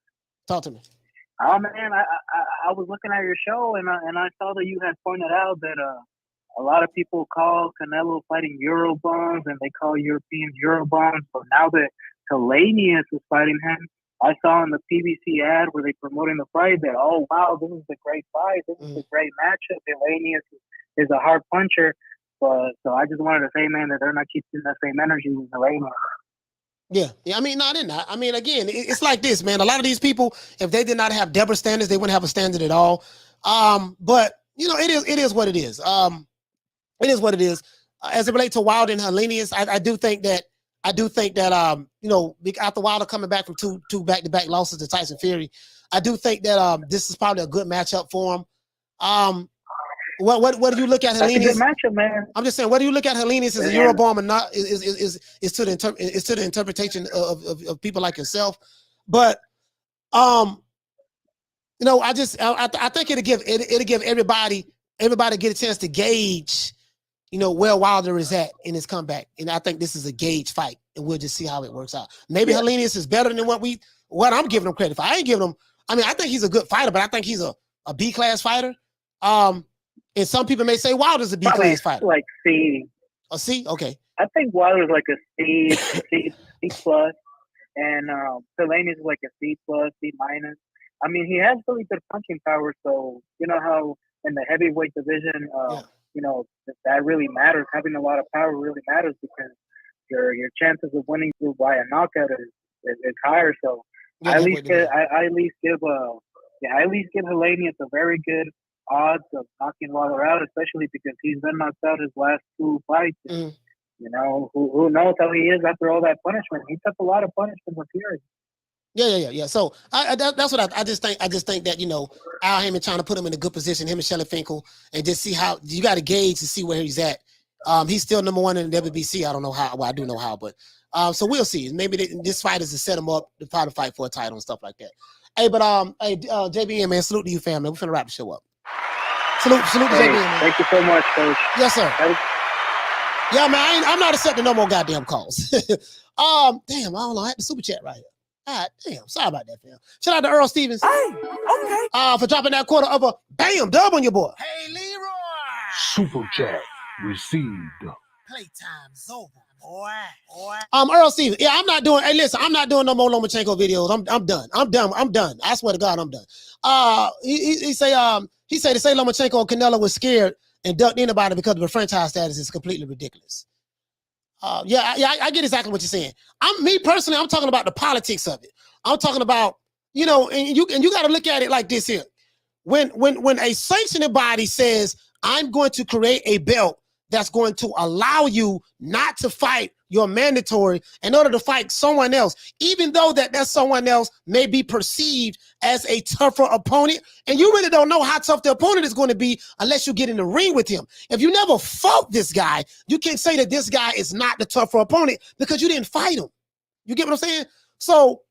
Talk to me. Oh man, I was looking at your show and I saw that you had pointed out that a lot of people call Canelo fighting Eurobums and they call Europeans Eurobums. But now that Helenius is fighting him, I saw in the PBC ad where they promoting the fight that, oh wow, this is a great fight, this is a great matchup. Helenius is a hard puncher, but so I just wanted to say, man, that they're not keeping that same energy with Helenius. Yeah. I mean, no, they're not. I mean, again, it's like this, man. A lot of these people, if they did not have Deborah standards, they wouldn't have a standard at all. But you know, it is what it is. It is what it is. As it relates to Wilder and Helenius, I do think that you know, after Wilder coming back from two back-to-back losses to Tyson Fury, I do think that this is probably a good matchup for him. What do you look at Helenius? That's a good matchup, man. I'm just saying, what do you look at Helenius as a Eurobomb or not? Is to the interpretation of people like yourself. But you know, I think it'll give everybody get a chance to gauge, you know, where Wilder is at in his comeback. And I think this is a gauge fight, and we'll just see how it works out. Maybe Helenius is better than what I'm giving him credit for. I ain't giving him. I mean, I think he's a good fighter, but I think he's a B-class fighter. And some people may say Wilder's a B-class fighter. Like C. A C? Okay. I think Wilder's like a C plus, and Helenius is like a C plus, C minus. I mean, he has really good punching power, so you know how in the heavyweight division, you know, that really matters. Having a lot of power really matters because your chances of winning by a knockout is higher. So I at least give Helenius a very good odds of knocking Wilder out, especially because he's been knocked out his last 2 fights. You know, who knows how he is after all that punishment? He took a lot of punishment for Fury. Yeah. So that's what I just think. I just think that, you know, Al Haymon trying to put him in a good position, him and Shelly Finkel, and just see how you got to gauge to see where he's at. He's still number 1 in the WBC. I don't know how. Well, I do know how, but so we'll see. Maybe this fight is to set him up to try to fight for a title and stuff like that. Hey, but JBN, man, salute to you, family. We're finna wrap the show up. Salute to JBN, man. Thank you so much, Coach. Yes, sir. Yeah, man, I'm not accepting no more goddamn calls. Damn, I don't know. I had the super chat right here. God damn, sorry about that, fam. Shout out to Earl Stevens. Hey, okay. For dropping that quarter of a bam dub on your boy. Hey, Leroy. Super chat received. Playtime's over, boy. Earl Stevens. Yeah, I'm not doing. Hey, listen, I'm not doing no more Lomachenko videos. I'm done. I swear to God, I'm done. He say to say Lomachenko and Canelo was scared and ducked anybody because of the franchise status is completely ridiculous. I get exactly what you're saying. Me personally, I'm talking about the politics of it. I'm talking about, you know, and you got to look at it like this here. When a sanctioning body says, I'm going to create a belt that's going to allow you not to fight your mandatory in order to fight someone else, even though that someone else may be perceived as a tougher opponent, and you really don't know how tough the opponent is going to be unless you get in the ring with him. If you never fought this guy, you can't say that this guy is not the tougher opponent because you didn't fight him. You get what I'm saying? So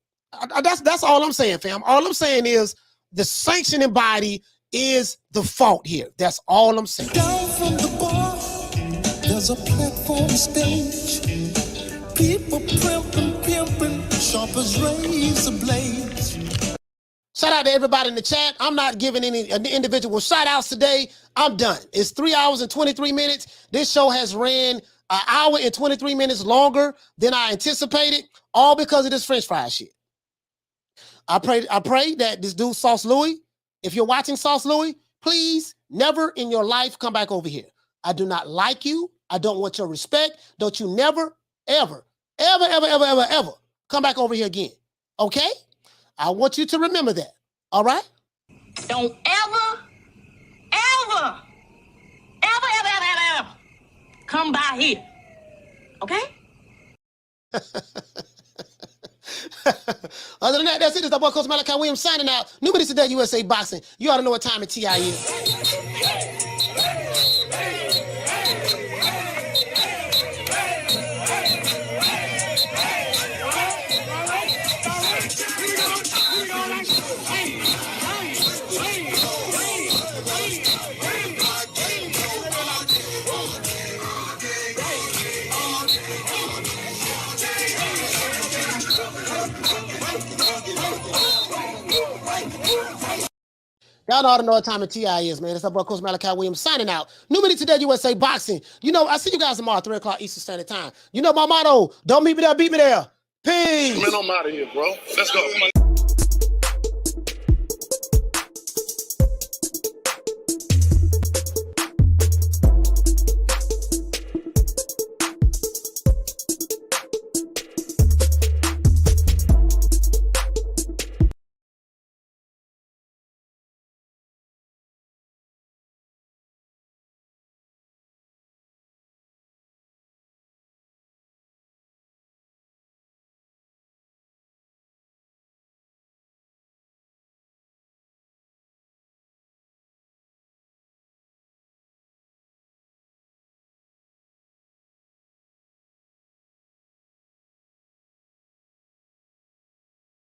that's all I'm saying, fam. All I'm saying is the sanctioning body is the fault here. That's all I'm saying. Down from the bar, there's a platform stage. People pimping, sharp as razor blades. Shout out to everybody in the chat. I'm not giving any individual shout outs today. I'm done. It's 3 hours and 23 minutes. This show has ran an hour and 23 minutes longer than I anticipated, all because of this French fry shit. I pray that this dude, Sauce Louis, if you're watching Sauce Louis, please never in your life come back over here. I do not like you. I don't want your respect. Don't you never, ever come back over here again. Okay? I want you to remember that. All right? Don't ever come by here. Okay? Other than that, that's it. It's the boy Coach Malachi Williams signing out. Nobody today, USA Boxing. You ought to know what time and TI is. Right. Y'all ought to know what time of TI is, man. It's up, Coach Malachi Williams signing out. New Minute Today, USA Boxing. You know, I see you guys tomorrow, 3 o'clock Eastern Standard Time. You know my motto, don't meet me there, beat me there. Peace. Man, I'm out of here, bro. Let's go.